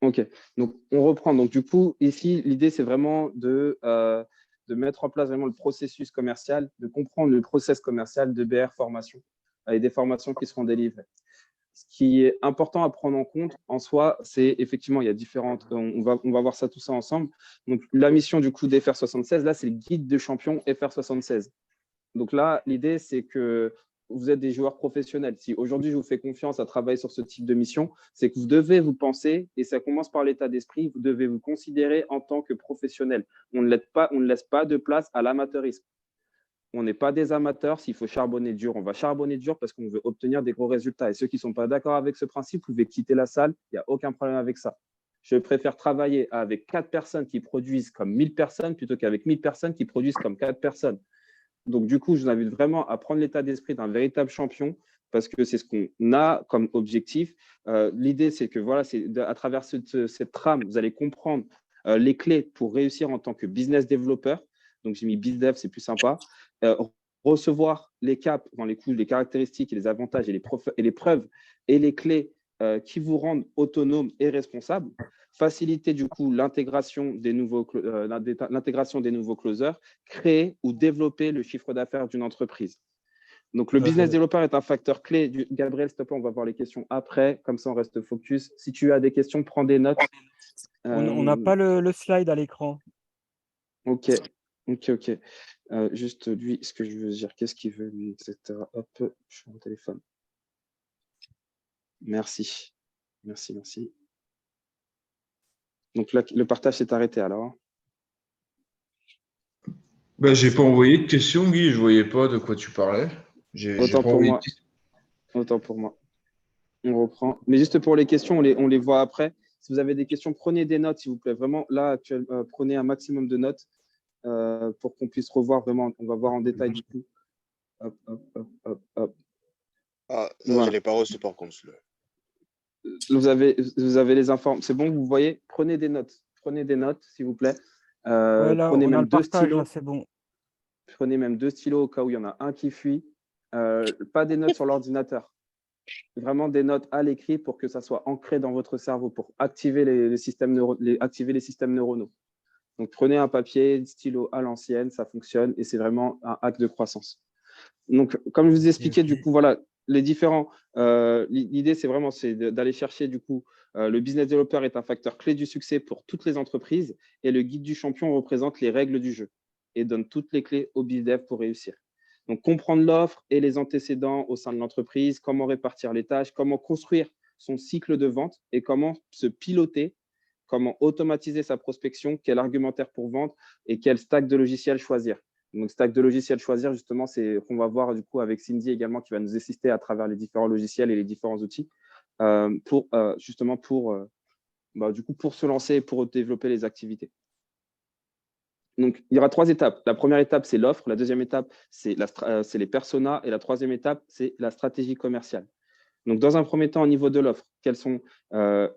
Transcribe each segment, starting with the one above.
Ok, donc on reprend. Donc du coup, ici, l'idée, c'est vraiment de mettre en place vraiment le processus commercial, de comprendre le process commercial de BR Formation et des formations qui seront délivrées. Ce qui est important à prendre en compte en soi, c'est effectivement, il y a différentes, on va voir ça tout ça ensemble. Donc la mission du coup d'FR76, là, c'est le guide de champion FR76. Donc là, l'idée, c'est que vous êtes des joueurs professionnels. Si aujourd'hui, je vous fais confiance à travailler sur ce type de mission, c'est que vous devez vous penser, et ça commence par l'état d'esprit, vous devez vous considérer en tant que professionnel. On ne laisse pas de place à l'amateurisme. On n'est pas des amateurs. S'il faut charbonner dur, on va charbonner dur parce qu'on veut obtenir des gros résultats. Et ceux qui ne sont pas d'accord avec ce principe, vous pouvez quitter la salle. Il n'y a aucun problème avec ça. Je préfère travailler avec 4 personnes qui produisent comme 1000 personnes plutôt qu'avec 1000 personnes qui produisent comme 4 personnes. Donc, du coup, je vous invite vraiment à prendre l'état d'esprit d'un véritable champion parce que c'est ce qu'on a comme objectif. L'idée, c'est que voilà, à travers cette trame, vous allez comprendre les clés pour réussir en tant que business developer. Donc, j'ai mis BizDev, c'est plus sympa. Euh, Recevoir les caps, dans les coûts, les caractéristiques et les avantages et les preuves et les clés qui vous rendent autonome et responsable. Faciliter du coup l'intégration des nouveaux closers, créer ou développer le chiffre d'affaires d'une entreprise. Donc, le business developer est un facteur clé. Gabriel, s'il te plaît, on va voir les questions après. Comme ça, on reste focus. Si tu as des questions, prends des notes. On n'a pas le slide à l'écran. Ok, ok, ok. Juste lui, ce que je veux dire, qu'est-ce qu'il veut, lui, etc. Hop, je suis au téléphone. Merci. Merci, merci. Donc, là, le partage s'est arrêté alors. Ben, j'ai pas envoyé de questions, Guy. Je voyais pas de quoi tu parlais. J'ai Autant pas pour envoyé de moi. questions. Autant pour moi. On reprend. Mais juste pour les questions, on les voit après. Si vous avez des questions, prenez des notes, s'il vous plaît. Vraiment, là, prenez un maximum de notes pour qu'on puisse revoir vraiment. On va voir en détail du coup. Hop, hop, hop, hop, hop. Ah, ça, je Voilà. l'ai pas reçu par contre. Vous avez les informations. C'est bon, vous voyez? Prenez des notes. Prenez des notes, s'il vous plaît. Ouais, là, Prenez on a même le deux partage, là, stylos. c'est bon. Prenez même 2 stylos au cas où il y en a un qui fuit. Pas des notes sur l'ordinateur. Vraiment des notes à l'écrit pour que ça soit ancré dans votre cerveau, pour activer les systèmes neuronaux. Donc, prenez un papier, un stylo à l'ancienne, ça fonctionne et c'est vraiment un hack de croissance. Donc, comme je vous ai expliqué, Ok. du coup, voilà, l'idée, c'est vraiment d'aller chercher, du coup, le business developer est un facteur clé du succès pour toutes les entreprises et le guide du champion représente les règles du jeu et donne toutes les clés au BizDev pour réussir. Donc, comprendre l'offre et les antécédents au sein de l'entreprise, comment répartir les tâches, comment construire son cycle de vente et comment se piloter, comment automatiser sa prospection, quel argumentaire pour vendre et quel stack de logiciels choisir. Donc, stack de logiciels choisir, justement, c'est qu'on va voir du coup avec Cindy également qui va nous assister à travers les différents logiciels et les différents outils justement du coup, pour se lancer et pour développer les activités. Donc, il y aura 3 étapes. La première étape, c'est l'offre. La deuxième étape, c'est les personas. Et la troisième étape, c'est la stratégie commerciale. Donc, dans un premier temps, au niveau de l'offre,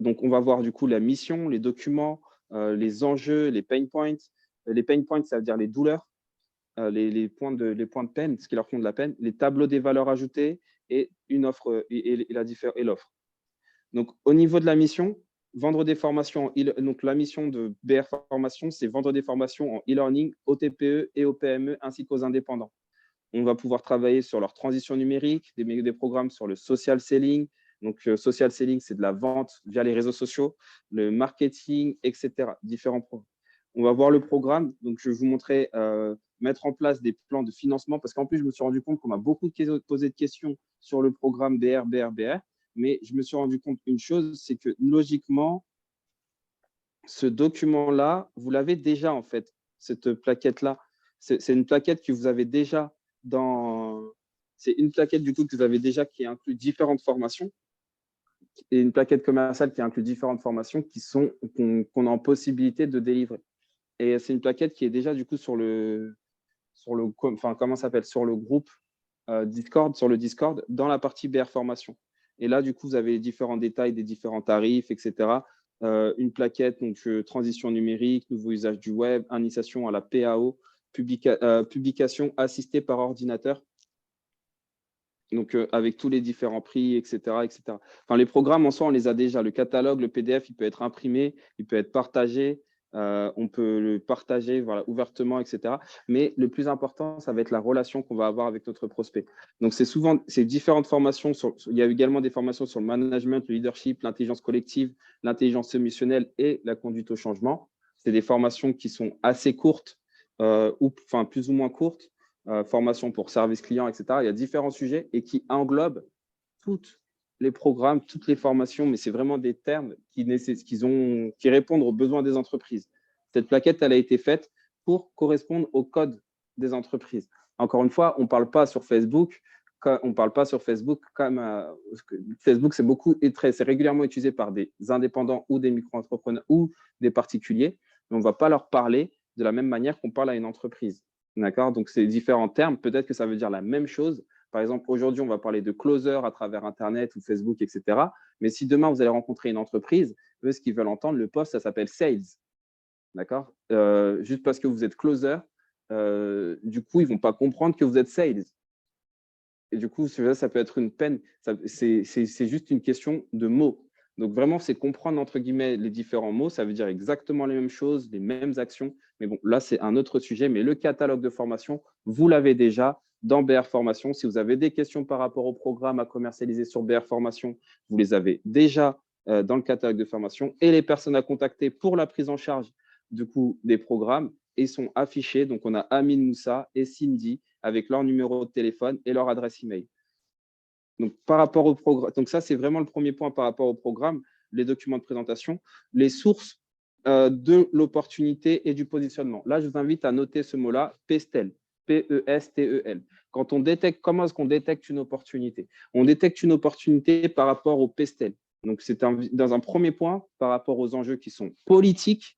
donc, on va voir du coup la mission, les documents, les enjeux, les pain points. Les pain points, ça veut dire les douleurs, les points de peine, ce qui leur font de la peine, les tableaux des valeurs ajoutées et une offre et l'offre. Donc, au niveau de la mission, vendre des formations. Donc, la mission de BR Formation, c'est vendre des formations en e-learning aux TPE et aux PME ainsi qu'aux indépendants. On va pouvoir travailler sur leur transition numérique, des programmes sur le social selling. Donc, social selling, c'est de la vente via les réseaux sociaux, le marketing, etc. Différents programmes. On va voir le programme. Donc, je vais vous montrer mettre en place des plans de financement parce qu'en plus, je me suis rendu compte qu'on m'a beaucoup posé de questions sur le programme BR. Mais je me suis rendu compte d'une chose, c'est que logiquement, ce document-là, vous l'avez déjà en fait, cette plaquette-là. C'est une plaquette que vous avez déjà C'est une plaquette du coup que vous avez déjà qui inclut différentes formations et une plaquette commerciale qui inclut différentes formations qu'on a en possibilité de délivrer. Et c'est une plaquette qui est déjà du coup comment ça s'appelle, sur le groupe Discord, sur le Discord, dans la partie BR Formation. Et là, du coup, vous avez les différents détails des différents tarifs, etc. Une plaquette, donc transition numérique, nouveau usage du web, initiation à la PAO, publication assistée par ordinateur. Donc, avec tous les différents prix, etc., etc. Enfin, les programmes, en soi, on les a déjà. Le catalogue, le PDF, il peut être imprimé, il peut être partagé. On peut le partager voilà, ouvertement, etc. Mais le plus important, ça va être la relation qu'on va avoir avec notre prospect. Donc, c'est différentes formations. Il y a également des formations sur le management, le leadership, l'intelligence collective, l'intelligence émotionnelle et la conduite au changement. C'est des formations qui sont assez courtes, enfin plus ou moins courtes. Formation pour service client, etc. Il y a différents sujets et qui englobent tous les programmes, toutes les formations, mais c'est vraiment des termes qui répondent aux besoins des entreprises. Cette plaquette, elle a été faite pour correspondre au code des entreprises. Encore une fois, on ne parle pas sur Facebook. On parle pas sur Facebook comme Facebook, c'est régulièrement utilisé par des indépendants ou des micro-entrepreneurs ou des particuliers, mais on ne va pas leur parler de la même manière qu'on parle à une entreprise. D'accord? Donc, c'est différents termes. Peut-être que ça veut dire la même chose. Par exemple, aujourd'hui, on va parler de closer à travers Internet ou Facebook, etc. Mais si demain, vous allez rencontrer une entreprise, eux, ce qu'ils veulent entendre, le poste, ça s'appelle sales. D'accord? Juste parce que vous êtes closer, du coup, ils ne vont pas comprendre que vous êtes sales. Et du coup, ça peut être une peine. C'est juste une question de mots. Donc, vraiment, c'est comprendre, entre guillemets, les différents mots. Ça veut dire exactement les mêmes choses, les mêmes actions. Mais bon, là, c'est un autre sujet. Mais le catalogue de formation, vous l'avez déjà dans BR Formation. Si vous avez des questions par rapport au programme à commercialiser sur BR Formation, vous les avez déjà dans le catalogue de formation. Et les personnes à contacter pour la prise en charge du coup, des programmes et sont affichés. Donc, on a Amine Moussa et Cindy avec leur numéro de téléphone et leur adresse email. Donc, par rapport au programme, donc ça, c'est vraiment le premier point par rapport au programme, les documents de présentation, les sources de l'opportunité et du positionnement. Là, je vous invite à noter ce mot-là, PESTEL, P-E-S-T-E-L. Quand on détecte, comment est-ce qu'on détecte une opportunité? On détecte une opportunité par rapport au PESTEL. Donc, c'est dans un premier point, par rapport aux enjeux qui sont politiques.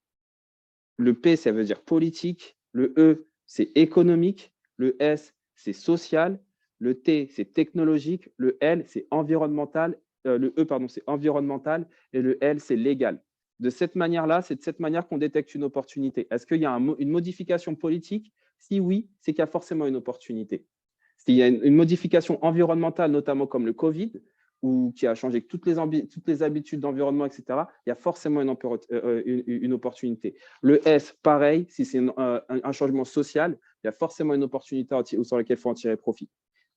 Le P, ça veut dire politique. Le E, c'est économique. Le S, c'est social. Le T, c'est technologique. Le L, c'est environnemental. Le E, pardon, c'est environnemental. Et le L, c'est légal. De cette manière-là, c'est de cette manière qu'on détecte une opportunité. Est-ce qu'il y a une modification politique? Si oui, c'est qu'il y a forcément une opportunité. S'il y a une modification environnementale, notamment comme le Covid, ou qui a changé toutes les habitudes d'environnement, etc., il y a forcément une opportunité. Le S, pareil, si c'est un changement social, il y a forcément une opportunité sur laquelle il faut en tirer profit.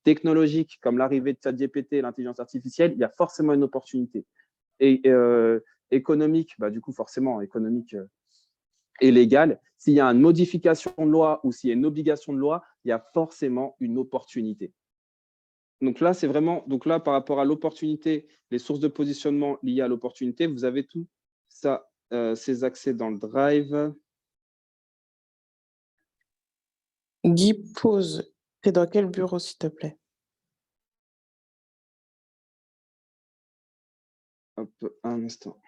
Technologique, comme l'arrivée de ChatGPT et l'intelligence artificielle, il y a forcément une opportunité. Et économique, du coup, forcément, économique et légal, s'il y a une modification de loi ou s'il y a une obligation de loi, il y a forcément une opportunité. Donc là, c'est vraiment, donc là, par rapport à l'opportunité, les sources de positionnement liées à l'opportunité, vous avez tout ça, ces accès dans le Drive. Guy, pause. T'es dans quel bureau, s'il te plaît? Hop, un instant.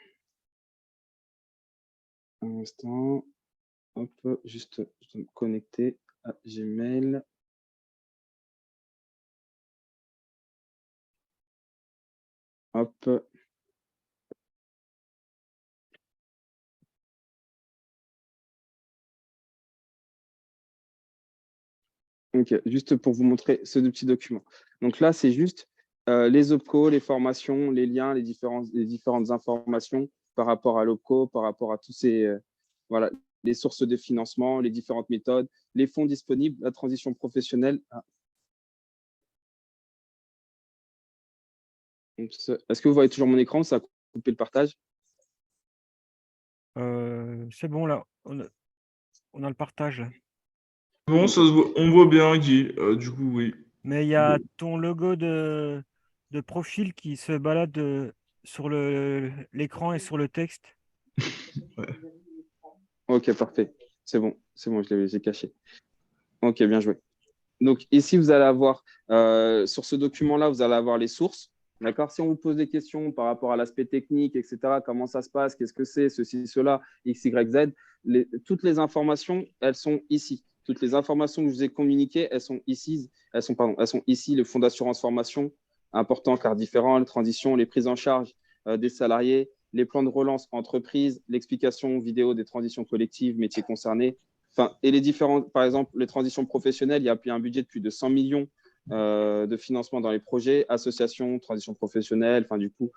Un instant. Hop, juste, je vais me connecter à Gmail. Hop. Ok, juste pour vous montrer ce petit document. Donc là, c'est juste les OPCO, les formations, les liens, les différentes informations par rapport à l'OPCO, par rapport à tous ces, voilà, les sources de financement, les différentes méthodes, les fonds disponibles, la transition professionnelle. Est-ce que vous voyez toujours mon écran? Ça a coupé le partage? C'est bon, là. On a le partage. Là. Bon, on voit bien, Guy. Du coup, oui. Mais il y a ton logo de profil qui se balade sur l'écran et sur le texte. Ouais. Ok, parfait. C'est bon, j'ai caché. Ok, bien joué. Donc ici, vous allez avoir, sur ce document-là, vous allez avoir les sources. D'accord? Si on vous pose des questions par rapport à l'aspect technique, etc., comment ça se passe, qu'est-ce que c'est, ceci, cela, X, Y, Z, toutes les informations, elles sont ici. Toutes les informations que je vous ai communiquées, elles sont ici. Elles sont ici, le fonds d'assurance formation, important car différent, les transitions, les prises en charge des salariés, les plans de relance entreprise, l'explication vidéo des transitions collectives, métiers concernés. Enfin, et les différents, par exemple, les transitions professionnelles, il y a un budget de plus de 100 millions de financement dans les projets, associations, transition professionnelle, enfin du coup,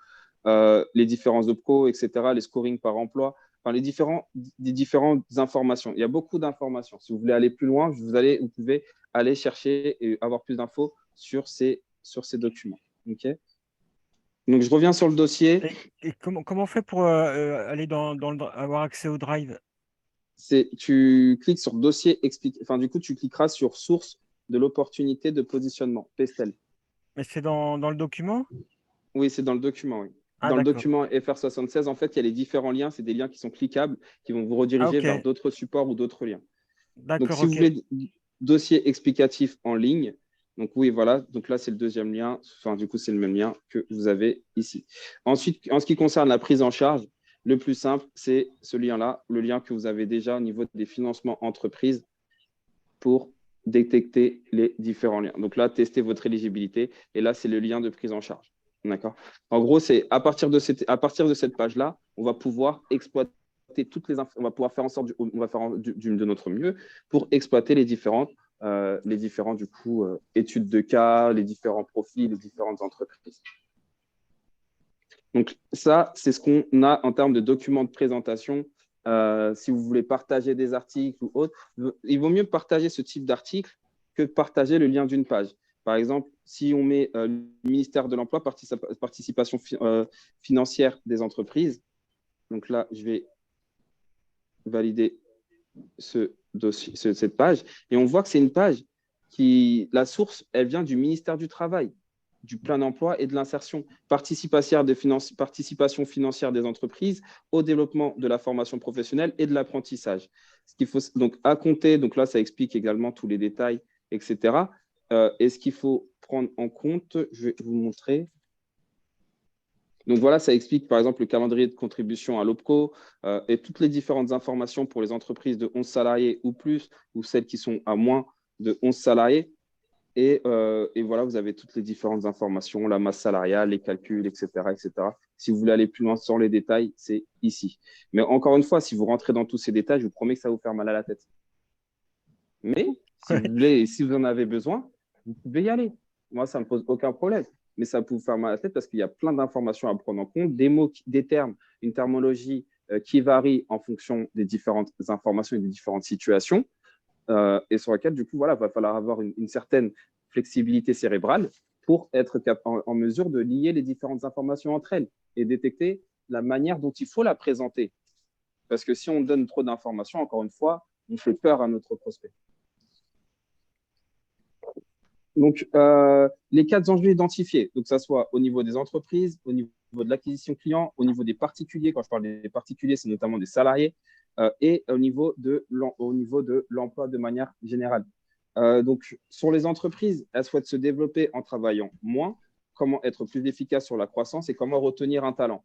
les différences de pro, etc., les scorings par emploi, enfin des différentes informations. Il y a beaucoup d'informations. Si vous voulez aller plus loin, vous pouvez aller chercher et avoir plus d'infos sur ces documents. Okay, donc, je reviens sur le dossier. Et comment on fait pour aller avoir accès au Drive? Tu cliques sur dossier expliqué. Enfin, du coup, tu cliqueras sur source de l'opportunité de positionnement, PESTEL. Mais c'est dans le document? Oui, c'est dans le document, oui. Ah, Dans le d'accord. document FR76, en fait, il y a les différents liens. C'est des liens qui sont cliquables, qui vont vous Ah, rediriger ok. vers d'autres supports ou d'autres liens. Donc, D'accord, si vous ok. voulez dossier explicatif en ligne, donc oui, voilà. Donc là, c'est le deuxième lien. Enfin, du coup, c'est le même lien que vous avez ici. Ensuite, en ce qui concerne la prise en charge, le plus simple, c'est ce lien-là, le lien que vous avez déjà au niveau des financements entreprises pour détecter les différents liens. Donc là, testez votre éligibilité. Et là, c'est le lien de prise en charge. D'accord. En gros, c'est à partir de cette page-là, on va pouvoir exploiter toutes les infos. On va pouvoir faire en sorte, on va faire de notre mieux pour exploiter les différents du coup études de cas, les différents profils, les différentes entreprises. Donc ça, c'est ce qu'on a en termes de documents de présentation. Si vous voulez partager des articles ou autre, il vaut mieux partager ce type d'article que partager le lien d'une page. Par exemple, si on met le ministère de l'Emploi, participation financière des entreprises, donc là, je vais valider cette page, et on voit que c'est une page la source, elle vient du ministère du Travail, du plein d'emploi et de l'insertion, participation financière des entreprises au développement de la formation professionnelle et de l'apprentissage. Ce qu'il faut donc à compter, donc là, ça explique également tous les détails, etc. Et ce qu'il faut prendre en compte, je vais vous montrer. Donc voilà, ça explique par exemple le calendrier de contribution à l'OPCO et toutes les différentes informations pour les entreprises de 11 salariés ou plus, ou celles qui sont à moins de 11 salariés. Et voilà, vous avez toutes les différentes informations, la masse salariale, les calculs, etc., etc. Si vous voulez aller plus loin sur les détails, c'est ici. Mais encore une fois, si vous rentrez dans tous ces détails, je vous promets que ça va vous faire mal à la tête. Mais si vous voulez, si vous en avez besoin, vous pouvez y aller. Moi, ça ne me pose aucun problème. Mais ça peut vous faire mal à la tête parce qu'il y a plein d'informations à prendre en compte, des mots, des termes, une terminologie qui varie en fonction des différentes informations et des différentes situations. Et sur laquelle, du coup, voilà, il va falloir avoir une certaine flexibilité cérébrale pour être en mesure de lier les différentes informations entre elles et détecter la manière dont il faut la présenter. Parce que si on donne trop d'informations, encore une fois, on fait peur à notre prospect. Donc, les 4 enjeux identifiés, donc que ce soit au niveau des entreprises, au niveau de l'acquisition client, au niveau des particuliers, quand je parle des particuliers, c'est notamment des salariés, et au niveau de l'emploi de manière générale. Donc, sur les entreprises, elles souhaitent se développer en travaillant moins, comment être plus efficace sur la croissance et comment retenir un talent.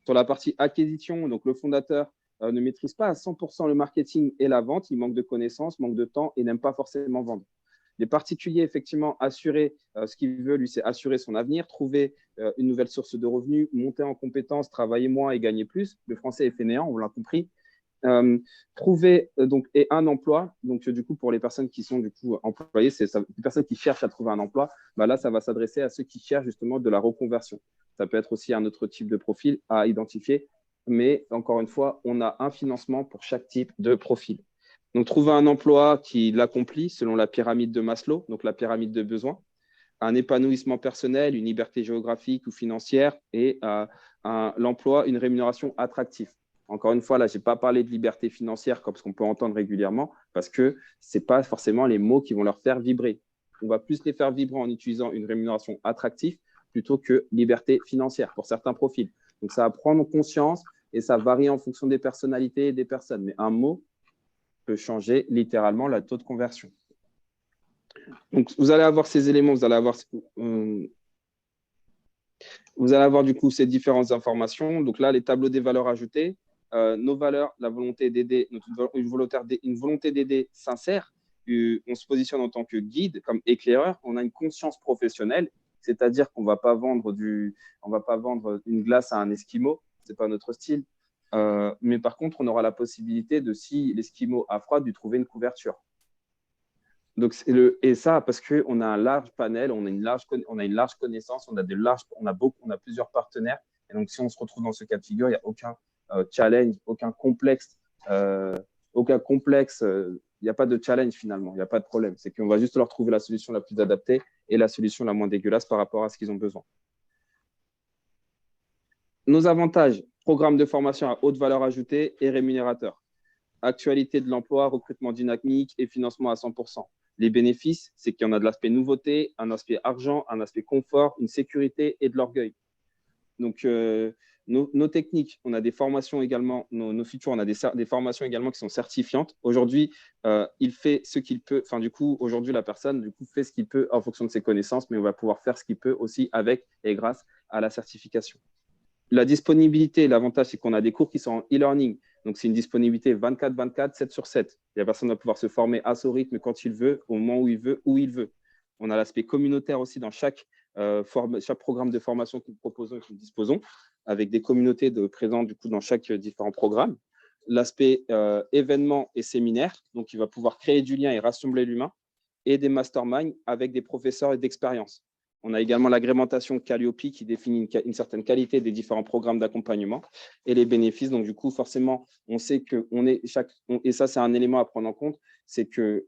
Sur la partie acquisition, donc le fondateur ne maîtrise pas à 100% le marketing et la vente, il manque de connaissances, manque de temps et n'aime pas forcément vendre. Les particuliers, effectivement, assurer ce qu'il veut, lui, c'est assurer son avenir, trouver une nouvelle source de revenus, monter en compétences, travailler moins et gagner plus. Le français est fainéant, on l'a compris. Trouver donc et un emploi. Donc du coup, pour les personnes qui sont du coup employées, c'est les personnes qui cherchent à trouver un emploi. Bah là, ça va s'adresser à ceux qui cherchent justement de la reconversion. Ça peut être aussi un autre type de profil à identifier. Mais encore une fois, on a un financement pour chaque type de profil. Donc, trouver un emploi qui l'accomplit selon la pyramide de Maslow, donc la pyramide de besoins, un épanouissement personnel, une liberté géographique ou financière et l'emploi, une rémunération attractive. Encore une fois, là, je n'ai pas parlé de liberté financière comme ce qu'on peut entendre régulièrement parce que ce n'est pas forcément les mots qui vont leur faire vibrer. On va plus les faire vibrer en utilisant une rémunération attractive plutôt que liberté financière pour certains profils. Donc, ça va prendre conscience et ça varie en fonction des personnalités et des personnes. Mais un mot peut changer littéralement le taux de conversion. Donc, vous allez avoir ces éléments, vous allez avoir du coup ces différentes informations. Donc là, les tableaux des valeurs ajoutées, nos valeurs, la volonté d'aider, une volonté d'aider sincère. On se positionne en tant que guide, comme éclaireur. On a une conscience professionnelle, c'est-à-dire qu'on ne va pas vendre une glace à un esquimau. Ce n'est pas notre style. Mais par contre, on aura la possibilité de, si l'esquimau a froid, de lui trouver une couverture. Donc, et ça, parce qu'on a un large panel, on a une large connaissance, on a plusieurs partenaires. Et donc, si on se retrouve dans ce cas de figure, il n'y a aucun challenge, aucun complexe. Il n'y a pas de challenge finalement, il n'y a pas de problème. C'est qu'on va juste leur trouver la solution la plus adaptée et la solution la moins dégueulasse par rapport à ce qu'ils ont besoin. Nos avantages, programme de formation à haute valeur ajoutée et rémunérateur. Actualité de l'emploi, recrutement dynamique et financement à 100%. Les bénéfices, c'est qu'il y en a de l'aspect nouveauté, un aspect argent, un aspect confort, une sécurité et de l'orgueil. Donc, nos techniques, on a des formations également, nos futurs, on a des formations également qui sont certifiantes. Aujourd'hui, il fait ce qu'il peut. Enfin, du coup, aujourd'hui, la personne fait ce qu'il peut en fonction de ses connaissances, mais on va pouvoir faire ce qu'il peut aussi avec et grâce à la certification. La disponibilité, l'avantage, c'est qu'on a des cours qui sont en e-learning. Donc, c'est une disponibilité 24/24, 7 sur 7. La personne va pouvoir se former à son rythme quand il veut, au moment où il veut, où il veut. On a l'aspect communautaire aussi dans chaque programme de formation que nous proposons et que nous disposons, avec des communautés présentes du coup, dans chaque différent programme. L'aspect événements et séminaires, donc il va pouvoir créer du lien et rassembler l'humain, et des masterminds avec des professeurs et d'expérience. On a également l'agrémentation Calliope qui définit une certaine qualité des différents programmes d'accompagnement et les bénéfices. Donc, du coup, forcément, on sait et ça, c'est un élément à prendre en compte, c'est que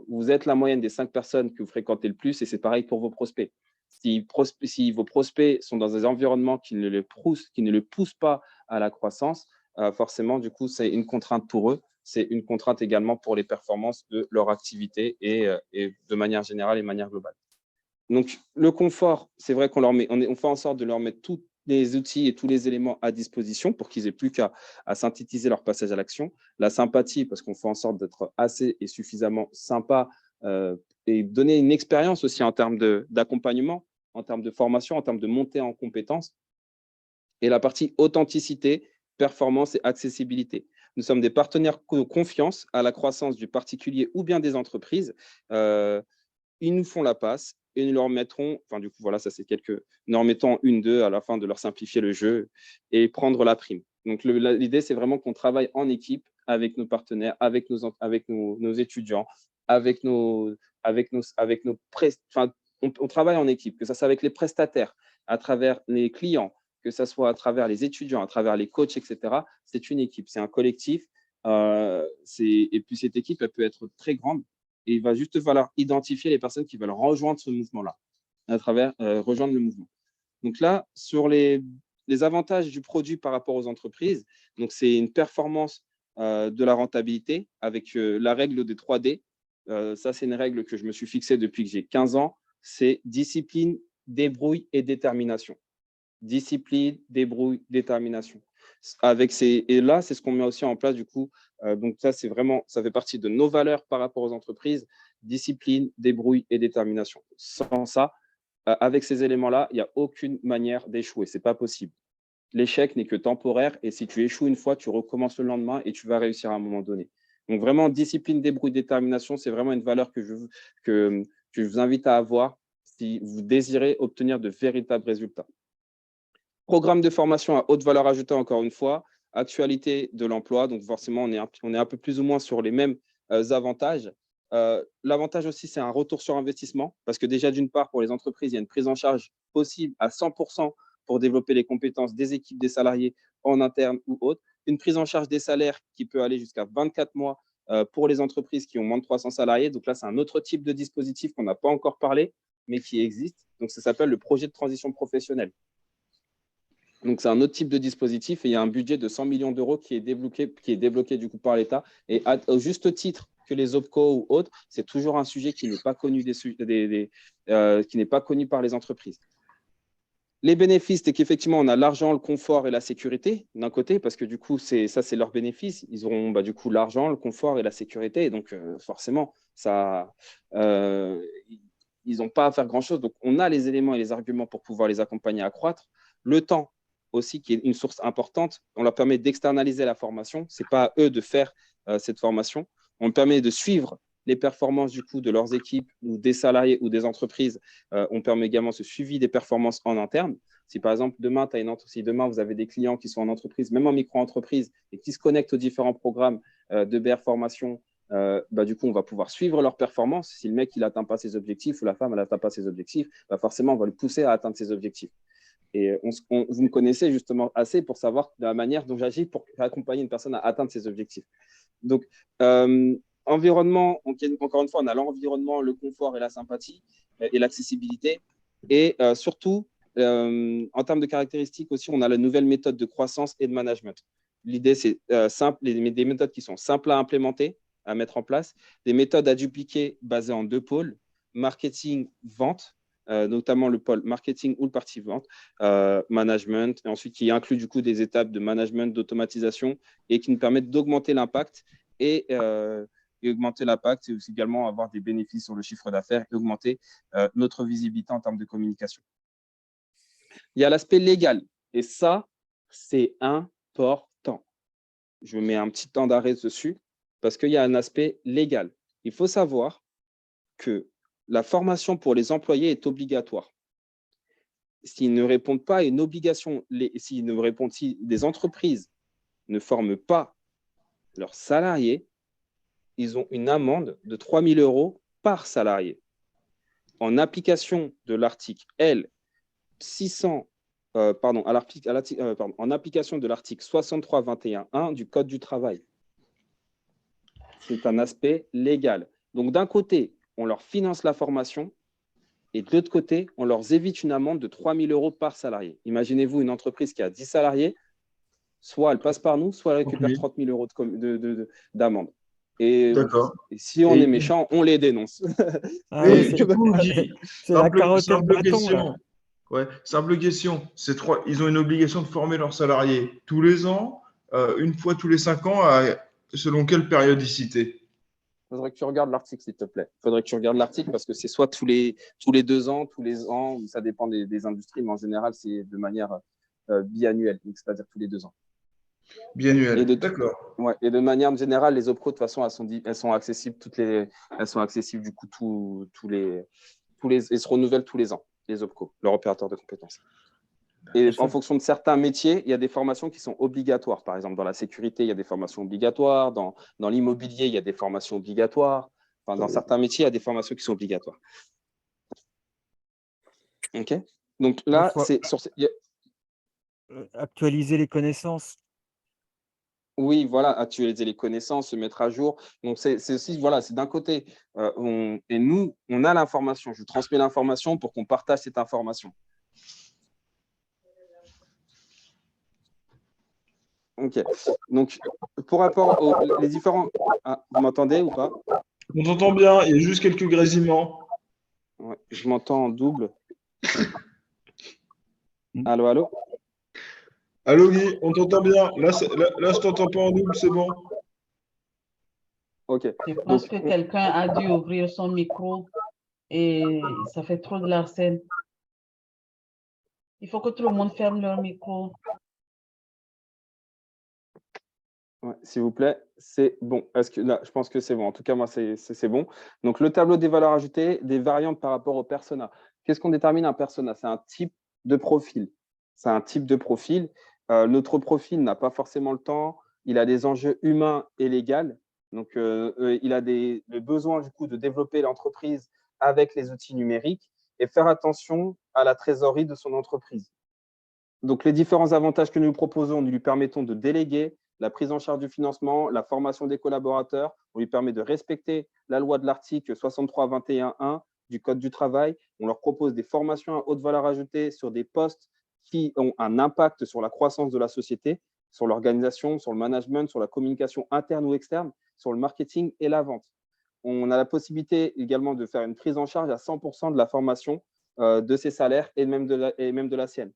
vous êtes la moyenne des 5 personnes que vous fréquentez le plus et c'est pareil pour vos prospects. Si vos prospects sont dans des environnements qui ne les poussent pas à la croissance, forcément, du coup, c'est une contrainte pour eux. C'est une contrainte également pour les performances de leur activité et de manière générale et de manière globale. Donc, le confort, c'est vrai qu'on fait en sorte de leur mettre tous les outils et tous les éléments à disposition pour qu'ils aient plus qu'à synthétiser leur passage à l'action. La sympathie, parce qu'on fait en sorte d'être assez et suffisamment sympa et donner une expérience aussi en termes d'accompagnement, en termes de formation, en termes de montée en compétences. Et la partie authenticité, performance et accessibilité. Nous sommes des partenaires de confiance à la croissance du particulier ou bien des entreprises. Ils nous font la passe et nous leur mettrons, enfin du coup voilà, ça c'est nous leur mettons 1-2 à la fin de leur simplifier le jeu et prendre la prime. Donc l'idée c'est vraiment qu'on travaille en équipe avec nos partenaires, avec nos étudiants, on travaille en équipe, que ça soit avec les prestataires, à travers les clients, que ça soit à travers les étudiants, à travers les coachs, etc. C'est une équipe, c'est un collectif. Et puis cette équipe, elle peut être très grande. Et il va juste falloir identifier les personnes qui veulent rejoindre ce mouvement-là, à travers rejoindre le mouvement. Donc là, sur les avantages du produit par rapport aux entreprises, donc c'est une performance de la rentabilité avec la règle des 3D. Ça, c'est une règle que je me suis fixée depuis que j'ai 15 ans. C'est discipline, débrouille et détermination. Discipline, débrouille, détermination. Et là, c'est ce qu'on met aussi en place du coup. Donc ça, ça fait partie de nos valeurs par rapport aux entreprises. Discipline, débrouille et détermination. Sans ça, avec ces éléments-là, il n'y a aucune manière d'échouer. Ce n'est pas possible. L'échec n'est que temporaire et si tu échoues une fois, tu recommences le lendemain et tu vas réussir à un moment donné. Donc vraiment, discipline, débrouille, détermination, c'est vraiment une valeur que je vous invite à avoir si vous désirez obtenir de véritables résultats. Programme de formation à haute valeur ajoutée, encore une fois. Actualité de l'emploi. Donc, forcément, on est un peu plus ou moins sur les mêmes avantages. L'avantage aussi, c'est un retour sur investissement parce que déjà, d'une part, pour les entreprises, il y a une prise en charge possible à 100% pour développer les compétences des équipes, des salariés en interne ou autres. Une prise en charge des salaires qui peut aller jusqu'à 24 mois pour les entreprises qui ont moins de 300 salariés. Donc là, c'est un autre type de dispositif qu'on n'a pas encore parlé, mais qui existe. Donc, ça s'appelle le projet de transition professionnelle. Donc, c'est un autre type de dispositif et il y a un budget de 100 millions d'euros qui est débloqué du coup par l'État. Et au juste titre que les OPCO ou autres, c'est toujours un sujet qui n'est pas connu, qui n'est pas connu par les entreprises. Les bénéfices, c'est qu'effectivement, on a l'argent, le confort et la sécurité d'un côté, parce que du coup, c'est leurs bénéfices. Ils auront du coup l'argent, le confort et la sécurité. Et donc, forcément, ils n'ont pas à faire grand-chose. Donc, on a les éléments et les arguments pour pouvoir les accompagner à croître. Le temps aussi, qui est une source importante, on leur permet d'externaliser la formation. Ce n'est pas à eux de faire cette formation. On leur permet de suivre les performances du coup de leurs équipes ou des salariés ou des entreprises. On permet également ce suivi des performances en interne. Si par exemple, demain, vous avez des clients qui sont en entreprise, même en micro-entreprise, et qui se connectent aux différents programmes de BR Formation Du coup, on va pouvoir suivre leur performance. Si le mec il n'atteint pas ses objectifs ou la femme elle n'atteint pas ses objectifs, forcément, on va le pousser à atteindre ses objectifs. Et vous me connaissez justement assez pour savoir la manière dont j'agis pour accompagner une personne à atteindre ses objectifs. Donc, environnement, encore une fois, on a l'environnement, le confort et la sympathie et l'accessibilité. Et surtout, en termes de caractéristiques aussi, on a la nouvelle méthode de croissance et de management. L'idée, c'est des méthodes qui sont simples à implémenter, à mettre en place, des méthodes à dupliquer basées en 2 pôles, marketing, vente, notamment le pôle marketing ou le parti vente, management, et ensuite qui inclut du coup des étapes de management, d'automatisation et qui nous permettent d'augmenter l'impact et augmenter l'impact et aussi également avoir des bénéfices sur le chiffre d'affaires et augmenter notre visibilité en termes de communication. Il y a l'aspect légal et ça, c'est important. Je mets un petit temps d'arrêt dessus parce qu'il y a un aspect légal. Il faut savoir que la formation pour les employés est obligatoire. S'ils ne répondent pas à une obligation, si des entreprises ne forment pas leurs salariés, ils ont une amende de 3 000 € par salarié. En application de l'article L 600, en application de l'article 63.21.1 du Code du travail. C'est un aspect légal. Donc, d'un côté, on leur finance la formation et de l'autre côté, on leur évite une amende de 3 000 € par salarié. Imaginez-vous une entreprise qui a 10 salariés, soit elle passe par nous, soit elle récupère 30 000 € d'amende. Et si on est méchant, on les dénonce. C'est la carotte et le bâton. Simple question. Ils ont une obligation de former leurs salariés tous les ans, une fois tous les 5 ans, selon quelle périodicité? Il faudrait que tu regardes l'article, s'il te plaît. Il faudrait que tu regardes l'article parce que c'est soit tous les 2 ans, tous les ans, ça dépend des industries, mais en général, c'est de manière biannuelle, c'est-à-dire tous les 2 ans. Biannuelle, d'accord. Ouais, et de manière générale, les OPCO, de toute façon, elles sont accessibles du coup elles se renouvellent tous les ans, les OPCO, leur opérateur de compétences. Et en fonction de certains métiers, il y a des formations qui sont obligatoires. Par exemple, dans la sécurité, il y a des formations obligatoires. Dans l'immobilier, il y a des formations obligatoires. Enfin, dans certains métiers, il y a des formations qui sont obligatoires. OK. Donc là, c'est sur actualiser les connaissances. Oui, voilà, actualiser les connaissances, se mettre à jour. Donc, c'est aussi, voilà, c'est d'un côté, et nous, on a l'information. Je transmets l'information pour qu'on partage cette information. OK. Donc, pour rapport aux différents… Ah, vous m'entendez ou pas? On t'entend bien, il y a juste quelques grésillements. Ouais, je m'entends en double. Allô, allô? Allô, Guy, on t'entend bien. Là, je t'entends pas en double, c'est bon. OK. Je pense que quelqu'un a dû ouvrir son micro et ça fait trop de la scène. Il faut que tout le monde ferme leur micro. Ouais, s'il vous plaît, c'est bon. Est-ce que là, je pense que c'est bon. En tout cas, moi, c'est bon. Donc, le tableau des valeurs ajoutées, des variantes par rapport au persona. Qu'est-ce qu'on détermine un persona? C'est un type de profil. C'est un type de profil. Notre profil n'a pas forcément le temps. Il a des enjeux humains et légaux. Donc, il a le besoin du coup de développer l'entreprise avec les outils numériques et faire attention à la trésorerie de son entreprise. Donc, les différents avantages que nous proposons, nous lui permettons de déléguer la prise en charge du financement, la formation des collaborateurs. On lui permet de respecter la loi de l'article 63.21.1 du Code du travail. On leur propose des formations à haute valeur ajoutée sur des postes qui ont un impact sur la croissance de la société, sur l'organisation, sur le management, sur la communication interne ou externe, sur le marketing et la vente. On a la possibilité également de faire une prise en charge à 100% de la formation de ses salaires et même de la sienne.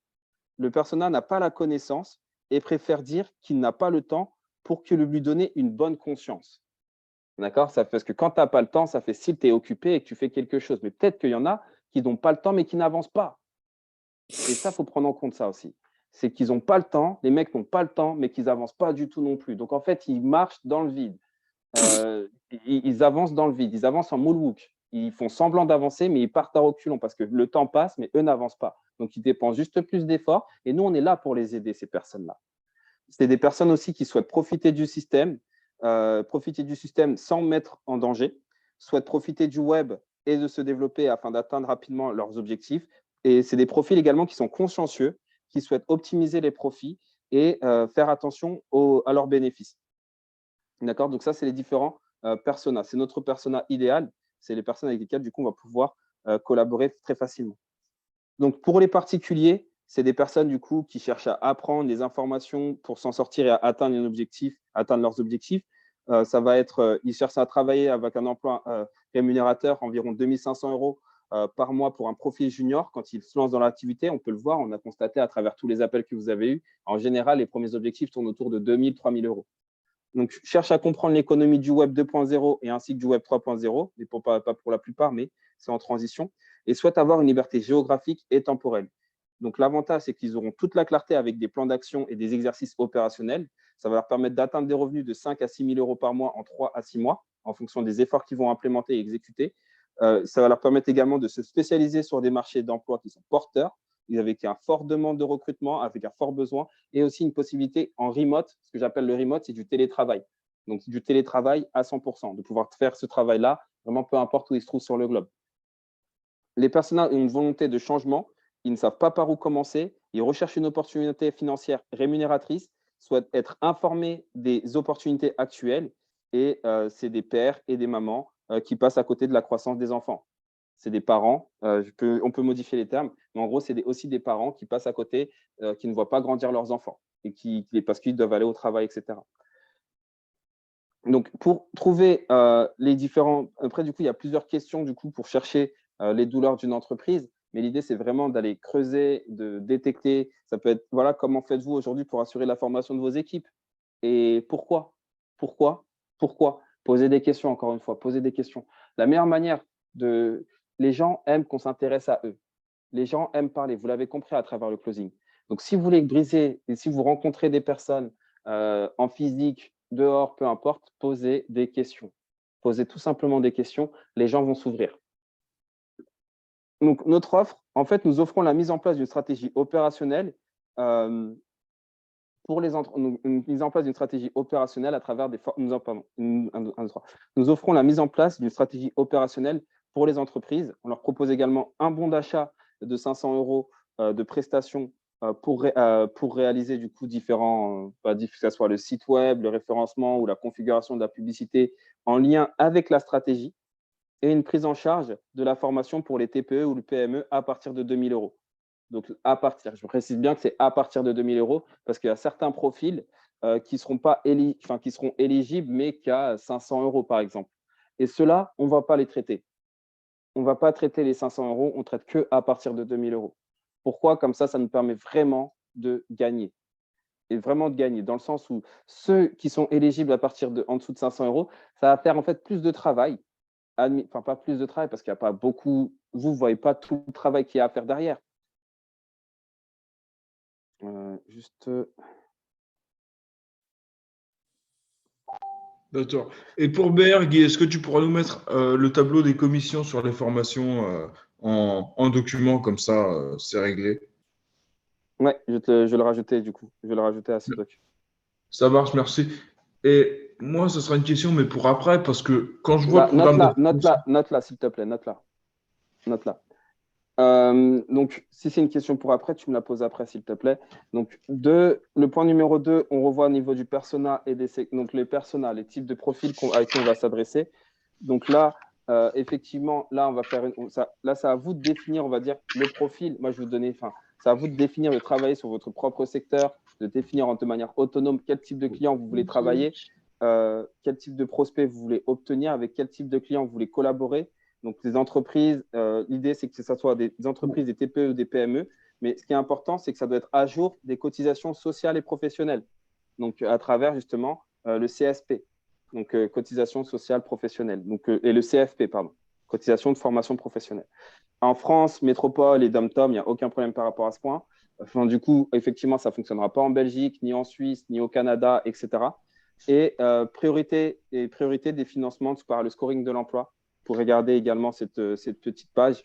Le persona n'a pas la connaissance et préfère dire qu'il n'a pas le temps pour que lui donner une bonne conscience. D'accord? Parce que quand tu n'as pas le temps, ça fait si tu es occupé et que tu fais quelque chose. Mais peut-être qu'il y en a qui n'ont pas le temps, mais qui n'avancent pas. Et ça, il faut prendre en compte ça aussi. C'est qu'ils n'ont pas le temps, les mecs n'ont pas le temps, mais qu'ils n'avancent pas du tout non plus. Donc, en fait, ils marchent dans le vide. Ils avancent dans le vide. Ils avancent en moonwalk. Ils font semblant d'avancer, mais ils partent à reculons parce que le temps passe, mais eux n'avancent pas. Donc, ils dépensent juste plus d'efforts. Et nous, on est là pour les aider, ces personnes-là. C'est des personnes aussi qui souhaitent profiter du système, profiter du système sans mettre en danger, souhaitent profiter du web et de se développer afin d'atteindre rapidement leurs objectifs. Et c'est des profils également qui sont consciencieux, qui souhaitent optimiser les profits et faire attention à leurs bénéfices. D'accord? Donc ça, c'est les différents personas. C'est notre persona idéal. C'est les personnes avec lesquelles, du coup, on va pouvoir collaborer très facilement. Donc, pour les particuliers, c'est des personnes, du coup, qui cherchent à apprendre des informations pour s'en sortir et à atteindre leurs objectifs. Ça va être, ils cherchent à travailler avec un emploi rémunérateur, environ 2500 € par mois pour un profil junior. Quand ils se lancent dans l'activité, on peut le voir, on a constaté à travers tous les appels que vous avez eus. En général, les premiers objectifs tournent autour de 2000, 3000 €. Donc, cherche à comprendre l'économie du web 2.0 et ainsi que du web 3.0, mais pas pour la plupart, mais c'est en transition, et souhaite avoir une liberté géographique et temporelle. Donc, l'avantage, c'est qu'ils auront toute la clarté avec des plans d'action et des exercices opérationnels. Ça va leur permettre d'atteindre des revenus de 5 à 6 000 € par mois en 3 à 6 mois, en fonction des efforts qu'ils vont implémenter et exécuter. Ça va leur permettre également de se spécialiser sur des marchés d'emploi qui sont porteurs, avec un fort demande de recrutement, avec un fort besoin, et aussi une possibilité en remote. Ce que j'appelle le remote, c'est du télétravail. Donc, du télétravail à 100%, de pouvoir faire ce travail-là, vraiment peu importe où il se trouve sur le globe. Les personnes ont une volonté de changement, ils ne savent pas par où commencer, ils recherchent une opportunité financière rémunératrice, souhaitent être informés des opportunités actuelles, et c'est des pères et des mamans qui passent à côté de la croissance des enfants. C'est des parents, on peut modifier les termes, mais en gros, c'est aussi des parents qui passent à côté, qui ne voient pas grandir leurs enfants, et parce qu'ils doivent aller au travail, etc. Donc, pour trouver les différents… Après, du coup, il y a plusieurs questions du coup, pour chercher les douleurs d'une entreprise, mais l'idée, c'est vraiment d'aller creuser, de détecter. Ça peut être, voilà, comment faites-vous aujourd'hui pour assurer la formation de vos équipes? Et pourquoi? Pourquoi? Pourquoi? Posez des questions, encore une fois, posez des questions. La meilleure manière de… Les gens aiment qu'on s'intéresse à eux. Les gens aiment parler, vous l'avez compris à travers le closing. Donc, si vous voulez briser et si vous rencontrez des personnes en physique, dehors, peu importe, posez des questions. Posez tout simplement des questions, les gens vont s'ouvrir. Donc, notre offre, en fait, nous offrons la mise en place d'une stratégie opérationnelle une mise en place d'une stratégie opérationnelle à travers des Nous offrons la mise en place d'une stratégie opérationnelle pour les entreprises. On leur propose également un bon d'achat de 500 € de prestations pour réaliser du coup différents, que ce soit le site web, le référencement ou la configuration de la publicité en lien avec la stratégie, et une prise en charge de la formation pour les TPE ou le PME à partir de 2 000 €. Donc, je précise bien que c'est à partir de 2 000 € parce qu'il y a certains profils qui seront éligibles, mais qu'à 500 € par exemple. Et ceux-là, on ne va pas les traiter. On ne va pas traiter les 500 €, on ne traite qu'à partir de 2 000 €. Pourquoi? Comme ça nous permet vraiment de gagner. Et vraiment de gagner, dans le sens où ceux qui sont éligibles à partir en dessous de 500 €, ça va faire en fait plus de travail. Enfin, pas plus de travail parce qu'il n'y a pas beaucoup, vous ne voyez pas tout le travail qu'il y a à faire derrière. Juste… D'accord. Et pour Berg, est-ce que tu pourras nous mettre le tableau des commissions sur les formations en document, comme ça, c'est réglé? Ouais, je vais le rajouter du coup. Je vais le rajouter à ce doc. Ça marche, merci. Et moi, ce sera une question, mais pour après, parce que quand je vois Là, le programme de formation, note-la, s'il te plaît, note-la. Note-la. Donc, si c'est une question pour après, tu me la poses après, s'il te plaît. Donc, le point numéro 2, on revoit au niveau du persona et donc les personas, les types de profils avec qui on va s'adresser. Donc là, effectivement, là, on va faire là, c'est à vous de définir, on va dire, le profil. Moi, je vais vous donner, c'est à vous de définir, de travailler sur votre propre secteur, de définir de manière autonome quel type de client vous voulez travailler, quel type de prospect vous voulez obtenir, avec quel type de client vous voulez collaborer. Donc, les entreprises, l'idée, c'est que ce soit des entreprises, des TPE ou des PME. Mais ce qui est important, c'est que ça doit être à jour des cotisations sociales et professionnelles. Donc, à travers justement le CSP, donc cotisation sociale professionnelle, et le CFP, pardon, cotisation de formation professionnelle. En France, métropole et dom-tom, il n'y a aucun problème par rapport à ce point. Enfin, du coup, effectivement, ça ne fonctionnera pas en Belgique, ni en Suisse, ni au Canada, etc. Et priorité des financements par le scoring de l'emploi, pour regarder également cette petite page.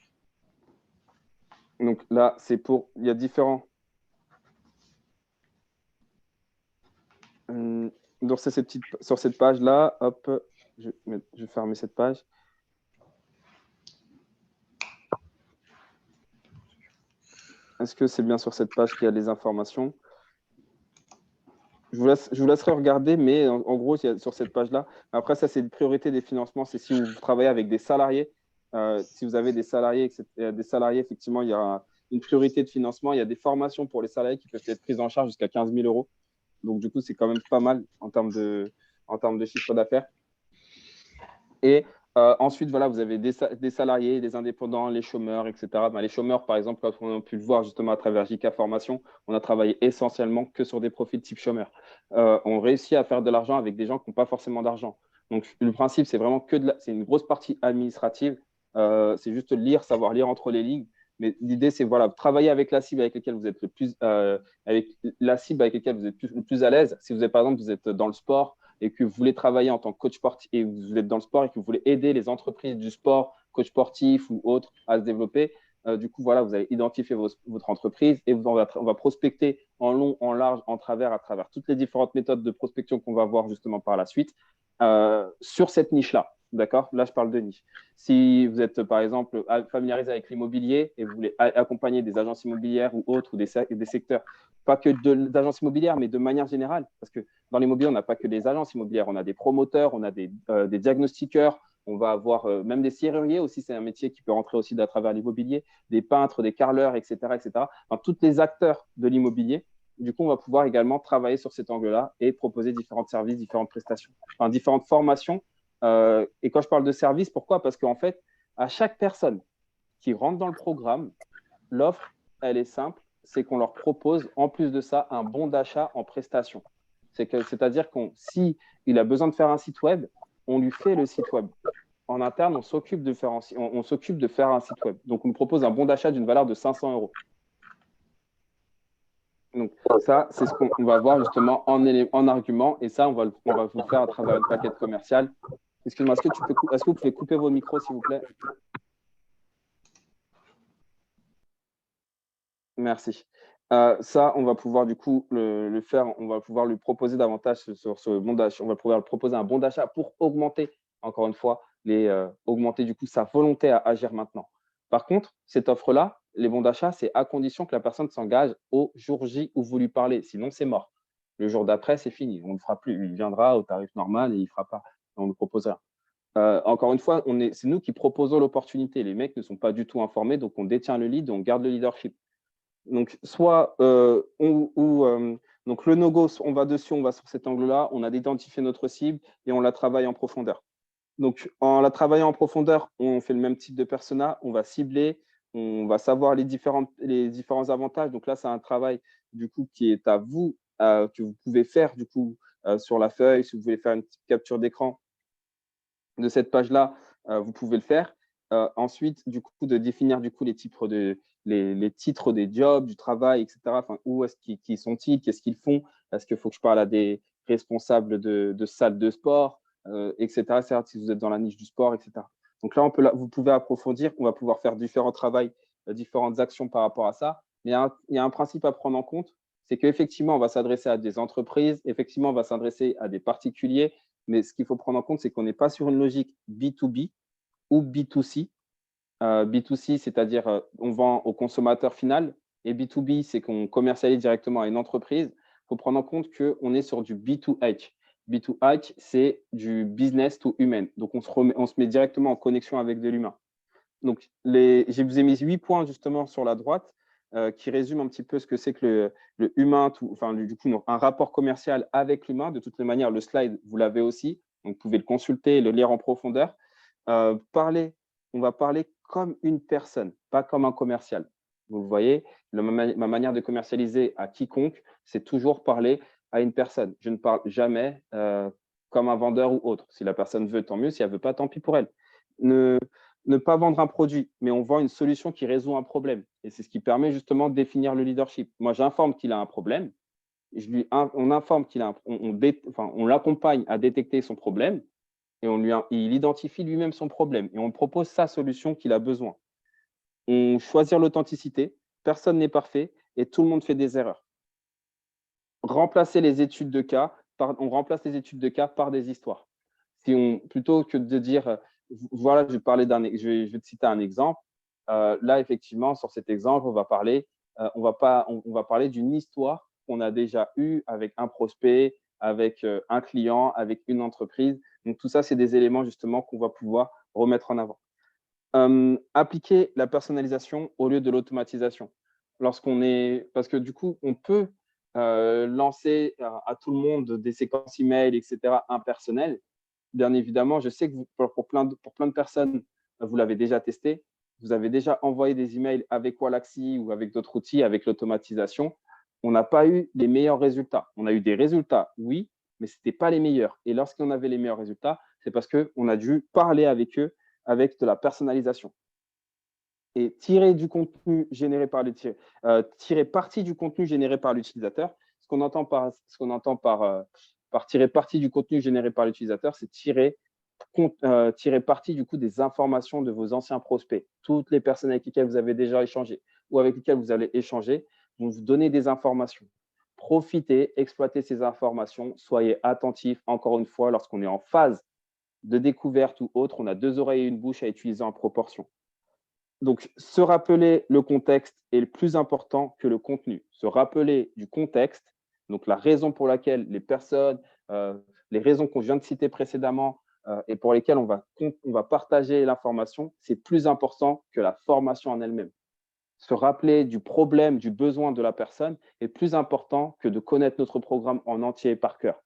Donc là, il y a différents… Donc, sur cette page-là, hop, je vais fermer cette page. Est-ce que c'est bien sur cette page qu'il y a les informations? Je vous laisserai regarder, mais en gros, il y a sur cette page-là. Après, ça, c'est une priorité des financements. C'est si vous travaillez avec des salariés. Si vous avez des salariés, effectivement, il y a une priorité de financement. Il y a des formations pour les salariés qui peuvent être prises en charge jusqu'à 15 000 euros. Donc, du coup, c'est quand même pas mal en termes de chiffre d'affaires. Et ensuite, voilà, vous avez des salariés, des indépendants, les chômeurs, etc. Ben, les chômeurs, par exemple, comme on a pu le voir justement à travers JK Formation, on a travaillé essentiellement que sur des profils type chômeur. On réussit à faire de l'argent avec des gens qui n'ont pas forcément d'argent. Donc, le principe, c'est vraiment c'est une grosse partie administrative. C'est juste lire, savoir lire entre les lignes. Mais l'idée, c'est voilà, travailler avec la cible avec laquelle vous êtes le plus à l'aise. Si vous êtes, par exemple, vous êtes dans le sport, et que vous voulez travailler en tant que coach sportif et vous êtes dans le sport et que vous voulez aider les entreprises du sport, coach sportif ou autres, à se développer, du coup, voilà, vous allez identifier votre entreprise et on va prospecter en long, en large, en travers, à travers toutes les différentes méthodes de prospection qu'on va voir justement par la suite sur cette niche-là. D'accord? Là, je parle de niche. Si vous êtes, par exemple, familiarisé avec l'immobilier et vous voulez accompagner des agences immobilières ou autres ou des secteurs, pas que d'agences immobilières, mais de manière générale, parce que dans l'immobilier, on n'a pas que des agences immobilières, on a des promoteurs, on a des diagnostiqueurs, on va avoir même des serruriers aussi, c'est un métier qui peut rentrer aussi à travers l'immobilier, des peintres, des carreleurs, etc. etc. Enfin, tous les acteurs de l'immobilier. Du coup, on va pouvoir également travailler sur cet angle-là et proposer différents services, différentes prestations, enfin, différentes formations. Et quand je parle de services, pourquoi? Parce qu'en fait, à chaque personne qui rentre dans le programme, l'offre, elle est simple, c'est qu'on leur propose, en plus de ça, un bon d'achat en prestation. C'est-à-dire que si il a besoin de faire un site web, on lui fait le site web. En interne, on s'occupe de faire un site web. Donc, on nous propose un bon d'achat d'une valeur de 500 euros. Donc, ça, c'est ce qu'on va voir justement en argument. Et ça, on va vous le faire à travers une plaquette commerciale. Excuse-moi, est-ce que vous pouvez couper vos micros, s'il vous plaît? Merci. Ça, on va pouvoir du coup le faire. On va pouvoir lui proposer davantage sur ce bon d'achat. On va pouvoir lui proposer un bon d'achat pour augmenter, encore une fois, augmenter du coup sa volonté à agir maintenant. Par contre, cette offre-là, les bons d'achat, c'est à condition que la personne s'engage au jour J où vous lui parlez. Sinon, c'est mort. Le jour d'après, c'est fini. On ne le fera plus. Il viendra au tarif normal et il ne fera pas. On ne le proposera. Encore une fois, c'est nous qui proposons l'opportunité. Les mecs ne sont pas du tout informés, donc on détient le lead, on garde le leadership. Donc, donc le no-go, on va dessus, on va sur cet angle-là, on a identifié notre cible et on la travaille en profondeur. Donc, en la travaillant en profondeur, on fait le même type de persona, on va cibler, on va savoir les différents avantages. Donc là, c'est un travail du coup qui est à vous, que vous pouvez faire du coup sur la feuille. Si vous voulez faire une petite capture d'écran de cette page-là, vous pouvez le faire. Ensuite, du coup, de définir du coup les titres des jobs, du travail, etc. Enfin, où est-ce qu'ils sont-ils, qu'est-ce qu'ils font? Est-ce qu'il faut que je parle à des responsables de salles de sport, etc. Certes, si vous êtes dans la niche du sport, etc. Donc là, vous pouvez approfondir. On va pouvoir faire différents travaux, différentes actions par rapport à ça. Mais il y a un principe à prendre en compte, c'est qu'effectivement, on va s'adresser à des entreprises, effectivement, on va s'adresser à des particuliers. Mais ce qu'il faut prendre en compte, c'est qu'on n'est pas sur une logique B2B ou B2C. B2C, c'est-à-dire on vend au consommateur final, et B2B, c'est qu'on commercialise directement à une entreprise. Il faut prendre en compte qu'on est sur du B2H. B2H, c'est du business to human. Donc, on se met directement en connexion avec de l'humain. Donc, je vous ai mis 8 points justement sur la droite qui résument un petit peu ce que c'est que le humain, du coup, un rapport commercial avec l'humain. De toutes les manières, le slide, vous l'avez aussi. Donc, vous pouvez le consulter, le lire en profondeur. On va parler comme une personne, pas comme un commercial. Vous le voyez, ma manière de commercialiser à quiconque, c'est toujours parler à une personne. Je ne parle jamais comme un vendeur ou autre. Si la personne veut, tant mieux. Si elle ne veut pas, tant pis pour elle. Ne pas vendre un produit, mais on vend une solution qui résout un problème. Et c'est ce qui permet justement de définir le leadership. Moi, j'informe qu'il a un problème. On informe on l'accompagne à détecter son problème et il identifie lui-même son problème et on propose sa solution qu'il a besoin. On choisit l'authenticité. Personne n'est parfait et tout le monde fait des erreurs. Remplacer les études de cas on remplace les études de cas par des histoires. Plutôt que de dire, voilà, je vais te citer un exemple. Là, effectivement, sur cet exemple, on va parler d'une histoire qu'on a déjà eue avec un prospect, avec un client, avec une entreprise. Donc, tout ça, c'est des éléments justement qu'on va pouvoir remettre en avant. Appliquer la personnalisation au lieu de l'automatisation. Parce que du coup, on peut lancer à tout le monde des séquences email, etc., impersonnelles. Bien évidemment, je sais que pour plein de personnes, vous l'avez déjà testé. Vous avez déjà envoyé des emails avec Wallaxy ou avec d'autres outils, avec l'automatisation. On n'a pas eu les meilleurs résultats. On a eu des résultats, oui, mais ce n'était pas les meilleurs. Et lorsqu'on avait les meilleurs résultats, c'est parce qu'on a dû parler avec eux avec de la personnalisation. Et tirer parti du contenu généré par l'utilisateur. Ce qu'on entend par tirer parti du contenu généré par l'utilisateur, c'est tirer parti du coup des informations de vos anciens prospects. Toutes les personnes avec lesquelles vous avez déjà échangé ou avec lesquelles vous allez échanger vont vous donner des informations. Profitez, exploitez ces informations, soyez attentifs. Encore une fois, lorsqu'on est en phase de découverte ou autre, on a 2 oreilles et une bouche à utiliser en proportion. Donc, se rappeler le contexte est le plus important que le contenu. Se rappeler du contexte, donc la raison pour laquelle les personnes, les raisons qu'on vient de citer précédemment et pour lesquelles on va partager l'information, c'est plus important que la formation en elle-même. Se rappeler du problème, du besoin de la personne est plus important que de connaître notre programme en entier et par cœur.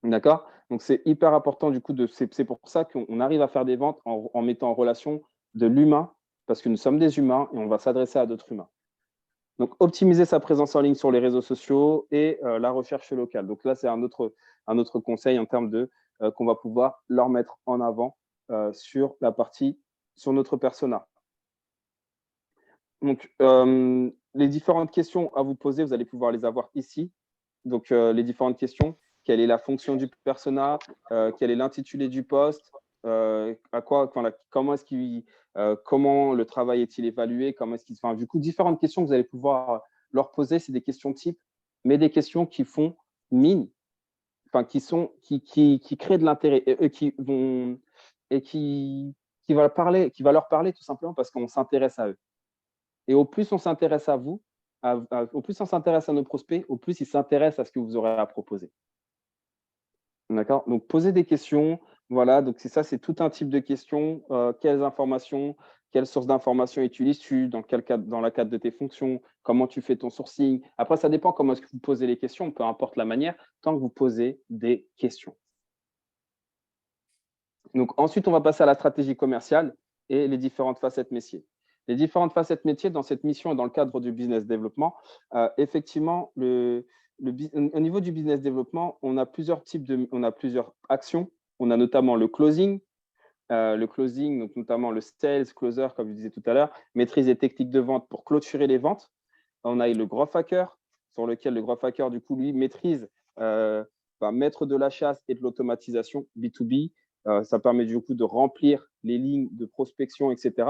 D'accord? Donc, c'est hyper important, du coup, c'est pour ça qu'on arrive à faire des ventes en mettant en relation de l'humain, parce que nous sommes des humains et on va s'adresser à d'autres humains. Donc, optimiser sa présence en ligne sur les réseaux sociaux et la recherche locale. Donc là, c'est un autre conseil en termes de qu'on va pouvoir leur mettre en avant sur notre persona. Donc, les différentes questions à vous poser, vous allez pouvoir les avoir ici. Donc, les différentes questions. Quelle est la fonction du persona? Quel est l'intitulé du poste? Comment le travail est-il évalué? Du coup, différentes questions que vous allez pouvoir leur poser. C'est des questions types, mais des questions qui font mine, qui créent de l'intérêt et qui va leur parler tout simplement parce qu'on s'intéresse à eux. Et au plus on s'intéresse à vous, au plus on s'intéresse à nos prospects, au plus ils s'intéressent à ce que vous aurez à proposer. D'accord? Donc, poser des questions. Voilà, donc c'est tout un type de questions. Quelles informations, quelles sources d'informations utilises-tu? Dans le cadre de tes fonctions? Comment tu fais ton sourcing? Après, ça dépend comment est-ce que vous posez les questions, peu importe la manière, tant que vous posez des questions. Donc, ensuite, on va passer à la stratégie commerciale et les différentes facettes métiers. Les différentes facettes métiers dans cette mission et dans le cadre du business développement, effectivement, au niveau du business développement, on a plusieurs actions. On a notamment le closing, donc notamment le sales, closer, comme je disais tout à l'heure, maîtrise des techniques de vente pour clôturer les ventes. On a le growth hacker, sur lequel le growth hacker, du coup, lui, maîtrise, mettre de la chasse et de l'automatisation B2B. Ça permet du coup de remplir les lignes de prospection, etc.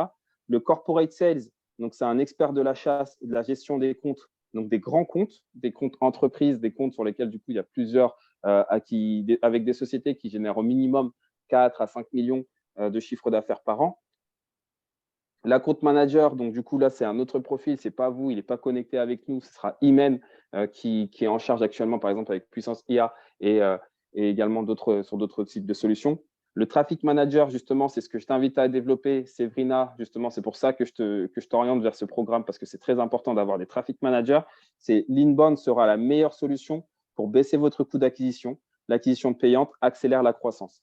Le corporate sales, donc c'est un expert de la chasse et de la gestion des comptes, donc des grands comptes, des comptes entreprises, des comptes sur lesquels du coup il y a plusieurs avec des sociétés qui génèrent au minimum 4 à 5 millions de chiffre d'affaires par an. L'account manager, donc du coup là c'est un autre profil, c'est pas vous, il n'est pas connecté avec nous, ce sera Imen qui est en charge actuellement par exemple avec Puissance IA et également sur d'autres types de solutions. Le traffic manager, justement, c'est ce que je t'invite à développer, Séverina. Justement, c'est pour ça que je t'oriente vers ce programme parce que c'est très important d'avoir des traffic managers. L'inbound sera la meilleure solution pour baisser votre coût d'acquisition. L'acquisition payante accélère la croissance.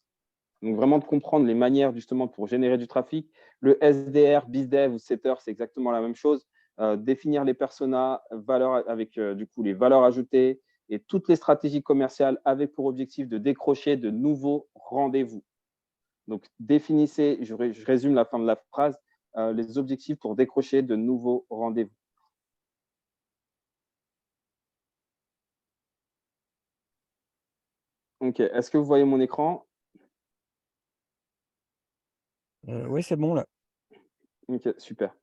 Donc, vraiment de comprendre les manières justement pour générer du trafic. Le SDR, BizDev ou Setter, c'est exactement la même chose. Définir les personas, avec du coup les valeurs ajoutées et toutes les stratégies commerciales avec pour objectif de décrocher de nouveaux rendez-vous. Donc, définissez, je résume la fin de la phrase, les objectifs pour décrocher de nouveaux rendez-vous. OK. Est-ce que vous voyez mon écran? Oui, c'est bon là. OK, super.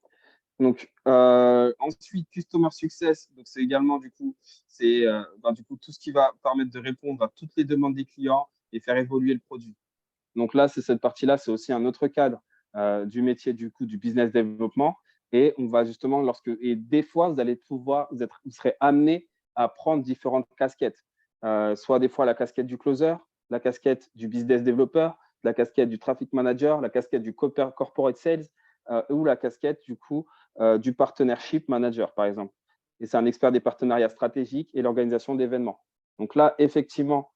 Donc, ensuite, Customer Success, donc c'est également du coup tout ce qui va permettre de répondre à toutes les demandes des clients et faire évoluer le produit. Donc là, c'est cette partie-là, c'est aussi un autre cadre du métier du coup du business développement. Et on va justement, et des fois, vous allez pouvoir, vous serez amené à prendre différentes casquettes. Soit des fois la casquette du closer, la casquette du business développeur, la casquette du traffic manager, la casquette du corporate sales ou la casquette du coup du partnership manager, par exemple. Et c'est un expert des partenariats stratégiques et l'organisation d'événements. Donc là, effectivement,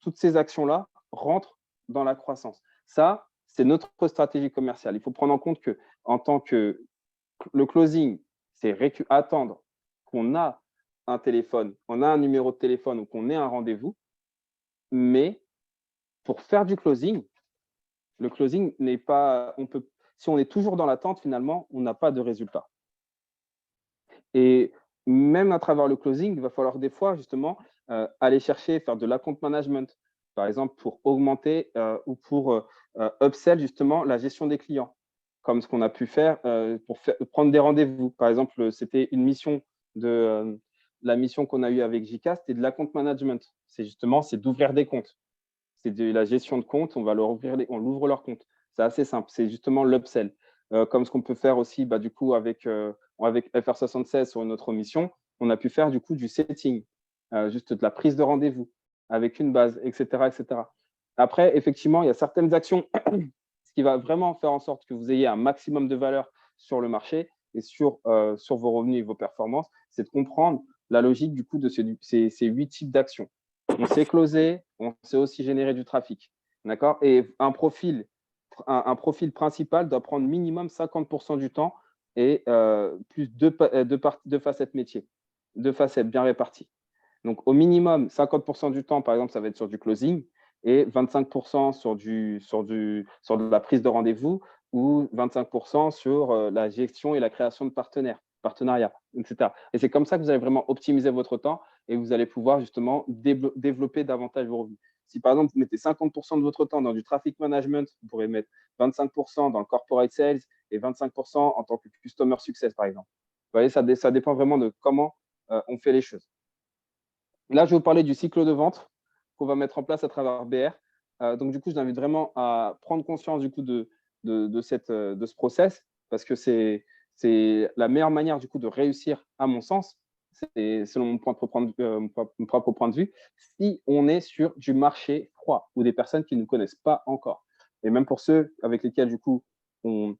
toutes ces actions-là rentrent dans la croissance. Ça, c'est notre stratégie commerciale. Il faut prendre en compte que, en tant que le closing, c'est attendre qu'on a un téléphone, on a un numéro de téléphone ou qu'on ait un rendez-vous. Mais pour faire du closing, le closing n'est pas, si on est toujours dans l'attente, finalement, on n'a pas de résultat. Et même à travers le closing, il va falloir des fois, justement, aller chercher, faire de l'account management, par exemple, pour augmenter ou pour upsell, justement, la gestion des clients, comme ce qu'on a pu faire pour prendre des rendez-vous. Par exemple, c'était une mission la mission qu'on a eue avec JK, c'était de l'account management. C'est d'ouvrir des comptes. C'est de la gestion de compte, on ouvre leur compte. C'est assez simple, c'est justement l'upsell. Comme ce qu'on peut faire aussi, du coup, avec FR76 sur une autre mission, on a pu faire du coup du setting, juste de la prise de rendez-vous avec une base, etc., etc. Après, effectivement, il y a certaines actions, ce qui va vraiment faire en sorte que vous ayez un maximum de valeur sur le marché et sur vos revenus et vos performances, c'est de comprendre la logique du coup de ces 8 types d'actions. On sait closer, on sait aussi générer du trafic. D'accord? Et un profil principal doit prendre minimum 50% du temps et plus deux facettes métiers, 2 facettes bien réparties. Donc, au minimum, 50% du temps, par exemple, ça va être sur du closing et 25% sur de la prise de rendez-vous ou 25% sur la gestion et la création de partenariats, etc. Et c'est comme ça que vous allez vraiment optimiser votre temps et vous allez pouvoir justement développer davantage vos revenus. Si par exemple, vous mettez 50% de votre temps dans du traffic management, vous pourrez mettre 25% dans le corporate sales et 25% en tant que customer success, par exemple. Vous voyez, ça dépend vraiment de comment on fait les choses. Là, je vais vous parler du cycle de vente qu'on va mettre en place à travers BR. Donc, du coup, je vous invite vraiment à prendre conscience du coup de ce process parce que c'est la meilleure manière du coup de réussir, à mon sens, c'est selon mon propre point de vue, si on est sur du marché froid ou des personnes qui ne nous connaissent pas encore. Et même pour ceux avec lesquels du coup on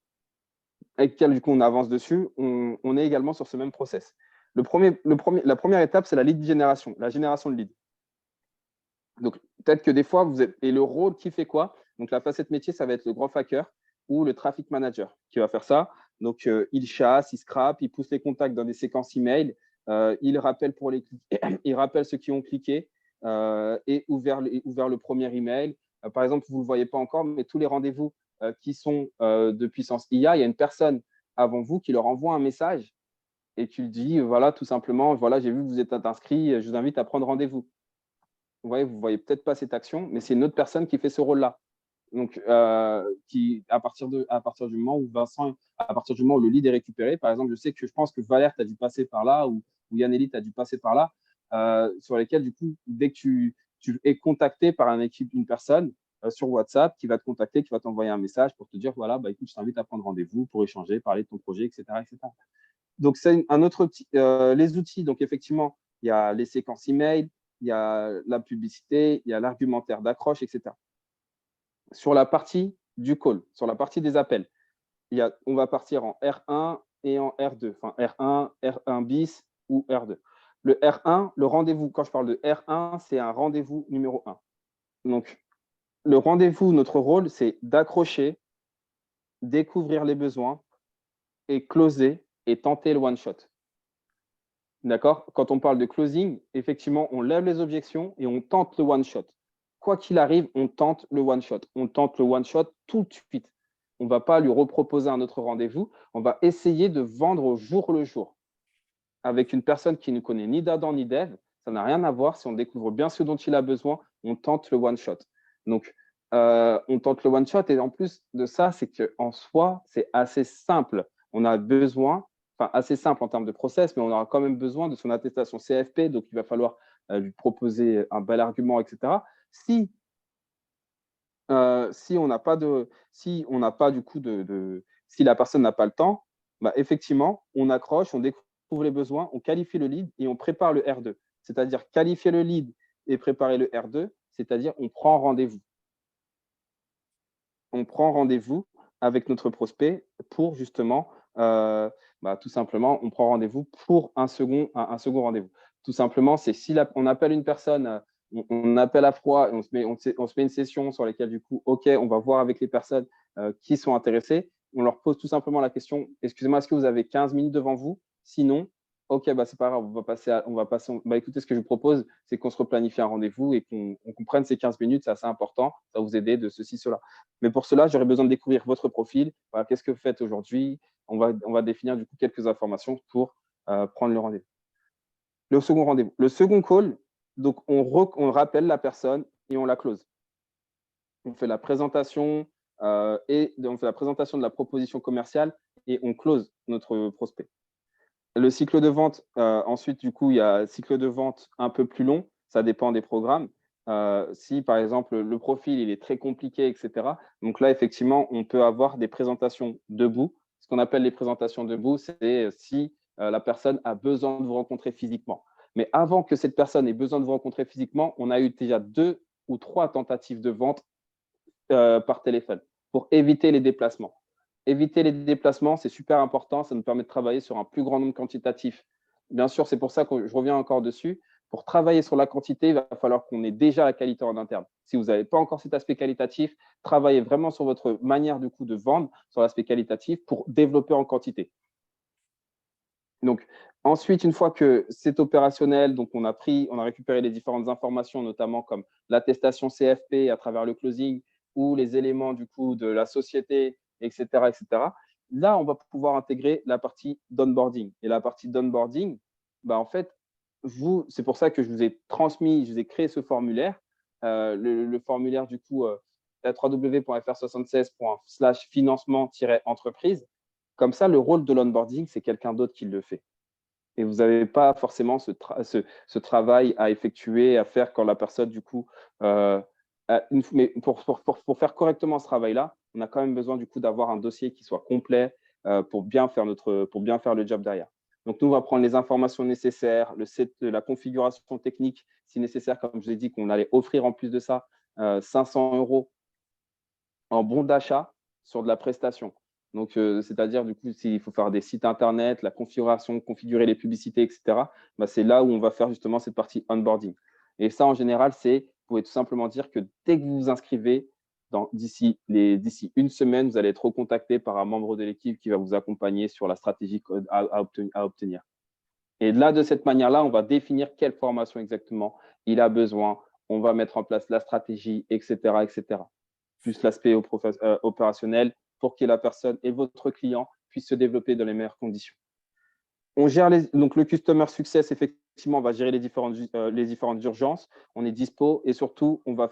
avance dessus, on est également sur ce même process. La première étape, c'est la lead génération, la génération de lead. Donc, peut-être que des fois, et le rôle qui fait quoi? Donc, la facette métier, ça va être le grand hacker ou le traffic manager qui va faire ça. Donc, il chasse, il scrape, il pousse les contacts dans des séquences email, il rappelle il rappelle ceux qui ont cliqué et ouvert le premier email. Par exemple, vous ne le voyez pas encore, mais tous les rendez-vous qui sont de puissance IA, il y a une personne avant vous qui leur envoie un message et qui lui dit, voilà, tout simplement, voilà, j'ai vu que vous êtes inscrit, je vous invite à prendre rendez-vous. Vous voyez peut-être pas cette action, mais c'est une autre personne qui fait ce rôle-là. Donc, à partir du moment où à partir du moment où le lead est récupéré, par exemple, je pense que Valère, tu as dû passer par là, ou Yannélie, tu as dû passer par là, sur lesquels, du coup, dès que tu es contacté par une personne sur WhatsApp qui va te contacter, qui va t'envoyer un message pour te dire, voilà, écoute, je t'invite à prendre rendez-vous pour échanger, parler de ton projet, etc. etc. Donc, c'est un autre outil. Les outils, donc effectivement, il y a les séquences email, il y a la publicité, il y a l'argumentaire d'accroche, etc. Sur la partie du call, sur la partie des appels, on va partir en R1 et en R2, enfin R1, R1 bis ou R2. Le R1, le rendez-vous, quand je parle de R1, c'est un rendez-vous numéro 1. Donc, le rendez-vous, notre rôle, c'est d'accrocher, découvrir les besoins et closer et tenter le one-shot. D'accord? Quand on parle de closing, effectivement, on lève les objections et on tente le one-shot. Quoi qu'il arrive, on tente le one-shot. On tente le one-shot tout de suite. On ne va pas lui reproposer un autre rendez-vous. On va essayer de vendre au jour le jour. Avec une personne qui ne connaît ni d'Adam ni d'Ève, ça n'a rien à voir. Si on découvre bien ce dont il a besoin, on tente le one-shot. Donc, on tente le one-shot. Et en plus de ça, c'est qu'en soi, c'est assez simple on a besoin, enfin assez simple en termes de process, mais on aura quand même besoin de son attestation CFP, donc il va falloir lui proposer un bel argument, etc. Si on n'a pas du coup si la personne n'a pas le temps, bah, effectivement, on accroche, on découvre les besoins, on qualifie le lead et on prépare le R2. C'est-à-dire qualifier le lead et préparer le R2, c'est-à-dire on prend rendez-vous. On prend rendez-vous avec notre prospect pour justement, tout simplement, on prend rendez-vous pour un second rendez-vous. Tout simplement, c'est si on appelle une personne, on appelle à froid et on se met une session sur laquelle, du coup, OK, on va voir avec les personnes qui sont intéressées. On leur pose tout simplement la question, excusez-moi, est-ce que vous avez 15 minutes devant vous? Sinon, OK, c'est pas grave, écoutez, ce que je vous propose, c'est qu'on se replanifie un rendez-vous et qu'on prenne ces 15 minutes, c'est assez important, ça va vous aider de ceci, cela. Mais pour cela, j'aurais besoin de découvrir votre profil. Voilà, qu'est-ce que vous faites aujourd'hui? On va définir du coup quelques informations pour prendre le rendez-vous. Le second rendez-vous. Le second call, donc on rappelle la personne et on la close. On fait la présentation on fait la présentation de la proposition commerciale et on close notre prospect. Le cycle de vente, ensuite, du coup, il y a un cycle de vente un peu plus long. Ça dépend des programmes. Si, par exemple, le profil il est très compliqué, etc. Donc là, effectivement, on peut avoir des présentations debout. Ce qu'on appelle les présentations debout, c'est si la personne a besoin de vous rencontrer physiquement. Mais avant que cette personne ait besoin de vous rencontrer physiquement, on a eu déjà 2 ou 3 tentatives de vente par téléphone pour éviter les déplacements. Éviter les déplacements, c'est super important. Ça nous permet de travailler sur un plus grand nombre quantitatif. Bien sûr, c'est pour ça que je reviens encore dessus. Pour travailler sur la quantité, il va falloir qu'on ait déjà la qualité en interne. Si vous n'avez pas encore cet aspect qualitatif, travaillez vraiment sur votre manière du coup de vendre, sur l'aspect qualitatif pour développer en quantité. Donc, ensuite, une fois que c'est opérationnel, donc on a récupéré les différentes informations, notamment comme l'attestation CFP à travers le closing ou les éléments du coup de la société, etc., etc. Là, on va pouvoir intégrer la partie d'onboarding. Et la partie d'onboarding, en fait, c'est pour ça que je vous ai créé ce formulaire, le formulaire du coup www.fr76./financement-entreprise. Comme ça, le rôle de l'onboarding, c'est quelqu'un d'autre qui le fait. Et vous n'avez pas forcément ce travail à effectuer, à faire quand la personne, du coup, mais pour faire correctement ce travail-là, on a quand même besoin du coup d'avoir un dossier qui soit complet pour bien faire le job derrière. Donc, nous, on va prendre les informations nécessaires, la configuration technique, si nécessaire, comme je l'ai dit, qu'on allait offrir en plus de ça 500 € en bon d'achat sur de la prestation. Donc, c'est-à-dire, du coup, s'il faut faire des sites internet, la configuration, configurer les publicités, etc., c'est là où on va faire justement cette partie onboarding. Et ça, en général, vous pouvez tout simplement dire que dès que vous vous inscrivez, d'ici une semaine, vous allez être recontacté par un membre de l'équipe qui va vous accompagner sur la stratégie à obtenir. Et là, de cette manière-là, on va définir quelle formation exactement il a besoin. On va mettre en place la stratégie, etc., etc. Plus l'aspect opérationnel pour que la personne et votre client puissent se développer dans les meilleures conditions. On gère donc le Customer Success, effectivement, on va gérer les différentes urgences. On est dispo et surtout, on va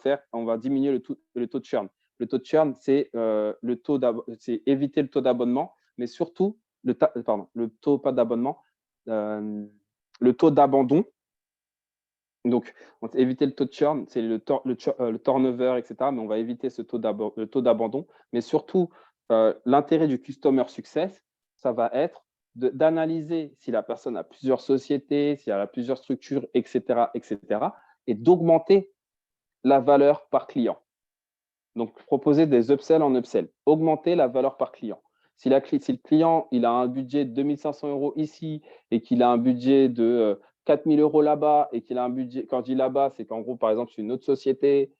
diminuer le taux de churn. Le taux de churn, c'est éviter le taux d'abonnement, mais surtout, le taux d'abandon. Donc, on va éviter le taux de churn, c'est le turnover, etc. Mais on va éviter le taux d'abandon. Mais surtout, l'intérêt du Customer Success, ça va être d'analyser si la personne a plusieurs sociétés, si elle a plusieurs structures, etc., et d'augmenter la valeur par client. Donc, proposer des upsells en upsell, augmenter la valeur par client. Si le client il a un budget de 2 500 € ici et qu'il a un budget de 4 000 € là-bas et qu'il a un budget, quand je dis là-bas, c'est qu'en gros, par exemple, c'est une autre société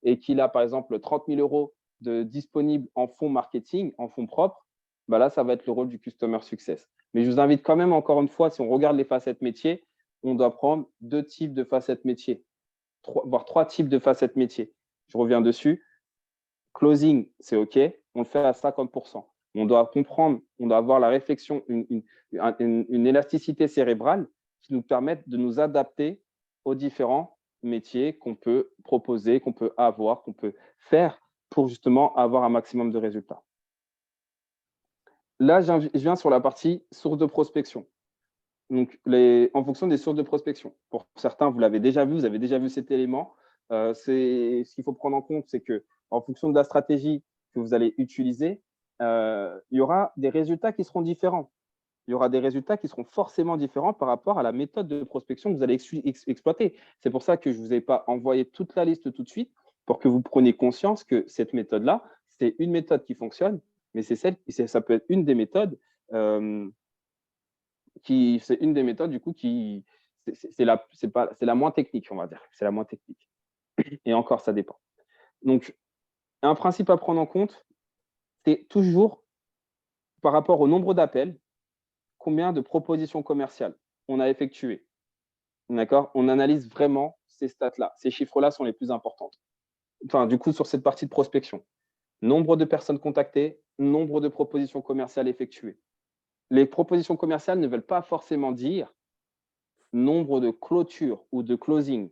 et qu'il a, par exemple, 30 000 € disponibles en fonds marketing, en fonds propres, là, ça va être le rôle du Customer Success. Mais je vous invite quand même, encore une fois, si on regarde les facettes métiers, on doit prendre 2 types de facettes métiers, voire 3 types de facettes métiers. Je reviens dessus. Closing, c'est OK, on le fait à 50%. On doit comprendre, on doit avoir la réflexion, une élasticité cérébrale qui nous permette de nous adapter aux différents métiers qu'on peut proposer, qu'on peut avoir, qu'on peut faire pour justement avoir un maximum de résultats. Là, je viens sur la partie source de prospection. Donc, en fonction des sources de prospection. Pour certains, vous l'avez déjà vu, vous avez déjà vu cet élément. Ce qu'il faut prendre en compte, c'est qu'en fonction de la stratégie que vous allez utiliser, il y aura des résultats qui seront différents. Il y aura des résultats qui seront forcément différents par rapport à la méthode de prospection que vous allez exploiter. C'est pour ça que je ne vous ai pas envoyé toute la liste tout de suite pour que vous preniez conscience que cette méthode-là, c'est une méthode qui fonctionne, mais ça peut être une des méthodes c'est une des méthodes du coup qui c'est la moins technique, on va dire. C'est la moins technique. Et encore, ça dépend. Donc, un principe à prendre en compte, c'est toujours par rapport au nombre d'appels, combien de propositions commerciales on a effectuées. D'accord? On analyse vraiment ces stats-là. Ces chiffres-là sont les plus importantes. Enfin, du coup, sur cette partie de prospection. Nombre de personnes contactées, nombre de propositions commerciales effectuées. Les propositions commerciales ne veulent pas forcément dire nombre de clôtures ou de closing.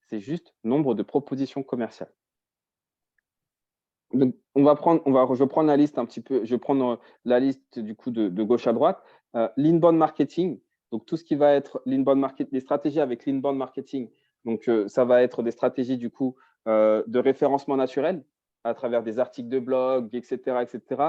C'est juste nombre de propositions commerciales. Donc, je vais prendre la liste un petit peu. Je vais prendre la liste du coup de gauche à droite. L'inbound marketing, donc tout ce qui va être l'inbound marketing, des stratégies avec l'inbound marketing. Donc, ça va être des stratégies du coup de référencement naturel à travers des articles de blog, etc.,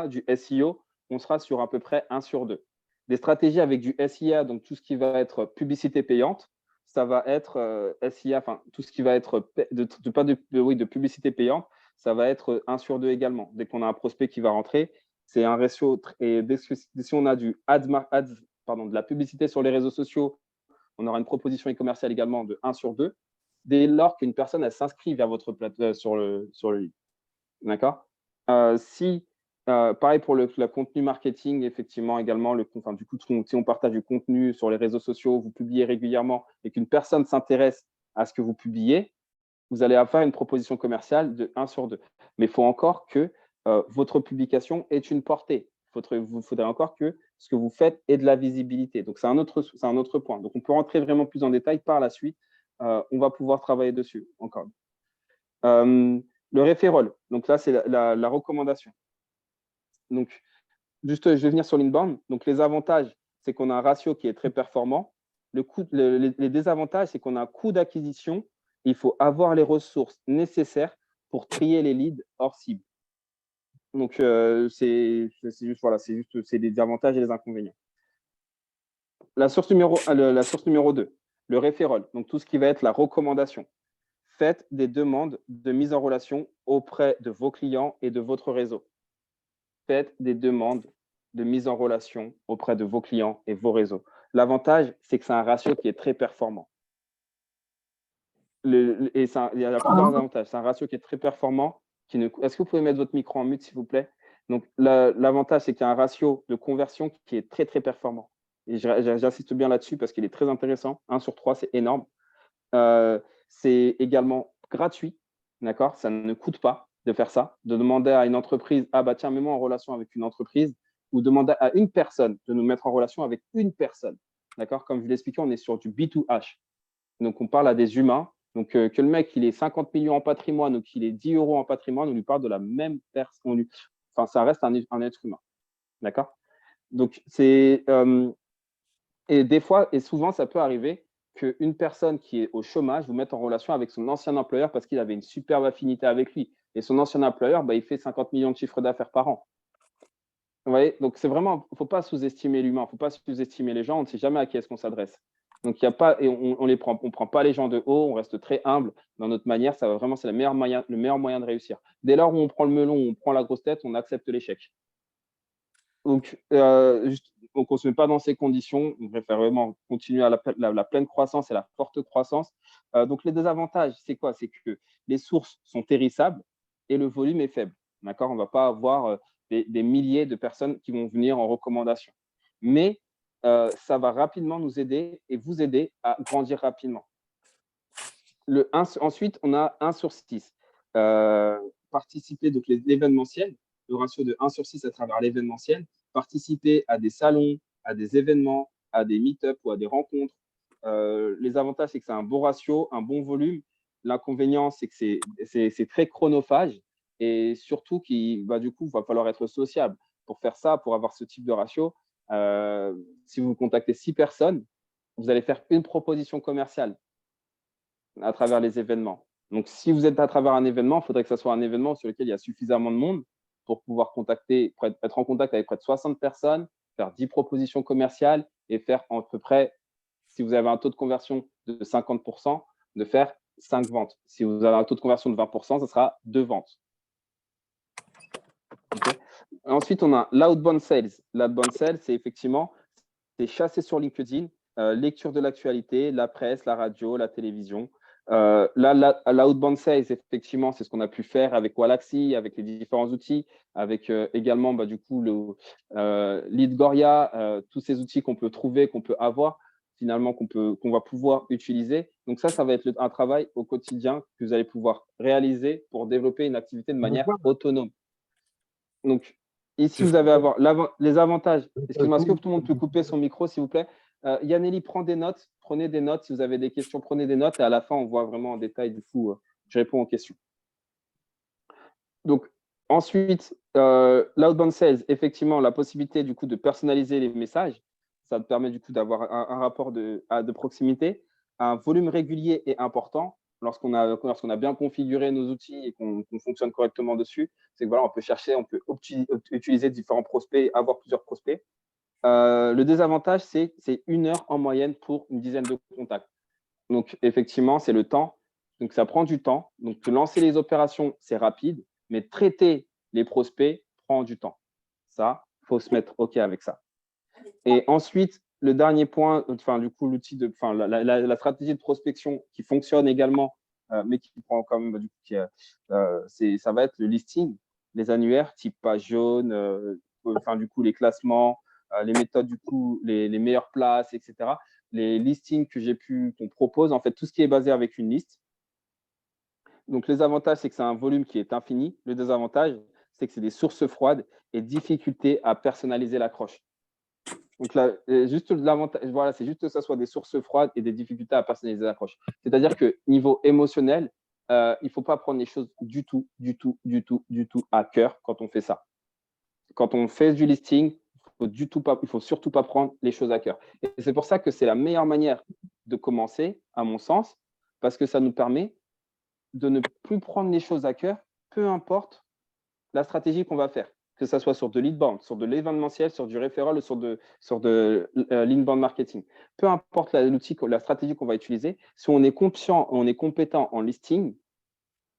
du SEO. On sera sur à peu près 1 sur 2. Des stratégies avec du SIA, donc tout ce qui va être publicité payante, ça va être SIA, enfin tout ce qui va être de publicité payante, ça va être 1 sur 2 également. Dès qu'on a un prospect qui va rentrer, c'est un ratio. Et si on a de la publicité sur les réseaux sociaux, on aura une proposition commerciale également de 1 sur 2. Dès lors qu'une personne elle s'inscrit vers votre plateforme sur le lead. D'accord? Pareil pour le contenu marketing, effectivement, également, du coup, si on partage du contenu sur les réseaux sociaux, vous publiez régulièrement et qu'une personne s'intéresse à ce que vous publiez, vous allez avoir une proposition commerciale de 1 sur 2. Mais il faut encore que votre publication ait une portée. Il faudrait encore que ce que vous faites ait de la visibilité. Donc, c'est un autre point. Donc, on peut rentrer vraiment plus en détail par la suite. On va pouvoir travailler dessus encore. Le referral, donc là, c'est la recommandation. Donc, juste, je vais venir sur l'inbound. Donc, les avantages, c'est qu'on a un ratio qui est très performant. Les désavantages, c'est qu'on a un coût d'acquisition. Il faut avoir les ressources nécessaires pour trier les leads hors cible. Donc, c'est les avantages et les inconvénients. La source numéro 2, le referral. Donc, tout ce qui va être la recommandation. Faites des demandes de mise en relation auprès de vos clients et de votre réseau. Faites des demandes de mise en relation auprès de vos clients et vos réseaux. L'avantage, c'est que c'est un ratio qui est très performant. Il y a plusieurs avantages. C'est un ratio qui est très performant. Est-ce que vous pouvez mettre votre micro en mute, s'il vous plaît? Donc, l'avantage, c'est qu'il y a un ratio de conversion qui est très, très performant. Et j'insiste bien là-dessus parce qu'il est très intéressant. 1 sur 3, c'est énorme. C'est également gratuit. D'accord? Ça ne coûte pas de faire ça, de demander à une entreprise, ah bah tiens, mets-moi en relation avec une entreprise, ou demander à une personne de nous mettre en relation avec une personne. D'accord? Comme je l'ai expliqué, on est sur du B2H. Donc, on parle à des humains. Donc, que le mec, il ait 50 millions en patrimoine ou qu'il ait 10 euros en patrimoine, on lui parle de la même personne. Enfin, ça reste un être humain. D'accord? Donc, et des fois, et souvent, ça peut arriver qu'une personne qui est au chômage vous mette en relation avec son ancien employeur parce qu'il avait une superbe affinité avec lui. Et son ancien employeur, il fait 50 millions de chiffres d'affaires par an. Vous voyez? Donc, c'est vraiment, il ne faut pas sous-estimer l'humain, il ne faut pas sous-estimer les gens, on ne sait jamais à qui est-ce qu'on s'adresse. Donc, il y a pas, et on prend pas les gens de haut, on reste très humble dans notre manière, ça va vraiment, c'est le meilleur moyen de réussir. Dès lors où on prend le melon, où on prend la grosse tête, on accepte l'échec. Donc, on ne se met pas dans ces conditions, on préfère vraiment continuer à la pleine croissance et la forte croissance. Donc, les désavantages, c'est quoi? C'est que les sources sont périssables et le volume est faible. D'accord? On ne va pas avoir des milliers de personnes qui vont venir en recommandation. Mais ça va rapidement nous aider et vous aider à grandir rapidement. Ensuite, on a 1 sur 6. Participer, donc l'événementiel, le ratio de 1 sur 6 à travers l'événementiel, participer à des salons, à des événements, à des meet-up ou à des rencontres. Les avantages, c'est que c'est un bon ratio, un bon volume. L'inconvénient, c'est que c'est très chronophage et surtout qu'il va falloir être sociable. pour faire ça, pour avoir ce type de ratio, si vous contactez 6 personnes, vous allez faire une proposition commerciale à travers les événements. Donc, si vous êtes à travers un événement, il faudrait que ce soit un événement sur lequel il y a suffisamment de monde pour pouvoir être en contact avec près de 60 personnes, faire 10 propositions commerciales et faire à peu près, si vous avez un taux de conversion de 50%, de faire 5 ventes. Si vous avez un taux de conversion de 20%, ce sera 2 ventes. Okay. Ensuite, on a l'outbound sales. L'outbound sales, c'est effectivement chasser sur LinkedIn, lecture de l'actualité, la presse, la radio, la télévision. L'outbound sales, effectivement, c'est ce qu'on a pu faire avec Wallaxy, avec les différents outils, avec également du coup le Leadgoria, tous ces outils qu'on peut trouver, qu'on peut avoir, finalement qu'on va pouvoir utiliser. Donc ça va être un travail au quotidien que vous allez pouvoir réaliser pour développer une activité de manière autonome. Donc ici, vous avez les avantages. Excusez-moi, est-ce que tout le monde peut couper son micro, s'il vous plaît? Yaneli, prenez des notes. Si vous avez des questions, prenez des notes. Et à la fin, on voit vraiment en détail, du coup, je réponds aux questions. Donc, ensuite, l'outbound sales, effectivement, la possibilité, du coup, de personnaliser les messages. Ça te permet, du coup, d'avoir un rapport de proximité, un volume régulier et important. Lorsqu'on a bien configuré nos outils et qu'on fonctionne correctement dessus, c'est que voilà, on peut chercher, on peut utiliser différents prospects, avoir plusieurs prospects. Le désavantage, c'est 1 heure en moyenne pour une dizaine de contacts. Donc, effectivement, c'est le temps. Donc, ça prend du temps. Donc, lancer les opérations, c'est rapide, mais traiter les prospects prend du temps. Ça, il faut se mettre OK avec ça. Et ensuite, le dernier point, du coup, la stratégie de prospection qui fonctionne également, mais qui prend quand même, ça va être le listing, les annuaires type page jaune, du coup, les classements, les méthodes, du coup, les meilleures places, etc. Les listings qu'on propose, en fait, tout ce qui est basé avec une liste. Donc, les avantages, c'est que c'est un volume qui est infini. Le désavantage, c'est que c'est des sources froides et difficulté à personnaliser l'accroche. Donc là, juste l'avantage, voilà, c'est juste que ça soit des sources froides et des difficultés à personnaliser l'accroche. C'est-à-dire que niveau émotionnel, il ne faut pas prendre les choses du tout à cœur quand on fait ça. Quand on fait du listing, il ne faut surtout pas prendre les choses à cœur. Et c'est pour ça que c'est la meilleure manière de commencer, à mon sens, parce que ça nous permet de ne plus prendre les choses à cœur, peu importe la stratégie qu'on va faire, que ce soit sur de l'inbound, sur de l'événementiel, sur du referral ou sur de l'inbound marketing. Peu importe l'outil, la stratégie qu'on va utiliser, si on est conscient, on est compétent en listing,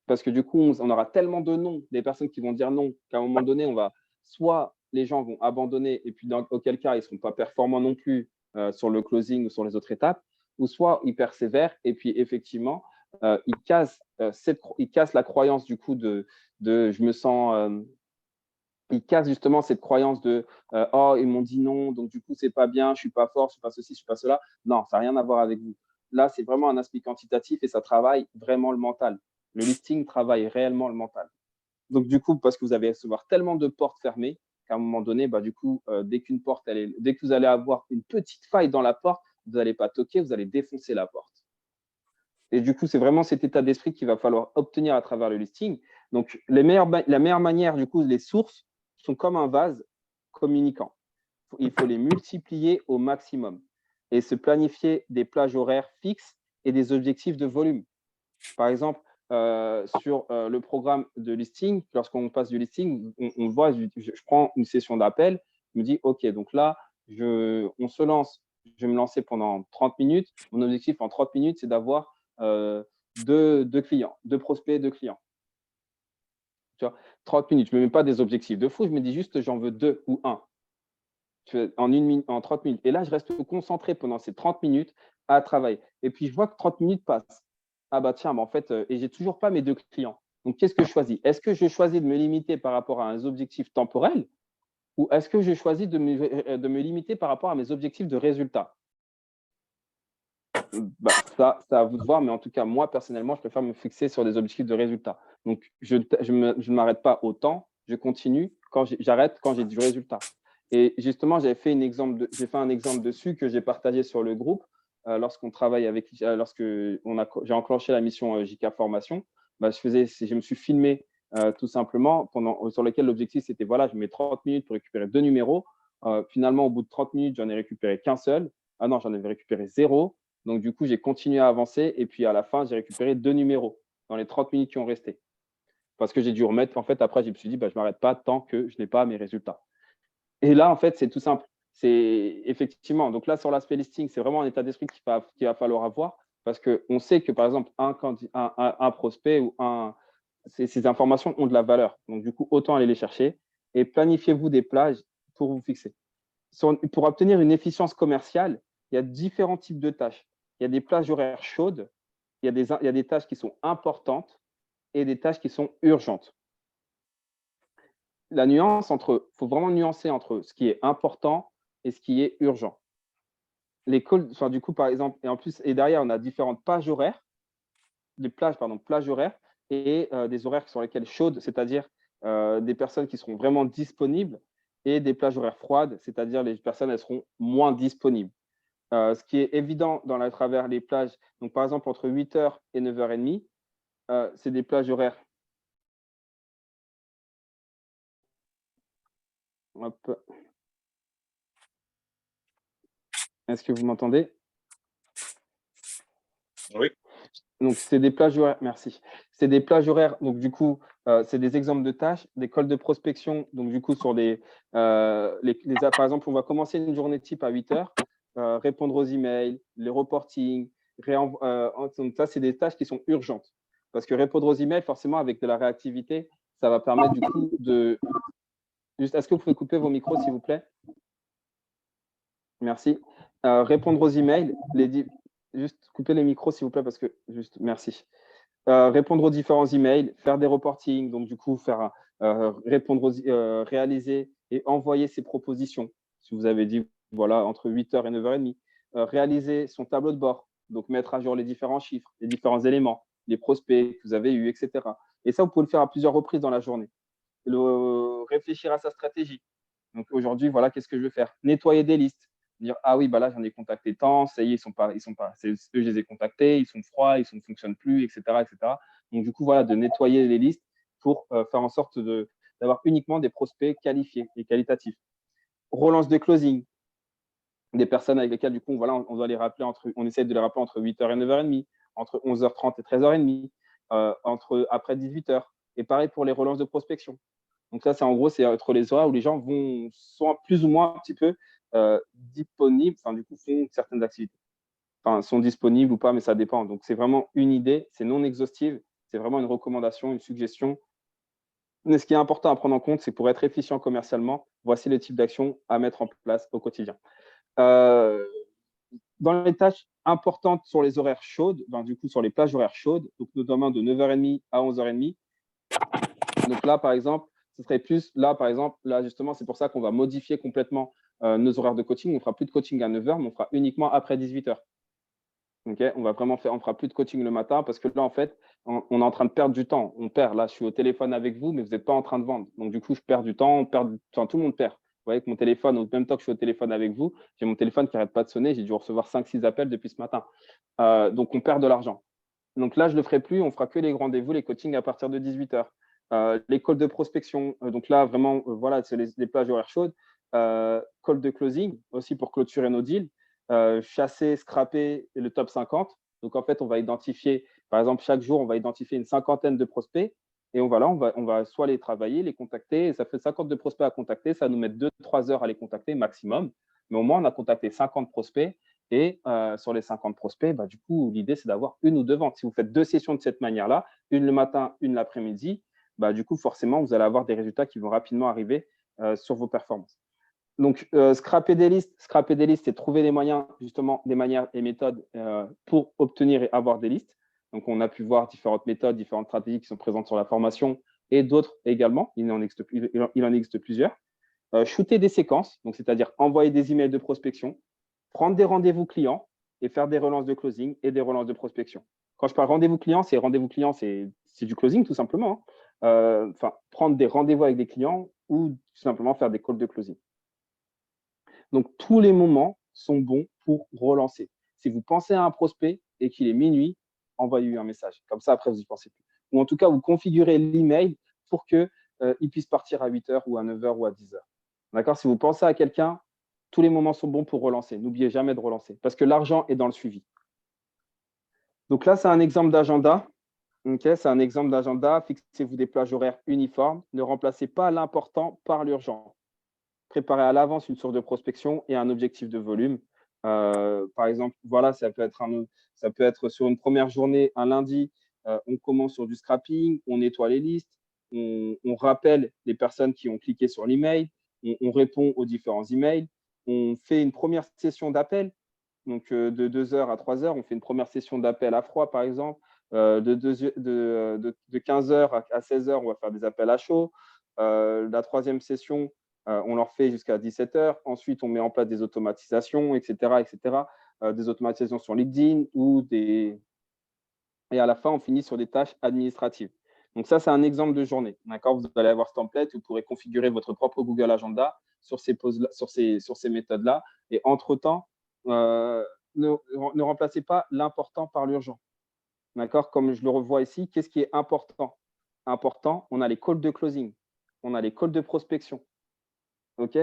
parce que du coup, on aura tellement de noms, des personnes qui vont dire non, qu'à un moment donné, soit les gens vont abandonner, et puis auquel cas, ils ne seront pas performants non plus sur le closing ou sur les autres étapes, ou soit ils persévèrent, et puis effectivement, ils cassent la croyance du coup de je me sens… ils cassent justement cette croyance de oh, ils m'ont dit non, donc du coup, c'est pas bien, je suis pas fort, je suis pas ceci, je suis pas cela. Non, ça n'a rien à voir avec vous. Là, c'est vraiment un aspect quantitatif et ça travaille vraiment le mental. Le listing travaille réellement le mental. Donc, du coup, parce que vous allez recevoir tellement de portes fermées qu'à un moment donné, du coup, dès que vous allez avoir une petite faille dans la porte, vous n'allez pas toquer, vous allez défoncer la porte. Et du coup, c'est vraiment cet état d'esprit qu'il va falloir obtenir à travers le listing. Donc, la meilleure manière, du coup, les sources sont comme un vase communicant. Il faut les multiplier au maximum et se planifier des plages horaires fixes et des objectifs de volume. Par exemple, sur le programme de listing, lorsqu'on passe du listing, on voit, je prends une session d'appel, je me dis, OK, donc là, on se lance, je vais me lancer pendant 30 minutes. Mon objectif en 30 minutes, c'est d'avoir deux clients, 2 prospects, 2 clients. Tu vois, 30 minutes, je ne me mets pas des objectifs de fou, je me dis juste j'en veux 2 ou 1 en 30 minutes. Et là, je reste concentré pendant ces 30 minutes à travailler. Et puis, je vois que 30 minutes passent. Ah bah tiens, en fait, et j'ai toujours pas mes 2 clients. Donc, qu'est-ce que je choisis? Est-ce que je choisis de me limiter par rapport à un objectif temporel ou est-ce que je choisis de me limiter par rapport à mes objectifs de résultat? Ça, c'est à vous de voir, mais en tout cas, moi, personnellement, je préfère me fixer sur des objectifs de résultat. Donc, je ne m'arrête pas au temps, je continue, j'arrête quand j'ai du résultat. Et justement, j'ai fait un exemple dessus que j'ai partagé sur le groupe lorsqu'on travaille j'ai enclenché la mission JK Formation. Je me suis filmé tout simplement, sur lesquels l'objectif, c'était, voilà, je mets 30 minutes pour récupérer 2 numéros. Finalement, au bout de 30 minutes, j'en ai récupéré qu'un seul. Ah non, j'en avais récupéré 0. Donc, du coup, j'ai continué à avancer. Et puis, à la fin, j'ai récupéré 2 numéros dans les 30 minutes qui ont resté. Parce que j'ai dû remettre. En fait, après, je me suis dit, je ne m'arrête pas tant que je n'ai pas mes résultats. Et là, en fait, c'est tout simple. C'est effectivement, donc là, sur l'aspect listing, c'est vraiment un état d'esprit qu'il va falloir avoir. Parce qu'on sait que, par exemple, un prospect ou ces informations ont de la valeur. Donc, du coup, autant aller les chercher et planifiez-vous des plages pour vous fixer. Pour obtenir une efficience commerciale, il y a différents types de tâches. Il y a des plages horaires chaudes, il y a des tâches qui sont importantes et des tâches qui sont urgentes. La nuance faut vraiment nuancer entre ce qui est important et ce qui est urgent. Du coup, par exemple, et derrière, on a différentes pages horaires, plages horaires et des horaires sur lesquels chaudes, c'est-à-dire des personnes qui seront vraiment disponibles, et des plages horaires froides, c'est-à-dire les personnes, elles seront moins disponibles. Ce qui est évident à travers les plages, donc par exemple entre 8h et 9h30, c'est des plages horaires. Hop. Est-ce que vous m'entendez? Oui. Donc, c'est des plages horaires. Merci. C'est des plages horaires. Donc, du coup, c'est des exemples de tâches, des calls de prospection. Donc, du coup, sur par exemple, on va commencer une journée type à 8h, répondre aux emails, les reporting. Donc, ça, c'est des tâches qui sont urgentes. Parce que répondre aux emails, forcément, avec de la réactivité, ça va permettre du coup de… Est-ce que vous pouvez couper vos micros, s'il vous plaît? Merci. Répondre aux emails, juste couper les micros, s'il vous plaît, parce que merci. Répondre aux différents emails, faire des reportings, donc du coup, réaliser et envoyer ses propositions. Si vous avez dit, voilà, entre 8h et 9h30, réaliser son tableau de bord, donc mettre à jour les différents chiffres, les différents éléments, les prospects que vous avez eus, etc. Et ça, vous pouvez le faire à plusieurs reprises dans la journée. Réfléchir à sa stratégie. Donc aujourd'hui, voilà, qu'est-ce que je veux faire? Nettoyer des listes. Dire, ah oui, là, j'en ai contacté tant, ça y est, eux, je les ai contactés, ils sont froids, ils ne fonctionnent plus, etc., etc. Donc, du coup, voilà, de nettoyer les listes pour faire en sorte d'avoir uniquement des prospects qualifiés et qualitatifs. Relance de closing. Des personnes avec lesquelles, du coup, voilà, on doit les rappeler on essaie de les rappeler entre 8h et 9h30, entre 11h30 et 13h30, après 18h. Et pareil pour les relances de prospection. Donc ça, c'est entre les horaires où les gens sont plus ou moins un petit peu disponibles, du coup, font certaines activités. Sont disponibles ou pas, mais ça dépend. Donc, c'est vraiment une idée, c'est non exhaustive, c'est vraiment une recommandation, une suggestion. Mais ce qui est important à prendre en compte, c'est pour être efficient commercialement, voici le type d'action à mettre en place au quotidien. Dans les tâches importantes sur les horaires chaudes, du coup, sur les plages horaires chaudes, donc notamment de 9h30 à 11h30. Donc là, par exemple, ce serait plus, là justement, c'est pour ça qu'on va modifier complètement nos horaires de coaching. On ne fera plus de coaching à 9h, mais on fera uniquement après 18h. Okay, on ne fera plus de coaching le matin parce que là, en fait, on est en train de perdre du temps. On perd. Là, je suis au téléphone avec vous, mais vous n'êtes pas en train de vendre. Donc, du coup, je perds du temps. Tout le monde perd. Vous voyez que mon téléphone, au même temps que je suis au téléphone avec vous, j'ai mon téléphone qui n'arrête pas de sonner. J'ai dû recevoir 5-6 appels depuis ce matin. Donc, on perd de l'argent. Donc là, je ne le ferai plus. On ne fera que les rendez-vous, les coachings à partir de 18h. Les calls de prospection. Donc là, vraiment, voilà, c'est les plages horaires chaudes. Call de closing aussi pour clôturer nos deals. Chasser, scraper le top 50. Donc, en fait, on va identifier, par exemple, chaque jour, on va identifier une cinquantaine de prospects et on va soit les travailler, les contacter. Et ça fait 50 de prospects à contacter. Ça va nous mettre 2-3 heures à les contacter maximum. Mais au moins, on a contacté 50 prospects et sur les 50 prospects, du coup, l'idée, c'est d'avoir une ou deux ventes. Si vous faites 2 sessions de cette manière-là, une le matin, une l'après-midi, du coup, forcément, vous allez avoir des résultats qui vont rapidement arriver sur vos performances. Donc, scraper des listes, c'est trouver des moyens, justement, des manières et méthodes pour obtenir et avoir des listes. Donc, on a pu voir différentes méthodes, différentes stratégies qui sont présentes sur la formation et d'autres également. Il en existe plusieurs. Shooter des séquences, donc c'est-à-dire envoyer des emails de prospection, prendre des rendez-vous clients et faire des relances de closing et des relances de prospection. Quand je parle rendez-vous clients, c'est du closing tout simplement. Prendre des rendez-vous avec des clients ou tout simplement faire des calls de closing. Donc, tous les moments sont bons pour relancer. Si vous pensez à un prospect et qu'il est minuit, envoyez-lui un message. Comme ça, après, vous n'y pensez plus. Ou en tout cas, vous configurez l'email pour qu'il puisse partir à 8 heures ou à 9 heures ou à 10 heures. D'accord? Si vous pensez à quelqu'un, tous les moments sont bons pour relancer. N'oubliez jamais de relancer parce que l'argent est dans le suivi. Donc là, c'est un exemple d'agenda. Okay, c'est un exemple d'agenda. Fixez-vous des plages horaires uniformes. Ne remplacez pas l'important par l'urgent. Préparez à l'avance une source de prospection et un objectif de volume. Par exemple, voilà, ça peut être sur une première journée, un lundi, on commence sur du scrapping, on nettoie les listes, on rappelle les personnes qui ont cliqué sur l'email, on répond aux différents emails, on fait une première session d'appel. Donc, de 2 heures à 3 heures, on fait une première session d'appel à froid, par exemple. De 15 heures à 16 heures, on va faire des appels à chaud. La troisième session, on leur fait jusqu'à 17 heures. Ensuite, on met en place des automatisations, etc. Des automatisations sur LinkedIn et à la fin, on finit sur des tâches administratives. Donc ça, c'est un exemple de journée. D'accord? Vous allez avoir ce template, vous pourrez configurer votre propre Google Agenda sur ces méthodes-là. Et entre-temps, ne remplacez pas l'important par l'urgent. D'accord? Comme je le revois ici, qu'est-ce qui est important? Important, on a les calls de closing, on a les calls de prospection. OK?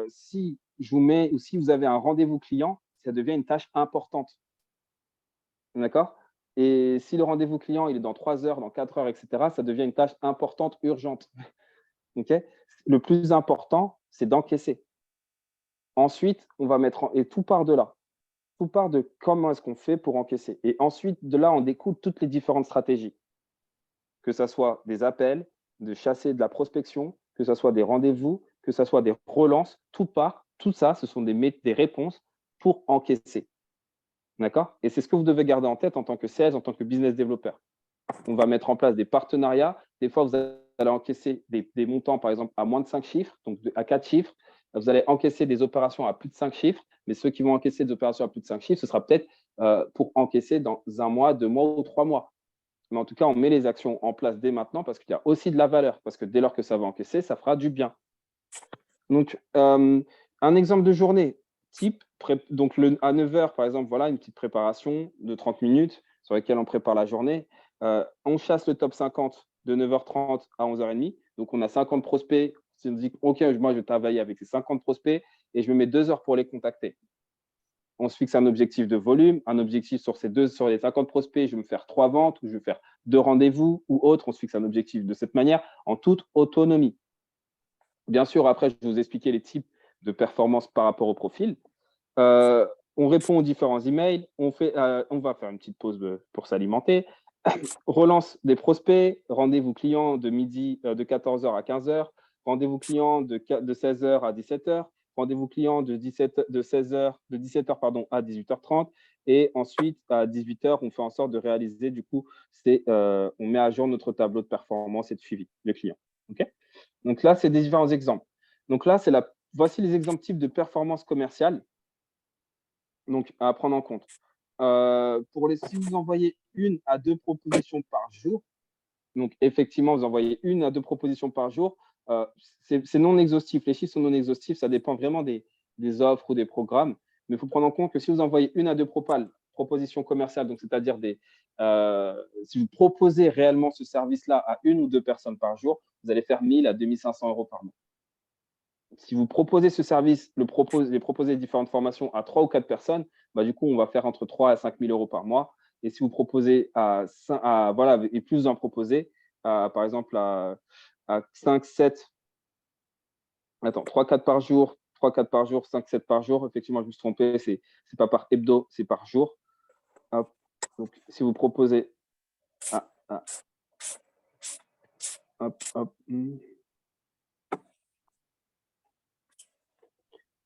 Si je vous mets ou si vous avez un rendez-vous client, ça devient une tâche importante. D'accord? Et si le rendez-vous client il est dans 3 heures, dans 4 heures, etc., ça devient une tâche importante, urgente. OK? Le plus important, c'est d'encaisser. Ensuite, on va mettre et tout part de là. Tout part de comment est-ce qu'on fait pour encaisser. Et ensuite, de là, on découle toutes les différentes stratégies. Que ce soit des appels, de chasser de la prospection, que ce soit des rendez-vous, que ce soit des relances, tout ça, ce sont des réponses pour encaisser. D'accord? Et c'est ce que vous devez garder en tête en tant que sales, en tant que business développeur. On va mettre en place des partenariats. Des fois, vous allez encaisser des montants, par exemple, à moins de 5 chiffres, donc à 4 chiffres. Vous allez encaisser des opérations à plus de 5 chiffres, mais ceux qui vont encaisser des opérations à plus de 5 chiffres, ce sera peut-être pour encaisser dans 1 mois, 2 mois ou 3 mois. Mais en tout cas, on met les actions en place dès maintenant parce qu'il y a aussi de la valeur, parce que dès lors que ça va encaisser, ça fera du bien. Donc, un exemple de journée type, donc à 9 heures, par exemple, voilà une petite préparation de 30 minutes sur laquelle on prépare la journée. On chasse le top 50 de 9h30 à 11h30. Donc, on a 50 prospects. Si on dit, OK, moi, je vais travailler avec ces 50 prospects et je me mets 2 heures pour les contacter. On se fixe un objectif de volume, un objectif sur les 50 prospects, je vais me faire 3 ventes ou je vais faire 2 rendez-vous ou autre. On se fixe un objectif de cette manière en toute autonomie. Bien sûr, après, je vais vous expliquer les types de performance par rapport au profil. On répond aux différents emails. On va faire une petite pause pour s'alimenter. Relance des prospects. Rendez-vous client de 14h à 15h. Rendez-vous client de 16h à 17h. Rendez-vous client de 17h à 18h30. Et ensuite, à 18h, on fait en sorte de réaliser, du coup, on met à jour notre tableau de performance et de suivi de client. OK? Donc là, c'est des différents exemples. Donc là, voici les exemples types de performance commerciale donc, à prendre en compte. Si vous envoyez 1 à 2 propositions par jour, donc effectivement, vous envoyez 1 à 2 propositions par jour, c'est non exhaustif. Les chiffres sont non exhaustifs, ça dépend vraiment des offres ou des programmes. Mais il faut prendre en compte que si vous envoyez 1 à 2 propositions commerciales, donc c'est-à-dire si vous proposez réellement ce service-là à 1 ou 2 personnes par jour, vous allez faire 1 000 à 2 500 € par mois. Si vous proposez ce service, proposez différentes formations à 3 ou 4 personnes, du coup, on va faire entre 3 à 5 000 € par mois. Et si vous proposez et plus vous en proposez, par exemple, à 5, 7, 3, 4 par jour, 5, 7 par jour. Effectivement, je me suis trompé, c'est pas par hebdo, c'est par jour. Hop. Donc, si vous proposez…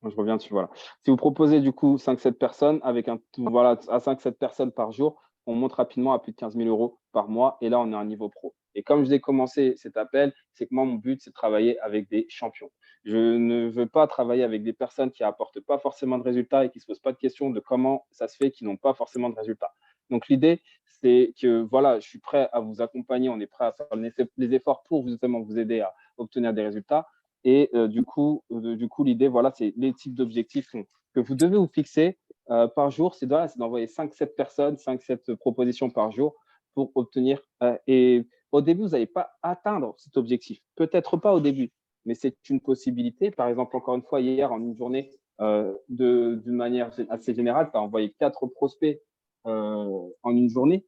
Je reviens dessus, voilà. Si vous proposez du coup 5-7 personnes, à 5-7 personnes par jour, on monte rapidement à plus de 15 000 € par mois. Et là, on est à un niveau pro. Et comme je l'ai commencé cet appel, c'est que moi, mon but, c'est de travailler avec des champions. Je ne veux pas travailler avec des personnes qui n'apportent pas forcément de résultats et qui ne se posent pas de questions de comment ça se fait qu'ils n'ont pas forcément de résultats. Donc, l'idée, c'est que je suis prêt à vous accompagner. On est prêt à faire les efforts pour justement vous aider à obtenir des résultats. Et du coup, l'idée, c'est les types d'objectifs que vous devez vous fixer par jour. C'est d'envoyer 5-7 personnes, 5-7 propositions par jour pour obtenir. Et Au début, vous n'allez pas atteindre cet objectif. Peut-être pas au début, mais c'est une possibilité. Par exemple, encore une fois, hier, en une journée, d'une manière assez générale, tu as envoyé 4 prospects en une journée.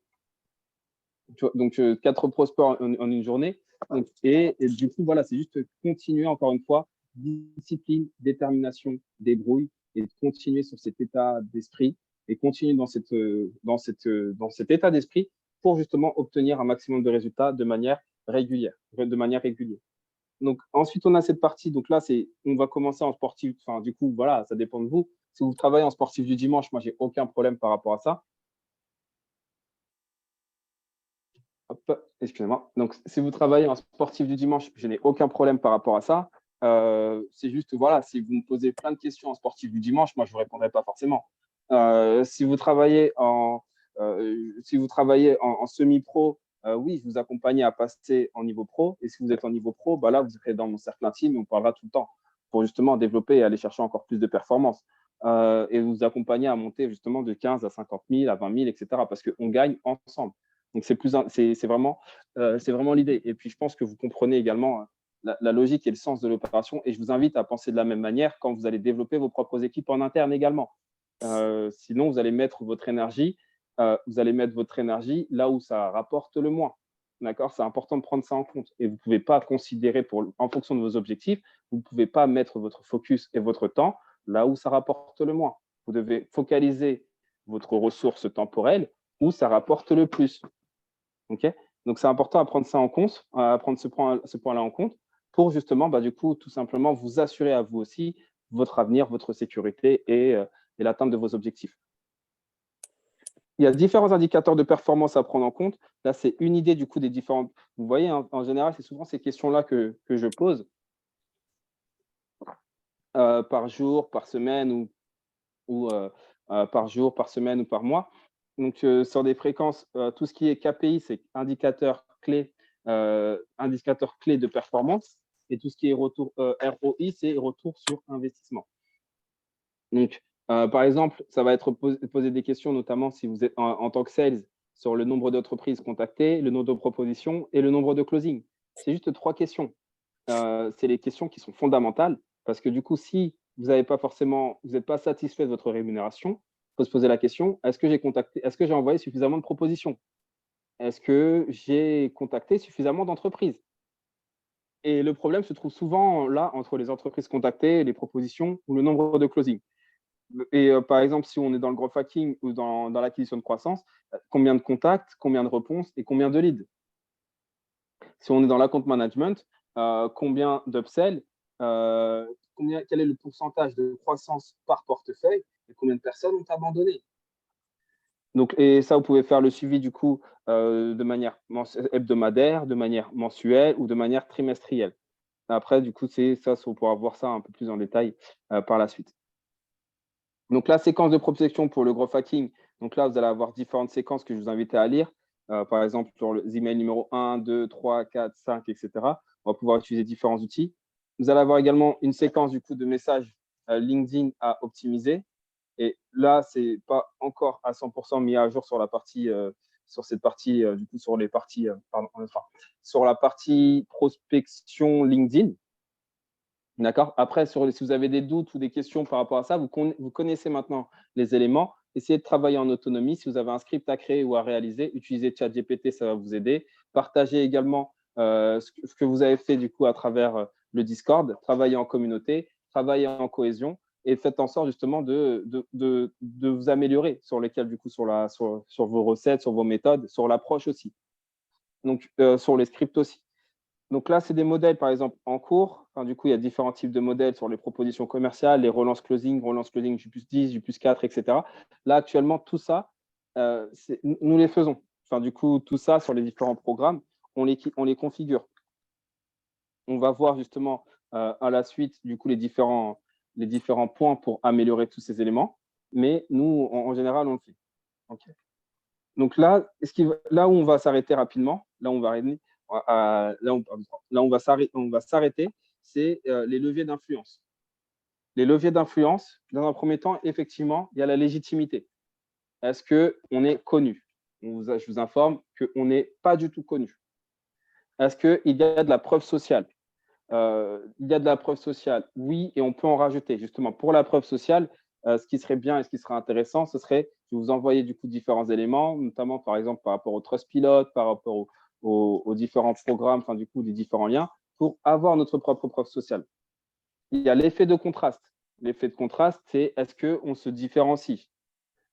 Donc, 4 prospects en une journée. Donc, et du coup, voilà, c'est juste continuer, encore une fois, discipline, détermination, débrouille, et de continuer sur cet état d'esprit et continuer dans cet état d'esprit pour justement obtenir un maximum de résultats de manière régulière. Donc, ensuite, on a cette partie. Donc là, on va commencer en sportif. Enfin, du coup, voilà, ça dépend de vous. Si vous travaillez en sportif du dimanche, moi, j'ai aucun problème par rapport à ça. Hop, excusez-moi. Donc, si vous travaillez en sportif du dimanche, je n'ai aucun problème par rapport à ça. C'est juste, voilà, si vous me posez plein de questions en sportif du dimanche, moi, je ne vous répondrai pas forcément. Si vous travaillez en semi-pro, oui, je vous accompagne à passer en niveau pro. Et si vous êtes en niveau pro, bah là, vous serez dans mon cercle intime et on parlera tout le temps pour justement développer et aller chercher encore plus de performance. Et vous accompagner à monter justement de 15 à 50 000, à 20 000, etc. Parce qu'on gagne ensemble. Donc, c'est vraiment l'idée. Et puis, je pense que vous comprenez également la logique et le sens de l'opération. Et je vous invite à penser de la même manière quand vous allez développer vos propres équipes en interne également. Sinon, vous allez mettre votre énergie là où ça rapporte le moins. D'accord ? C'est important de prendre ça en compte. Et vous ne pouvez pas considérer, en fonction de vos objectifs, vous ne pouvez pas mettre votre focus et votre temps là où ça rapporte le moins. Vous devez focaliser votre ressource temporelle où ça rapporte le plus. Okay ? Donc, c'est important à prendre ça en compte, à prendre ce point-là en compte pour justement, du coup, tout simplement vous assurer à vous aussi votre avenir, votre sécurité et l'atteinte de vos objectifs. Il y a différents indicateurs de performance à prendre en compte. Là, c'est une idée du coup des différentes. Vous voyez, en général, c'est souvent ces questions-là que je pose par jour, par semaine ou par jour, par semaine ou par mois. Donc, sur des fréquences, tout ce qui est KPI, c'est indicateur clé de performance. Et tout ce qui est retour ROI, c'est retour sur investissement. Donc, par exemple, ça va être poser des questions, notamment si vous êtes en tant que sales, sur le nombre d'entreprises contactées, le nombre de propositions et le nombre de closing. C'est juste 3 questions. C'est les questions qui sont fondamentales parce que du coup, si vous n'êtes pas satisfait de votre rémunération, il faut se poser la question, est-ce que j'ai envoyé suffisamment de propositions? Est-ce que j'ai contacté suffisamment d'entreprises? Et le problème se trouve souvent là entre les entreprises contactées, les propositions ou le nombre de closing. Et par exemple, si on est dans le growth hacking ou dans l'acquisition de croissance, combien de contacts, combien de réponses et combien de leads? Si on est dans l'account management, combien d'upsell, quel est le pourcentage de croissance par portefeuille et combien de personnes ont abandonné? Donc, et ça, vous pouvez faire le suivi du coup de manière hebdomadaire, de manière mensuelle ou de manière trimestrielle. Après, du coup, on pourra voir ça un peu plus en détail par la suite. Donc, la séquence de prospection pour le growth hacking. Donc là, vous allez avoir différentes séquences que je vous invite à lire. Par exemple, sur les emails numéro 1, 2, 3, 4, 5, etc. On va pouvoir utiliser différents outils. Vous allez avoir également une séquence du coup de messages LinkedIn à optimiser. Et là, ce n'est pas encore à 100% mis à jour sur la partie, du coup, sur la partie prospection LinkedIn. D'accord ? Après, si vous avez des doutes ou des questions par rapport à ça, vous connaissez maintenant les éléments. Essayez de travailler en autonomie. Si vous avez un script à créer ou à réaliser, utilisez ChatGPT, ça va vous aider. Partagez également ce que vous avez fait du coup à travers le Discord. Travaillez en communauté, travaillez en cohésion et faites en sorte justement de vous améliorer sur lesquels du coup sur vos recettes, sur vos méthodes, sur l'approche aussi. Donc sur les scripts aussi. Donc là, c'est des modèles, par exemple, en cours. Enfin, du coup, il y a différents types de modèles sur les propositions commerciales, les relances closing du plus 10, du plus 4, etc. Là, actuellement, tout ça, nous les faisons. Enfin, du coup, tout ça sur les différents programmes, on les configure. On va voir justement à la suite, du coup, les différents points pour améliorer tous ces éléments. Mais nous, en général, on le fait. Okay. Donc là, où on va s'arrêter rapidement, là où on va s'arrêter, c'est les leviers d'influence. Les leviers d'influence, dans un premier temps, effectivement, il y a la légitimité. Est-ce qu'on est connu ? Je vous informe qu'on n'est pas du tout connu. Est-ce qu'il y a de la preuve sociale? Il y a de la preuve sociale, oui, et on peut en rajouter. Justement, pour la preuve sociale, ce qui serait bien et ce qui serait intéressant, ce serait de vous envoyer du coup différents éléments, notamment par exemple par rapport au Trustpilot, par rapport aux différents programmes, enfin du coup des différents liens, pour avoir notre propre preuve sociale. Il y a l'effet de contraste. L'effet de contraste, c'est est-ce qu'on se différencie?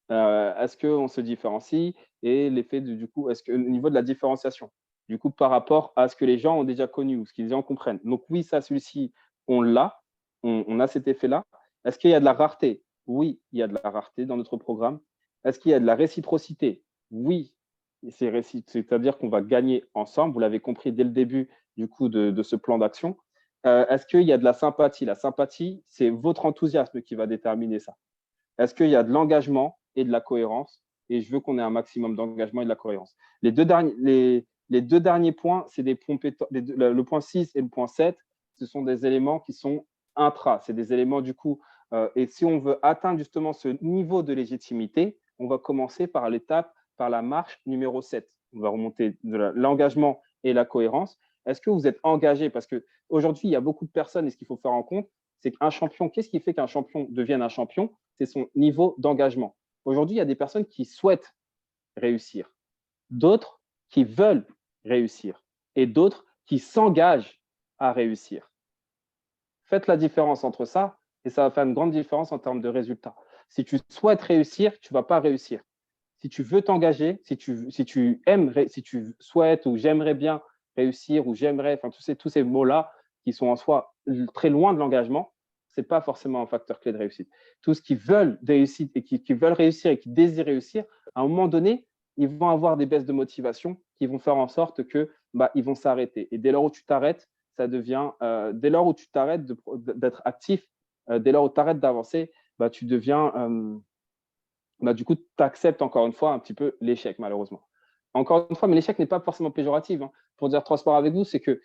Est-ce qu'on se différencie? Et l'effet du coup, est-ce que au niveau de la différenciation, du coup, par rapport à ce que les gens ont déjà connu ou ce qu'ils en comprennent. Donc oui, ça, celui-ci, on l'a, on a cet effet-là. Est-ce qu'il y a de la rareté? Oui, il y a de la rareté dans notre programme. Est-ce qu'il y a de la réciprocité? Oui, c'est-à-dire qu'on va gagner ensemble. Vous l'avez compris dès le début du coup de ce plan d'action. Est-ce qu'il y a de la sympathie? La sympathie, c'est votre enthousiasme qui va déterminer ça. Est-ce qu'il y a de l'engagement et de la cohérence? Et je veux qu'on ait un maximum d'engagement et de la cohérence. Les deux derniers points, c'est des points, le point 6 et le point 7, ce sont des éléments qui sont intra. C'est des éléments du coup, et si on veut atteindre justement ce niveau de légitimité, on va commencer par la marche numéro 7. On va remonter de l'engagement et la cohérence. Est-ce que vous êtes engagé? Parce qu'aujourd'hui, il y a beaucoup de personnes, et ce qu'il faut faire en compte, c'est qu'un champion, qu'est-ce qui fait qu'un champion devienne un champion? C'est son niveau d'engagement. Aujourd'hui, il y a des personnes qui souhaitent réussir, d'autres qui veulent réussir et d'autres qui s'engagent à réussir. Faites la différence entre ça et ça va faire une grande différence en termes de résultats. Si tu souhaites réussir, tu ne vas pas réussir. Si tu veux t'engager, si tu souhaites ou j'aimerais bien réussir ou j'aimerais, enfin tous ces mots-là qui sont en soi très loin de l'engagement, ce n'est pas forcément un facteur clé de réussite. Tous ceux qui veulent réussite et qui veulent réussir et qui désirent réussir, à un moment donné, ils vont avoir des baisses de motivation qui vont faire en sorte que ils vont s'arrêter. Et dès lors où tu t'arrêtes, ça devient, dès lors où tu t'arrêtes d'être actif, dès lors où tu arrêtes d'avancer, tu deviens, du coup, tu acceptes encore une fois un petit peu l'échec, malheureusement. Encore une fois, mais l'échec n'est pas forcément péjoratif. Hein. Pour dire transparent avec vous, c'est que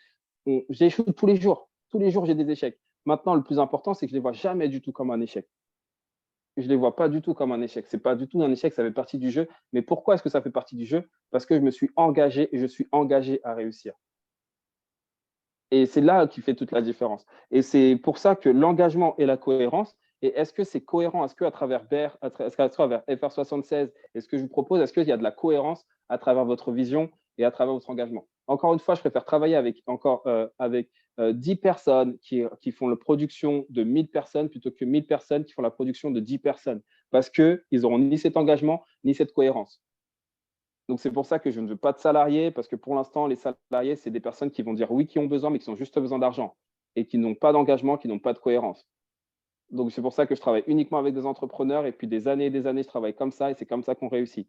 j'échoue tous les jours. Tous les jours, j'ai des échecs. Maintenant, le plus important, c'est que je ne les vois jamais du tout comme un échec. Je ne les vois pas du tout comme un échec. Ce n'est pas du tout un échec, ça fait partie du jeu. Mais pourquoi est-ce que ça fait partie du jeu? Parce que je me suis engagé et je suis engagé à réussir. Et c'est là qui fait toute la différence. Et c'est pour ça que l'engagement et la cohérence, et est-ce que c'est cohérent? Est-ce qu'à travers BER, est-ce qu'à travers FR76, et ce que je vous propose, est-ce qu'il y a de la cohérence à travers votre vision et à travers votre engagement? Encore une fois, je préfère travailler avec 10 personnes qui font la production de 1000 personnes plutôt que 1000 personnes qui font la production de 10 personnes parce qu'ils n'auront ni cet engagement ni cette cohérence. Donc, c'est pour ça que je ne veux pas de salariés, parce que pour l'instant, les salariés, c'est des personnes qui vont dire oui, qui ont besoin, mais qui ont juste besoin d'argent et qui n'ont pas d'engagement, qui n'ont pas de cohérence. Donc, c'est pour ça que je travaille uniquement avec des entrepreneurs et puis des années et des années, je travaille comme ça et c'est comme ça qu'on réussit.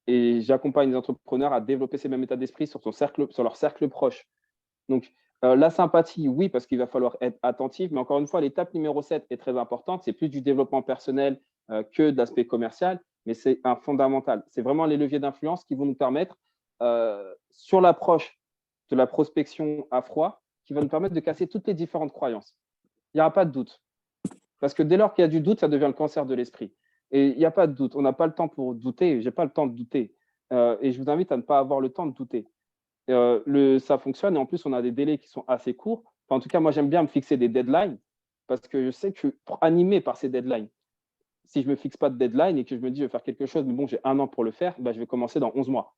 Et j'accompagne les entrepreneurs à développer ces mêmes états d'esprit sur leur cercle proche. Donc, la sympathie, oui, parce qu'il va falloir être attentif, mais encore une fois, l'étape numéro 7 est très importante. C'est plus du développement personnel que de l'aspect commercial, mais c'est un fondamental. C'est vraiment les leviers d'influence qui vont nous permettre, sur l'approche de la prospection à froid, qui va nous permettre de casser toutes les différentes croyances. Il n'y aura pas de doute. Parce que dès lors qu'il y a du doute, ça devient le cancer de l'esprit. Et il n'y a pas de doute. On n'a pas le temps pour douter. Je n'ai pas le temps de douter. Et je vous invite à ne pas avoir le temps de douter. Ça fonctionne et en plus, on a des délais qui sont assez courts. Enfin, en tout cas, moi, j'aime bien me fixer des deadlines parce que je sais que je suis animé par ces deadlines. Si je ne me fixe pas de deadline et que je me dis je vais faire quelque chose, mais bon, j'ai 1 an pour le faire, je vais commencer dans 11 mois.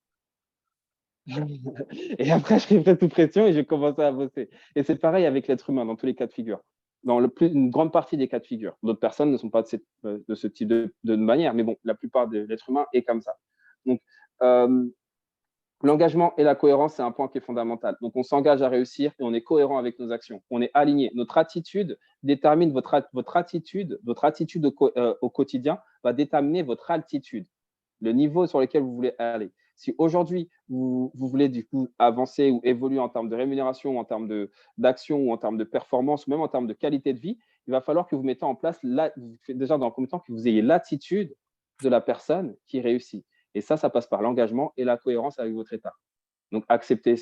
Et après, je serai sous pression et je vais commencer à bosser. Et c'est pareil avec l'être humain dans tous les cas de figure. Dans une grande partie des cas de figure. D'autres personnes ne sont pas de ce type de manière, mais bon, la plupart de l'être humain est comme ça. Donc, l'engagement et la cohérence, c'est un point qui est fondamental. Donc, on s'engage à réussir et on est cohérent avec nos actions. On est aligné. Notre attitude détermine votre attitude au quotidien va déterminer votre altitude, le niveau sur lequel vous voulez aller. Si aujourd'hui, vous voulez du coup avancer ou évoluer en termes de rémunération, en termes d'action ou en termes de performance ou même en termes de qualité de vie, il va falloir que vous mettez en place, déjà dans le premier temps, que vous ayez l'attitude de la personne qui réussit. Et ça passe par l'engagement et la cohérence avec votre état. Donc, acceptez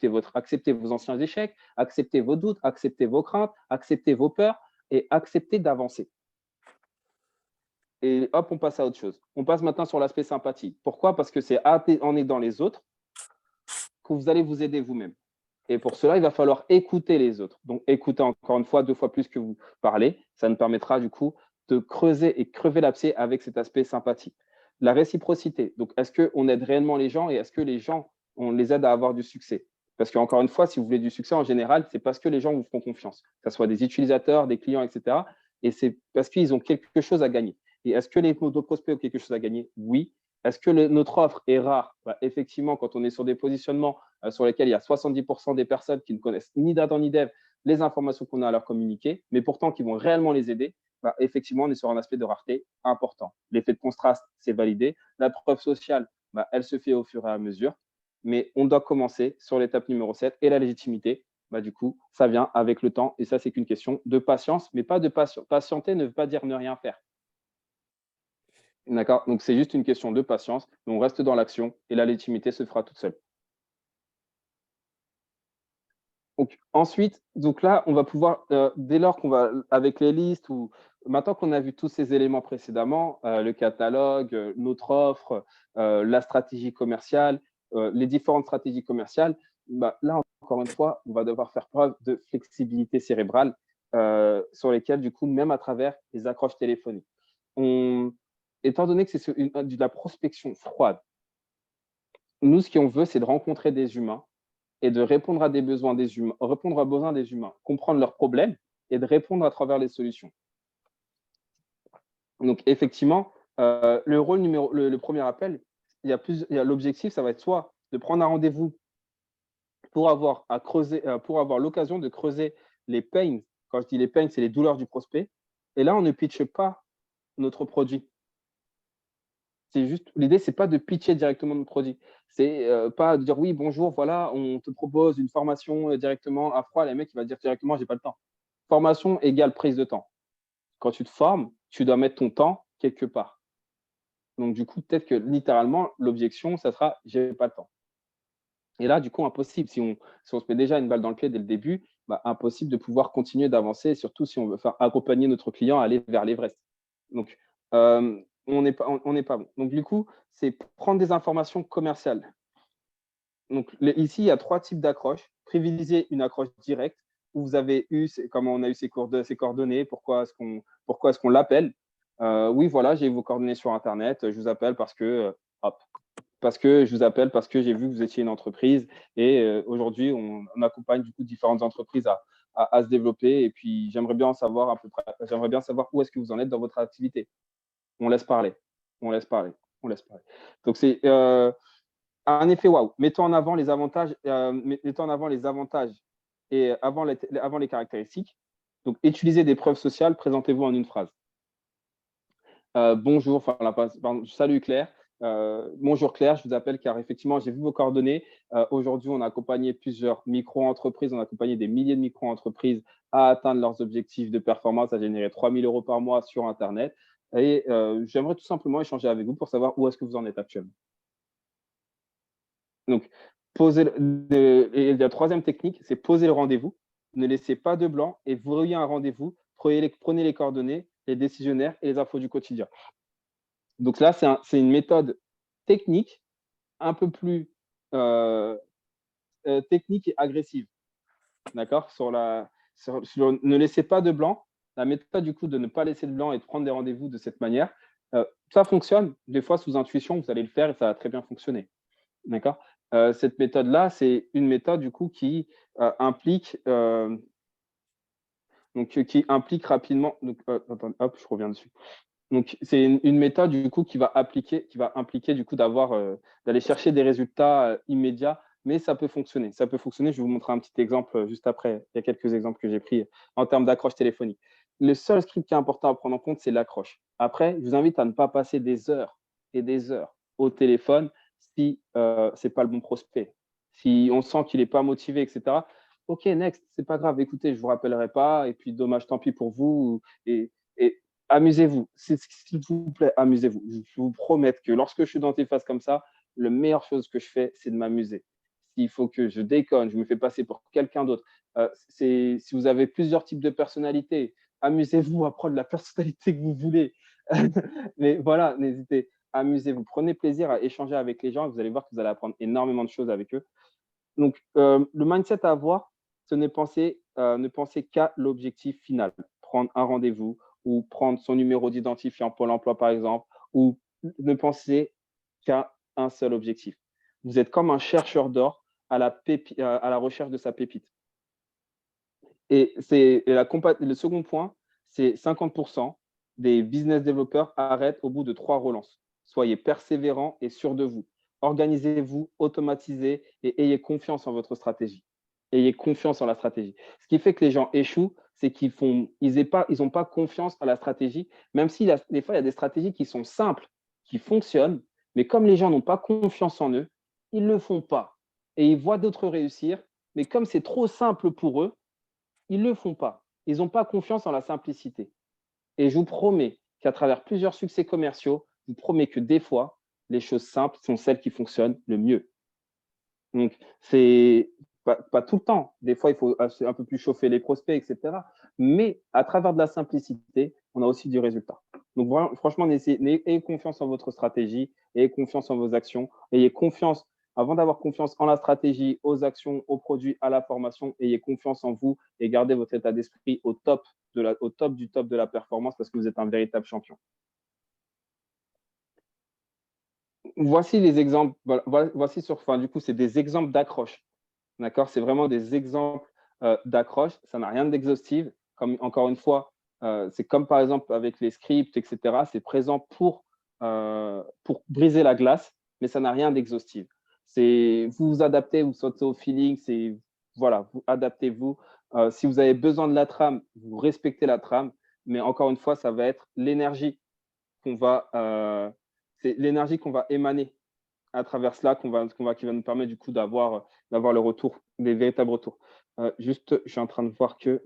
vos anciens échecs, acceptez vos doutes, acceptez vos craintes, acceptez vos peurs et acceptez d'avancer. Et hop, on passe à autre chose. On passe maintenant sur l'aspect sympathie. Pourquoi? Parce que c'est en aidant les autres que vous allez vous aider vous-même. Et pour cela, il va falloir écouter les autres. Donc, écouter encore une fois 2 fois plus que vous parlez. Ça nous permettra du coup de creuser et crever l'abcès avec cet aspect sympathie. La réciprocité. Donc, est-ce qu'on aide réellement les gens et est-ce que les gens, on les aide à avoir du succès? Parce qu'encore une fois, si vous voulez du succès en général, c'est parce que les gens vous font confiance, que ce soit des utilisateurs, des clients, etc. Et c'est parce qu'ils ont quelque chose à gagner. Et est-ce que nos prospects ont quelque chose à gagner? Oui. Est-ce que notre offre est rare? Effectivement, quand on est sur des positionnements sur lesquels il y a 70% des personnes qui ne connaissent ni data ni dev les informations qu'on a à leur communiquer, mais pourtant qui vont réellement les aider, effectivement, on est sur un aspect de rareté important. L'effet de contraste, c'est validé. La preuve sociale, elle se fait au fur et à mesure. Mais on doit commencer sur l'étape numéro 7 et la légitimité. Du coup, ça vient avec le temps et ça, c'est qu'une question de patience, mais pas de patience. Patienter ne veut pas dire ne rien faire. D'accord? Donc, c'est juste une question de patience. On reste dans l'action et la légitimité se fera toute seule. Donc, ensuite, donc là, on va pouvoir, dès lors qu'on va, avec les listes, ou maintenant qu'on a vu tous ces éléments précédemment, le catalogue, notre offre, la stratégie commerciale, les différentes stratégies commerciales, là, encore une fois, on va devoir faire preuve de flexibilité cérébrale sur lesquelles, du coup, même à travers les accroches téléphoniques. Étant donné que c'est de la prospection froide, nous, ce qu'on veut, c'est de rencontrer des humains et de répondre à des besoins des humains, répondre aux besoins des humains, comprendre leurs problèmes et de répondre à travers les solutions. Donc, effectivement, le premier appel, il y a l'objectif, ça va être soit de prendre un rendez-vous pour avoir l'occasion de creuser les pains. Quand je dis les pains, c'est les douleurs du prospect. Et là, on ne pitche pas notre produit. C'est juste, l'idée, c'est pas de pitcher directement notre produit. C'est pas de dire oui, bonjour, voilà, on te propose une formation directement à froid. Les mecs, il va dire directement, j'ai pas le temps. Formation égale prise de temps. Quand tu te formes, tu dois mettre ton temps quelque part. Donc, du coup, peut-être que littéralement, l'objection, ça sera j'ai pas le temps. Et là, du coup, impossible. Si on se met déjà une balle dans le pied dès le début, impossible de pouvoir continuer d'avancer, surtout si on veut faire accompagner notre client à aller vers l'Everest. Donc, on n'est pas bon. Donc, du coup, c'est prendre des informations commerciales. Donc, ici, il y a 3 types d'accroches. Privilégier une accroche directe où vous avez eu, comment on a eu ses coordonnées, pourquoi est-ce qu'on l'appelle. Oui, voilà, j'ai vos coordonnées sur Internet, je vous appelle parce que, je vous appelle parce que j'ai vu que vous étiez une entreprise et aujourd'hui, on accompagne du coup différentes entreprises à se développer. Et puis, j'aimerais bien savoir où est-ce que vous en êtes dans votre activité. On laisse parler. Donc, c'est un effet waouh. Mettons en avant les avantages et avant les caractéristiques. Donc, utilisez des preuves sociales, présentez-vous en une phrase. Bonjour, salut Claire. Bonjour Claire, je vous appelle car effectivement, j'ai vu vos coordonnées. Aujourd'hui, on a accompagné plusieurs micro-entreprises, on a accompagné des milliers de micro-entreprises à atteindre leurs objectifs de performance, à générer 3 000 € par mois sur Internet. Et j'aimerais tout simplement échanger avec vous pour savoir où est-ce que vous en êtes actuellement. Donc, et la troisième technique, c'est poser le rendez-vous. Ne laissez pas de blanc et vous voyez un rendez-vous, prenez les coordonnées, les décisionnaires et les infos du quotidien. Donc là, c'est une méthode technique, un peu plus technique et agressive. D'accord? Ne laissez pas de blanc. La méthode, du coup, de ne pas laisser de blanc et de prendre des rendez-vous de cette manière, ça fonctionne. Des fois, sous intuition, vous allez le faire et ça va très bien fonctionner. D'accord? Cette méthode-là, c'est une méthode, du coup, qui implique rapidement. Donc, attends, hop, je reviens dessus. Donc, c'est une méthode du coup qui va impliquer du coup d'aller chercher des résultats immédiats, mais ça peut fonctionner. Ça peut fonctionner. Je vais vous montrer un petit exemple juste après. Il y a quelques exemples que j'ai pris en termes d'accroche téléphonique. Le seul script qui est important à prendre en compte, c'est l'accroche. Après, je vous invite à ne pas passer des heures et des heures au téléphone si ce n'est pas le bon prospect. Si on sent qu'il n'est pas motivé, etc. OK, next, c'est pas grave. Écoutez, je vous rappellerai pas. Et puis, dommage, tant pis pour vous. Et amusez-vous, s'il vous plaît, amusez-vous. Je vous promets que lorsque je suis dans des phases comme ça, la meilleure chose que je fais, c'est de m'amuser. S'il faut que je déconne, je me fais passer pour quelqu'un d'autre. Si vous avez plusieurs types de personnalités, amusez-vous à prendre la personnalité que vous voulez. Mais voilà, n'hésitez, amusez-vous. Prenez plaisir à échanger avec les gens et vous allez voir que vous allez apprendre énormément de choses avec eux. Donc, le mindset à avoir, ce n'est ne penser qu'à l'objectif final. Prendre un rendez-vous ou prendre son numéro d'identifiant Pôle emploi, par exemple, ou ne penser qu'à un seul objectif. Vous êtes comme un chercheur d'or à la recherche de sa pépite. Et le second point, c'est 50% des business développeurs arrêtent au bout de 3 relances. Soyez persévérants et sûrs de vous. Organisez-vous, automatisez et ayez confiance en votre stratégie. Ayez confiance en la stratégie. Ce qui fait que les gens échouent, c'est qu'ils n'ont pas confiance en la stratégie, même si des fois, il y a des stratégies qui sont simples, qui fonctionnent, mais comme les gens n'ont pas confiance en eux, ils ne le font pas. Et ils voient d'autres réussir, mais comme c'est trop simple pour eux, ils ne le font pas. Ils n'ont pas confiance en la simplicité. Et je vous promets qu'à travers plusieurs succès commerciaux, je vous promets que des fois, les choses simples sont celles qui fonctionnent le mieux. Donc, c'est pas tout le temps. Des fois, il faut un peu plus chauffer les prospects, etc. Mais à travers de la simplicité, on a aussi du résultat. Donc, vraiment, franchement, ayez confiance en votre stratégie, ayez confiance en vos actions, ayez confiance, avant d'avoir confiance en la stratégie, aux actions, aux produits, à la formation, ayez confiance en vous et gardez votre état d'esprit au top du top de la performance parce que vous êtes un véritable champion. Voici les exemples. Voici du coup, c'est des exemples d'accroche. D'accord? C'est vraiment des exemples d'accroche. Ça n'a rien d'exhaustif. Encore une fois, c'est comme par exemple avec les scripts, etc. C'est présent pour briser la glace, mais ça n'a rien d'exhaustif. Vous vous adaptez, vous sautez au feeling. Voilà, vous adaptez-vous. Si vous avez besoin de la trame, vous respectez la trame. Mais encore une fois, ça va être l'énergie c'est l'énergie qu'on va émaner à travers cela qui va nous permettre du coup d'avoir le retour, des véritables retours. Juste, je suis en train de voir que…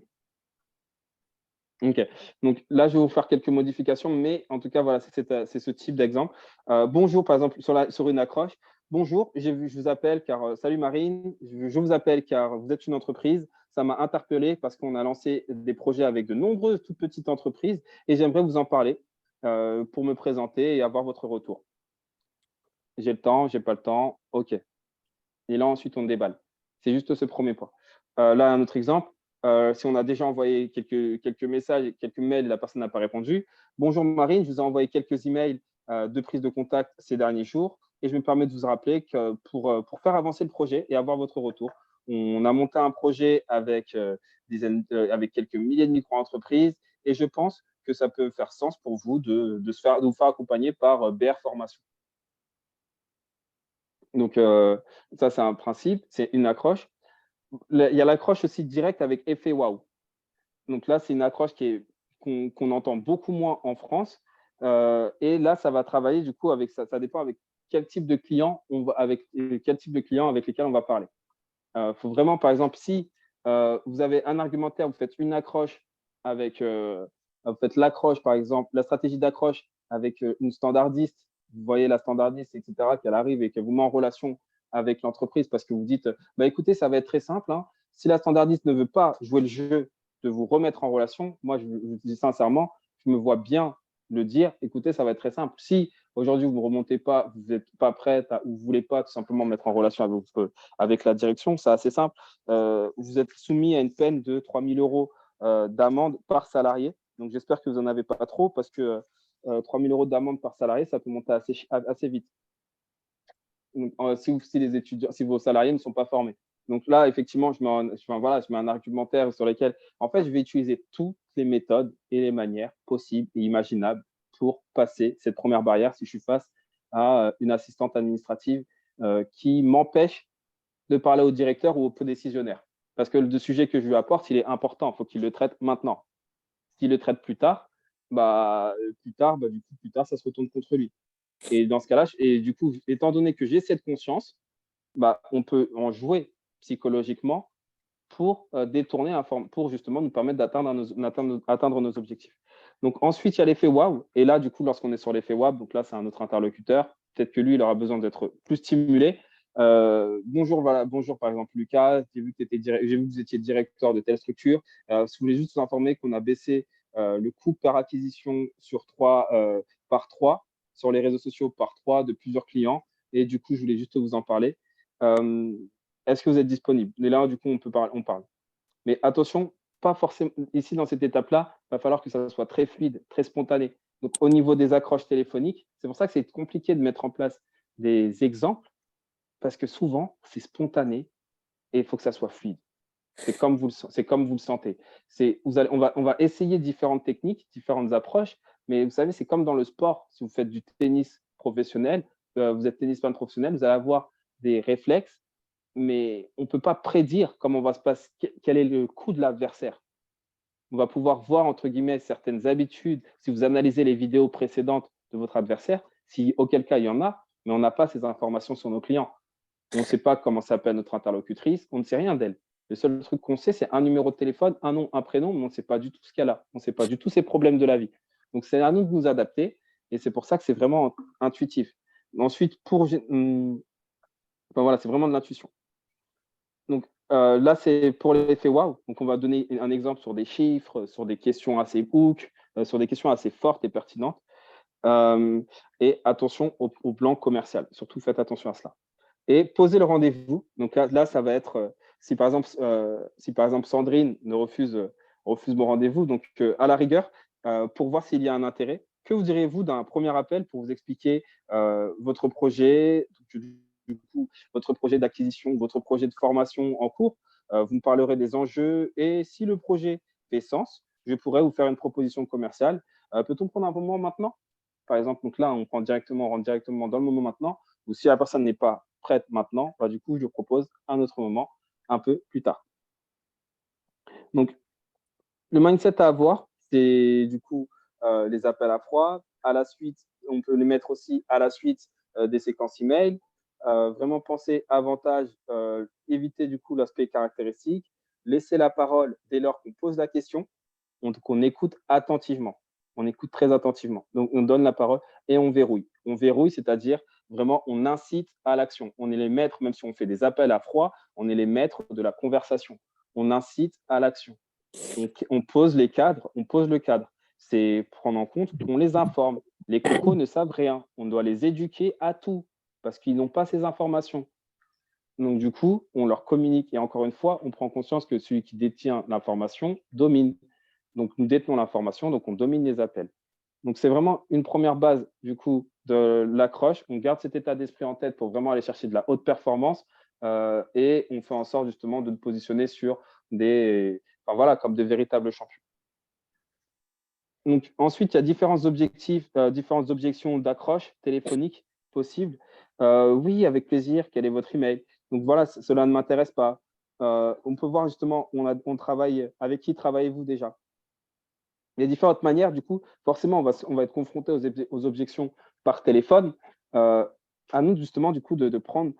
OK. Donc là, je vais vous faire quelques modifications, mais en tout cas, voilà, c'est ce type d'exemple. Bonjour, par exemple, sur une accroche. Bonjour, je vous appelle car… salut Marine, je vous appelle car vous êtes une entreprise. Ça m'a interpellé parce qu'on a lancé des projets avec de nombreuses toutes petites entreprises et j'aimerais vous en parler pour me présenter et avoir votre retour. J'ai le temps, j'ai pas le temps, OK. Et là, ensuite, on déballe. C'est juste ce premier point. Là, un autre exemple. Si on a déjà envoyé quelques messages, quelques mails, la personne n'a pas répondu. Bonjour Marine, je vous ai envoyé quelques emails de prise de contact ces derniers jours et je me permets de vous rappeler que pour faire avancer le projet et avoir votre retour, on a monté un projet avec quelques milliers de micro-entreprises et je pense que ça peut faire sens pour vous de vous faire accompagner par BR Formation. Donc, ça, c'est un principe, c'est une accroche. Il y a l'accroche aussi directe avec effet waouh. Donc là, c'est une accroche qu'on entend beaucoup moins en France. Et là, ça va travailler du coup avec ça. Ça dépend avec quel type de client avec lesquels on va parler. Faut vraiment, par exemple, si vous avez un argumentaire, vous faites une accroche vous faites l'accroche, par exemple, la stratégie d'accroche avec une standardiste, vous voyez la standardiste, etc., qu'elle arrive et qu'elle vous met en relation avec l'entreprise parce que vous dites, bah, écoutez, ça va être très simple. Hein. Si la standardiste ne veut pas jouer le jeu de vous remettre en relation, moi, je vous dis sincèrement, je me vois bien le dire, écoutez, ça va être très simple. Si aujourd'hui, vous ne remontez pas, vous n'êtes pas prête ou vous ne voulez pas tout simplement mettre en relation avec la direction, c'est assez simple. Vous êtes soumis à une peine de 3 000 € d'amende par salarié. Donc, j'espère que vous n'en avez pas trop parce que 3 000 € d'amende par salarié, ça peut monter assez vite. Donc, si vos salariés ne sont pas formés. Donc là, effectivement, je mets un argumentaire sur lequel, en fait, je vais utiliser toutes les méthodes et les manières possibles et imaginables pour passer cette première barrière si je suis face à une assistante administrative qui m'empêche de parler au directeur ou au décisionnaire. Parce que le sujet que je lui apporte, il est important. Il faut qu'il le traite maintenant. S'il le traite plus tard, plus tard, ça se retourne contre lui. Et dans ce cas-là, du coup, étant donné que j'ai cette conscience, on peut en jouer psychologiquement pour détourner pour justement nous permettre d'atteindre nos objectifs. Donc ensuite, il y a l'effet waouh. Et là, du coup, lorsqu'on est sur l'effet waouh, donc là, c'est un autre interlocuteur. Peut-être que lui, il aura besoin d'être plus stimulé. Bonjour, par exemple, Lucas. J'ai vu que vous étiez directeur de telle structure. Je voulais juste vous informer qu'on a baissé le coût par acquisition par 3 sur les réseaux sociaux par 3 de plusieurs clients. Et du coup, je voulais juste vous en parler. est-ce que vous êtes disponible? Et là, du coup, on parle. Mais attention, pas forcément ici, dans cette étape-là, il va falloir que ça soit très fluide, très spontané. Donc, au niveau des accroches téléphoniques, c'est pour ça que c'est compliqué de mettre en place des exemples, parce que souvent, c'est spontané et il faut que ça soit fluide. C'est comme vous le sentez. On va essayer différentes techniques, différentes approches, mais vous savez, c'est comme dans le sport. Si vous faites du tennis professionnel, vous êtes tennisman professionnel, vous allez avoir des réflexes, mais on ne peut pas prédire comment va se passer, quel est le coup de l'adversaire. On va pouvoir voir, entre guillemets, certaines habitudes, si vous analysez les vidéos précédentes de votre adversaire, si auquel cas il y en a, mais on n'a pas ces informations sur nos clients. On ne sait pas comment s'appelle notre interlocutrice, on ne sait rien d'elle. Le seul truc qu'on sait, c'est un numéro de téléphone, un nom, un prénom, mais on ne sait pas du tout ce qu'elle a. On ne sait pas du tout ses problèmes de la vie. Donc, c'est à nous de nous adapter et c'est pour ça que c'est vraiment intuitif. Ensuite, voilà, c'est vraiment de l'intuition. Donc, là, c'est pour l'effet wow. Donc, on va donner un exemple sur des chiffres, sur des questions assez hook, sur des questions assez fortes et pertinentes. Et attention au plan commercial. Surtout, faites attention à cela. Et poser le rendez-vous. Donc là, ça va être si par exemple Sandrine refuse mon rendez-vous, donc à la rigueur, pour voir s'il y a un intérêt, que vous diriez-vous d'un premier appel pour vous expliquer votre projet, du coup, votre projet d'acquisition, votre projet de formation en cours. Vous me parlerez des enjeux et si le projet fait sens, je pourrais vous faire une proposition commerciale. Peut-on prendre un moment maintenant? Par exemple, donc là, on rentre directement dans le moment maintenant. Ou si la personne n'est pas prête maintenant, bah, du coup, je propose un autre moment un peu plus tard. Donc, le mindset à avoir, c'est du coup les appels à froid. À la suite, on peut les mettre aussi à la suite des séquences email. Vraiment penser avantage, éviter du coup l'aspect caractéristique, laisser la parole dès lors qu'on pose la question, donc on écoute attentivement. On écoute très attentivement. Donc, on donne la parole et on verrouille. On verrouille, c'est-à-dire vraiment, on incite à l'action. On est les maîtres, même si on fait des appels à froid, on est les maîtres de la conversation. On incite à l'action. On pose les cadres, on pose le cadre. C'est prendre en compte qu'on les informe. Les cocos ne savent rien. On doit les éduquer à tout parce qu'ils n'ont pas ces informations. Donc, du coup, on leur communique. Et encore une fois, on prend conscience que celui qui détient l'information domine. Donc, nous détenons l'information, donc on domine les appels. Donc, c'est vraiment une première base, du coup, de l'accroche. On garde cet état d'esprit en tête pour vraiment aller chercher de la haute performance et on fait en sorte, justement, de nous positionner sur comme des véritables champions. Donc, ensuite, il y a différents objectifs, différentes objections d'accroche téléphonique possibles. Oui, avec plaisir, quel est votre email? Donc, voilà, cela ne m'intéresse pas. On peut voir justement, on travaille, avec qui travaillez-vous déjà? Il y a différentes manières, du coup, forcément, on va être confronté aux objections par téléphone. À nous, justement, du coup, de prendre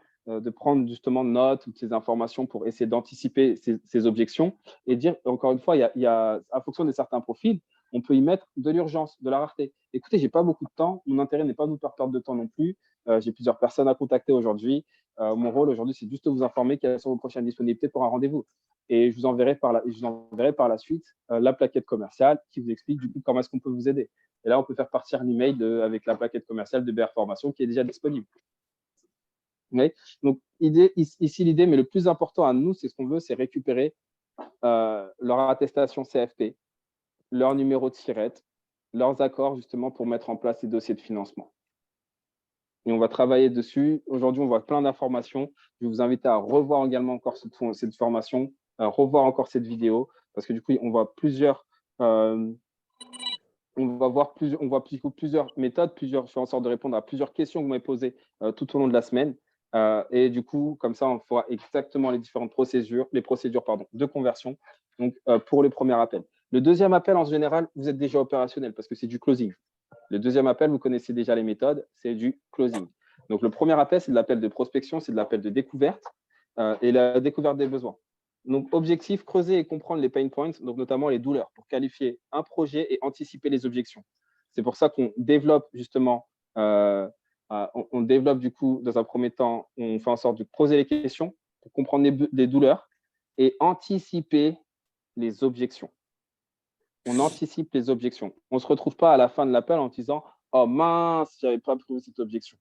justement note, toutes ces informations pour essayer d'anticiper ces objections et dire, encore une fois, en fonction de certains profils, on peut y mettre de l'urgence, de la rareté. Écoutez, je n'ai pas beaucoup de temps, mon intérêt n'est pas de vous faire perdre de temps non plus. J'ai plusieurs personnes à contacter aujourd'hui. Mon rôle aujourd'hui, c'est juste de vous informer quelles sont vos prochaines disponibilités pour un rendez-vous. Et je vous enverrai par la suite la plaquette commerciale qui vous explique du coup comment est-ce qu'on peut vous aider. Et là, on peut faire partir l'email avec la plaquette commerciale de BR Formation qui est déjà disponible. Okay. Donc, ici, l'idée, mais le plus important à nous, c'est ce qu'on veut, c'est récupérer leur attestation CFP, leur numéro de SIRET, leurs accords justement pour mettre en place les dossiers de financement. Et on va travailler dessus. Aujourd'hui, on voit plein d'informations. Je vais vous inviter à revoir également encore cette formation, revoir encore cette vidéo, parce que du coup, on voit plusieurs méthodes, je fais en sorte de répondre à plusieurs questions que vous m'avez posées tout au long de la semaine. Et du coup, comme ça, on fera exactement les différentes procédures de conversion donc, pour le premier appel. Le deuxième appel, en général, vous êtes déjà opérationnel parce que c'est du closing. Le deuxième appel, vous connaissez déjà les méthodes, c'est du closing. Donc, le premier appel, c'est de l'appel de prospection, c'est de l'appel de découverte et la découverte des besoins. Donc, objectif, creuser et comprendre les pain points, donc notamment les douleurs, pour qualifier un projet et anticiper les objections. C'est pour ça qu'on développe justement, on développe du coup, dans un premier temps, on fait en sorte de poser les questions pour comprendre les douleurs et anticiper les objections. On anticipe les objections. On ne se retrouve pas à la fin de l'appel en disant « Oh mince, je n'avais pas prévu cette objection ».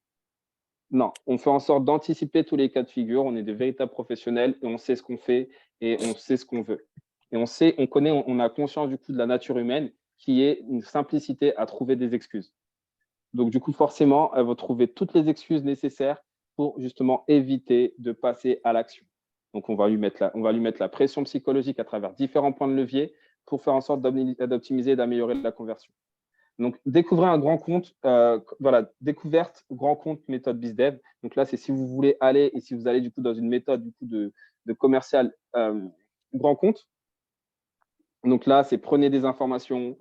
Non, on fait en sorte d'anticiper tous les cas de figure. On est de véritables professionnels et on sait ce qu'on fait et on sait ce qu'on veut. Et on connaît, on a conscience du coup de la nature humaine qui est une simplicité à trouver des excuses. Donc, du coup, forcément, elle va trouver toutes les excuses nécessaires pour justement éviter de passer à l'action. Donc, on va lui mettre la pression psychologique à travers différents points de levier pour faire en sorte d'optimiser et d'améliorer la conversion. Donc, découvrez un grand compte, voilà, découverte, grand compte, méthode BizDev. Donc là, c'est si vous voulez aller et si vous allez du coup dans une méthode du coup de commercial grand compte. Donc là, c'est prenez des informations,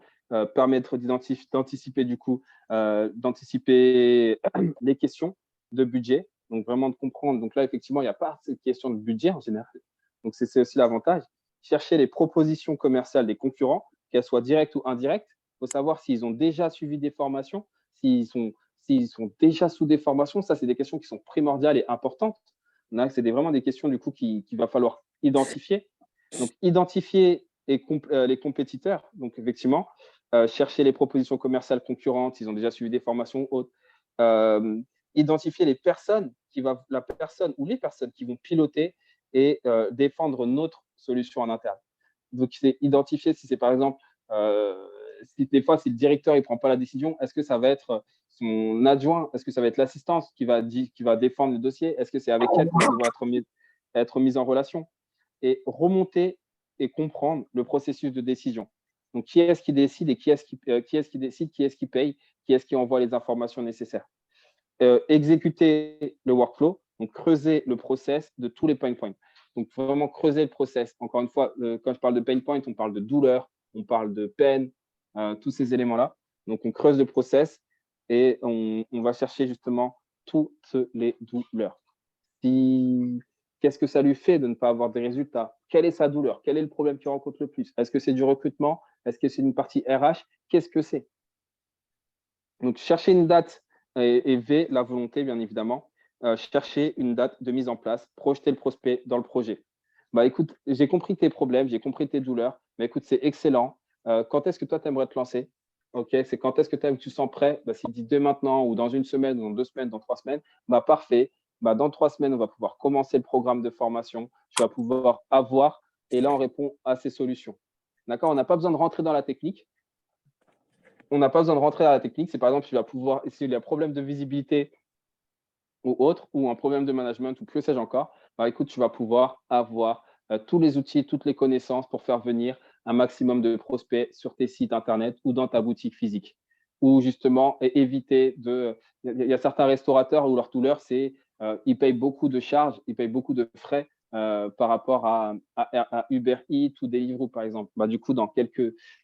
permettre d'anticiper du coup, d'anticiper les questions de budget. Donc vraiment de comprendre. Donc là, effectivement, il n'y a pas cette question de budget en général. Donc c'est aussi l'avantage. Chercher les propositions commerciales des concurrents, qu'elles soient directes ou indirectes. Il faut savoir s'ils ont déjà suivi des formations, s'ils sont déjà sous des formations. Ça, c'est des questions qui sont primordiales et importantes. C'est vraiment des questions du coup qu'il va falloir identifier. Donc, identifier les compétiteurs. Donc, effectivement, chercher les propositions commerciales concurrentes, ils ont déjà suivi des formations hautes. Identifier la personne ou les personnes qui vont piloter et défendre notre solution en interne. Donc, c'est identifier si c'est par exemple, si des fois, si le directeur ne prend pas la décision, est-ce que ça va être son adjoint? Est-ce que ça va être l'assistance qui va défendre le dossier? Est-ce que c'est avec elle qu'on va être mis en relation? Et remonter et comprendre le processus de décision. Donc, qui est-ce qui décide et qui est-ce qui décide, qui est-ce qui paye, qui est-ce qui envoie les informations nécessaires. Exécuter le workflow, donc creuser le process de tous les pain points. Donc, vraiment creuser le process. Encore une fois, quand je parle de pain point, on parle de douleur, on parle de peine, tous ces éléments-là. Donc, on creuse le process et on va chercher justement toutes les douleurs. Qu'est-ce que ça lui fait de ne pas avoir des résultats? Quelle est sa douleur? Quel est le problème qu'il rencontre le plus? Est-ce que c'est du recrutement? Est-ce que c'est une partie RH? Qu'est-ce que c'est? Donc, chercher une date et V, la volonté, bien évidemment. Chercher une date de mise en place, projeter le prospect dans le projet. Bah, écoute, j'ai compris tes problèmes, j'ai compris tes douleurs, mais écoute, c'est excellent. Quand est-ce que toi, tu aimerais te lancer? Ok, c'est quand est-ce que tu sens prêt? Bah, s'il dit dès maintenant, ou dans une semaine, ou dans 2 semaines, dans 3 semaines, bah, parfait. Bah, dans 3 semaines, on va pouvoir commencer le programme de formation. Tu vas pouvoir avoir, et là, on répond à ces solutions. D'accord? On n'a pas besoin de rentrer dans la technique. C'est par exemple, s'il y a un problème de visibilité ou autre, ou un problème de management, ou que sais-je encore, bah, écoute, tu vas pouvoir avoir tous les outils, toutes les connaissances pour faire venir un maximum de prospects sur tes sites Internet ou dans ta boutique physique. Ou justement, éviter de… Il y a certains restaurateurs où leur douleur, c'est ils payent beaucoup de charges, ils payent beaucoup de frais par rapport à Uber Eats ou Deliveroo, par exemple. Bah, du coup, dans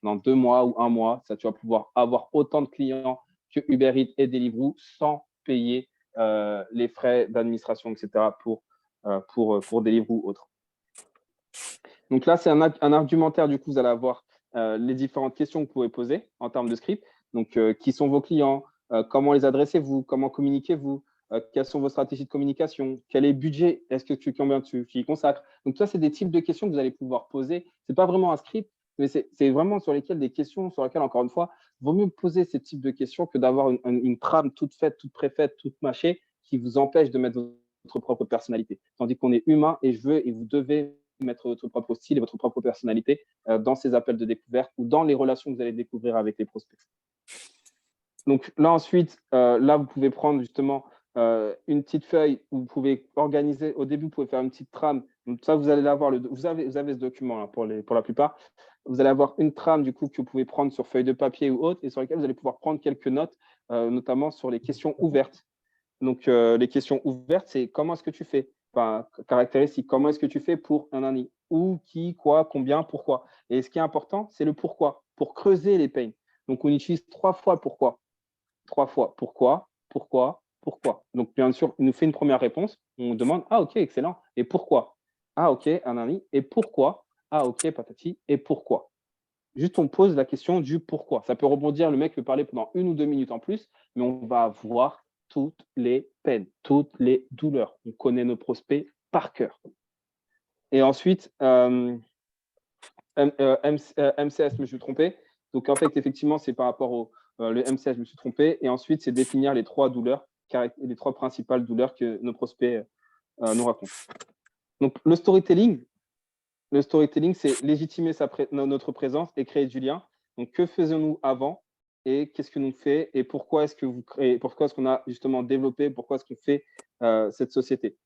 2 mois ou 1 mois, ça, tu vas pouvoir avoir autant de clients que Uber Eats et Deliveroo sans payer les frais d'administration, etc. pour Deliveroo ou autre. Donc là, c'est un argumentaire. Du coup, vous allez avoir les différentes questions que vous pouvez poser en termes de script. Donc, qui sont vos clients? Comment les adressez-vous? Comment communiquez-vous? Quelles sont vos stratégies de communication? Quel est le budget? Est-ce que combien tu y consacres? Donc, ça, c'est des types de questions que vous allez pouvoir poser. Ce n'est pas vraiment un script, mais c'est vraiment sur lesquelles encore une fois, vaut mieux poser ces types de questions que d'avoir une trame toute faite, toute préfaite, toute mâchée qui vous empêche de mettre votre propre personnalité. Tandis qu'on est humain et vous devez mettre votre propre style et votre propre personnalité dans ces appels de découverte ou dans les relations que vous allez découvrir avec les prospects. Donc là, ensuite, vous pouvez prendre justement une petite feuille où vous pouvez organiser. Au début, vous pouvez faire une petite trame. Donc ça, vous allez l'avoir. Vous avez ce document là, pour la plupart. Vous allez avoir une trame du coup que vous pouvez prendre sur feuille de papier ou autre et sur lesquelles vous allez pouvoir prendre quelques notes, notamment sur les questions ouvertes. Donc, les questions ouvertes, c'est comment est-ce que tu fais? Enfin, caractéristique, comment est-ce que tu fais pour un ami? Où, qui, quoi, combien, pourquoi? Et ce qui est important, c'est le pourquoi, pour creuser les pains. Donc, on utilise 3 fois pourquoi. 3 fois pourquoi, pourquoi, pourquoi. Donc, bien sûr, il nous fait une première réponse. On demande, ah, ok, excellent. Et pourquoi? Ah, ok, un ami. Et pourquoi? Ah, ok, patati. Et pourquoi? Juste, on pose la question du pourquoi. Ça peut rebondir, le mec peut parler pendant 1 ou 2 minutes en plus, mais on va avoir toutes les peines, toutes les douleurs. On connaît nos prospects par cœur. Et ensuite, MCS, je me suis trompé. Donc, en fait, effectivement, c'est par rapport au le MCS, je me suis trompé. Et ensuite, c'est définir les 3 douleurs les trois principales douleurs que nos prospects nous racontent. Donc, le storytelling, c'est légitimer notre présence et créer du lien. Donc, que faisons-nous avant et qu'est-ce que nous fait et pourquoi est-ce qu'on a justement développé, pourquoi est-ce qu'on fait cette société,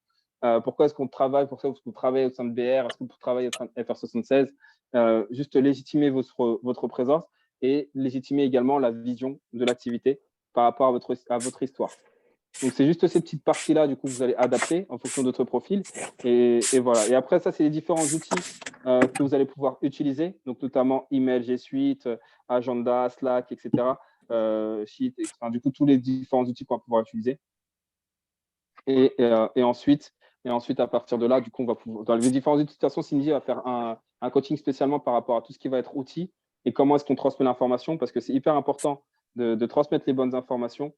pourquoi est-ce qu'on travaille, pourquoi est-ce qu'on travaille au sein de BR, est-ce qu'on travaille au sein de FR76, juste légitimer votre présence et légitimer également la vision de l'activité par rapport à votre histoire. Donc, c'est juste ces petites parties-là, du coup, que vous allez adapter en fonction de votre profil. Et voilà. Et après, ça, c'est les différents outils que vous allez pouvoir utiliser, donc notamment email, G Suite, Agenda, Slack, etc. Sheet, enfin, du coup, tous les différents outils qu'on va pouvoir utiliser. Et ensuite, à partir de là, du coup, on va pouvoir, dans les différents outils, de toute façon, Cindy va faire un coaching spécialement par rapport à tout ce qui va être outils et comment est-ce qu'on transmet l'information, parce que c'est hyper important de transmettre les bonnes informations.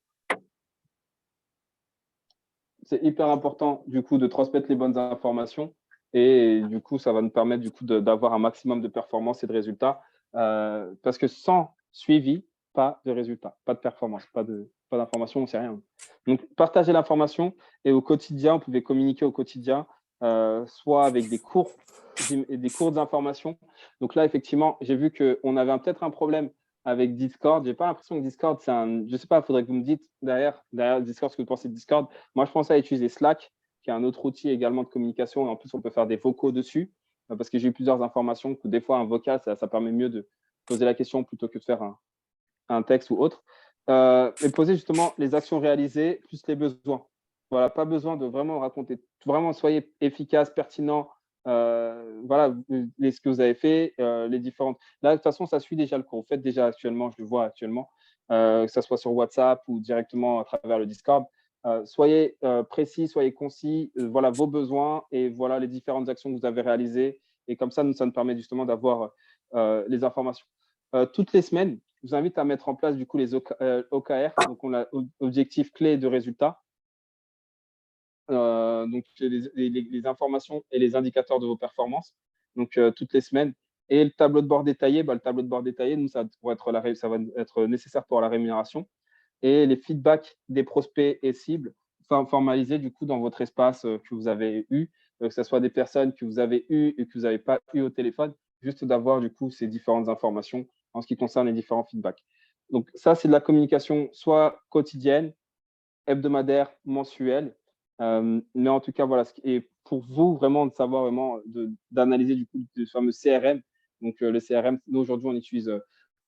C'est hyper important, du coup, de transmettre les bonnes informations. Et du coup, ça va nous permettre, du coup, d'avoir un maximum de performance et de résultats. Parce que sans suivi, pas de résultats, pas de performance, pas d'information, on ne sait rien. Donc, partagez l'information et au quotidien, vous pouvez communiquer au quotidien, soit avec des cours d'information. Donc là, effectivement, j'ai vu qu'on avait peut-être un problème avec Discord. Je n'ai pas l'impression que Discord, c'est un… Je ne sais pas, il faudrait que vous me dites derrière Discord ce que vous pensez de Discord. Moi, je pensais à utiliser Slack, qui est un autre outil également de communication. Et en plus, on peut faire des vocaux dessus, parce que j'ai eu plusieurs informations que des fois, un vocal, ça permet mieux de poser la question plutôt que de faire un texte ou autre. Et poser justement les actions réalisées plus les besoins. Voilà, pas besoin de vraiment raconter. Vraiment, soyez efficace, pertinent. Voilà ce que vous avez fait, les différentes. Là, de toute façon, ça suit déjà le cours. Vous faites déjà actuellement, je le vois actuellement, que ce soit sur WhatsApp ou directement à travers le Discord. Soyez précis, soyez concis, voilà vos besoins et voilà les différentes actions que vous avez réalisées. Et comme ça, ça nous permet justement d'avoir les informations. Toutes les semaines, je vous invite à mettre en place du coup les OKR, donc on a objectifs clés de résultats. Donc les informations et les indicateurs de vos performances, donc toutes les semaines. Et le tableau de bord détaillé, le tableau de bord détaillé, nous, ça va être nécessaire pour la rémunération. Et les feedbacks des prospects et cibles formalisés du coup dans votre espace que vous avez eu, que ce soit des personnes que vous avez eues et que vous n'avez pas eues au téléphone, juste d'avoir du coup ces différentes informations en ce qui concerne les différents feedbacks. Donc ça, c'est de la communication soit quotidienne, hebdomadaire, mensuelle. Mais en tout cas, voilà. Et pour vous, vraiment, de savoir vraiment, d'analyser du coup le fameux CRM. Donc, le CRM, nous, aujourd'hui, on utilise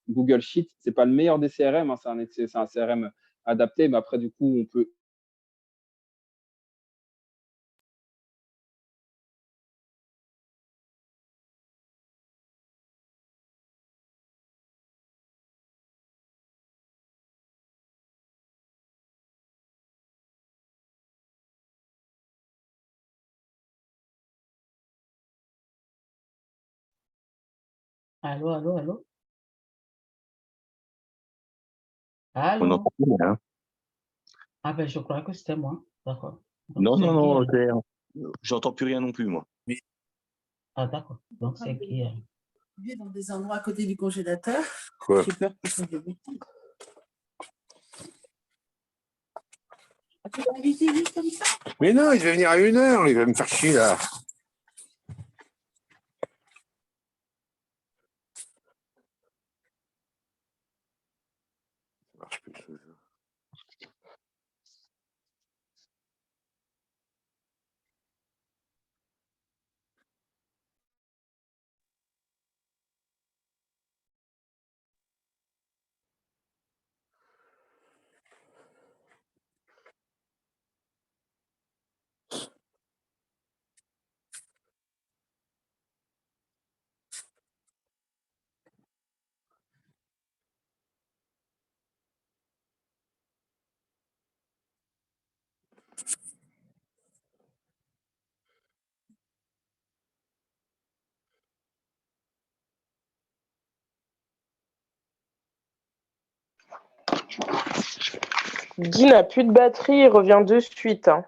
Google Sheet. Ce n'est pas le meilleur des CRM, hein, c'est un CRM adapté. Mais après, du coup, on peut… Allô, allô, allô? On Allô? n'entend plus rien. Ah ben, je crois que c'était moi. D'accord. Donc, Non, c'est non, qui, non, alors? j'entends plus rien non plus, moi. Ah, d'accord. Donc, c'est qui, alors? Il est dans des endroits à côté du congélateur. Quoi? J'ai peur qu'ils soient des bêtises. Ah, tu vas inviter juste comme ça? Mais non, il va venir à 1h, il va me faire chier là. Ça marche plus, ce jeu. Guy n'a plus de batterie, il revient de suite. Hein.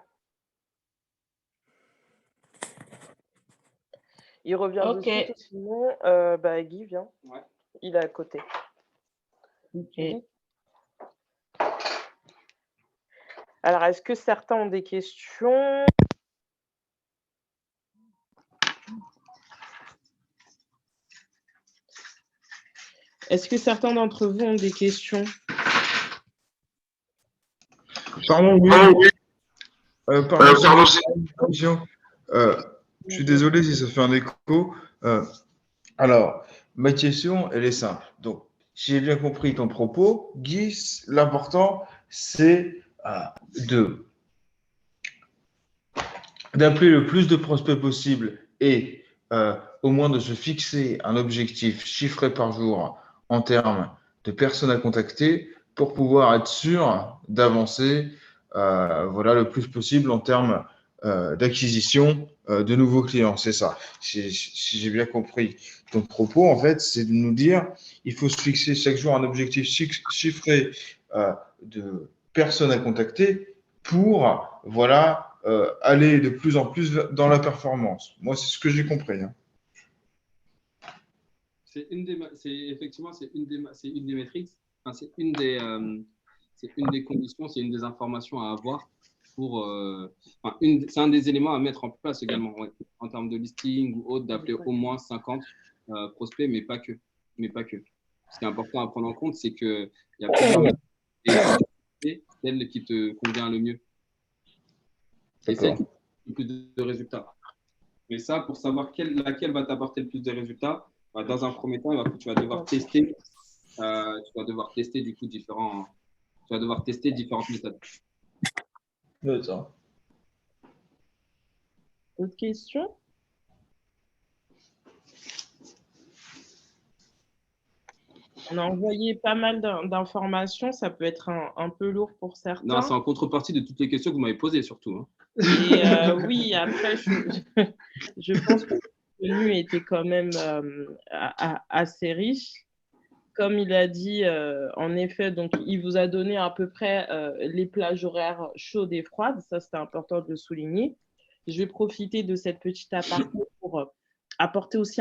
Il revient de suite, sinon, Guy vient. Ouais. Il est à côté. Ok. Guy. Alors, est-ce que certains ont des questions? Est-ce que certains d'entre vous ont des questions? Pardon, oui. Je suis désolé si ça fait un écho. Alors, ma question, elle est simple. Donc, si j'ai bien compris ton propos, Guy, l'important, c'est d'appeler le plus de prospects possible et au moins de se fixer un objectif chiffré par jour en termes de personnes à contacter pour pouvoir être sûr d'avancer le plus possible en termes d'acquisition de nouveaux clients. C'est ça. Si j'ai bien compris ton propos, en fait, c'est de nous dire il faut se fixer chaque jour un objectif chiffré de personnes à contacter pour aller de plus en plus dans la performance. Moi, c'est ce que j'ai compris. Hein. Effectivement, c'est une des métriques, enfin, c'est une des conditions, c'est une des informations à avoir pour. C'est un des éléments à mettre en place également en termes de listing ou autre, d'appeler au moins 50 prospects, mais pas que. Ce qui est important à prendre en compte, c'est qu'il y a plusieurs métriques et celle qui te convient le mieux. Et celle qui a le plus de résultats. Mais ça, pour savoir laquelle va t'apporter le plus de résultats, dans un premier temps, tu vas devoir tester. Tu vas devoir tester du coup différentes méthodes. D'accord. Autre question? On a envoyé pas mal d'informations, ça peut être un peu lourd pour certains. Non, c'est en contrepartie de toutes les questions que vous m'avez posées surtout. Hein. Et oui, après, je pense que le contenu était quand même assez riche. Comme il a dit, en effet, donc il vous a donné à peu près les plages horaires chaudes et froides. Ça, c'était important de le souligner. Je vais profiter de cette petite aparté pour apporter aussi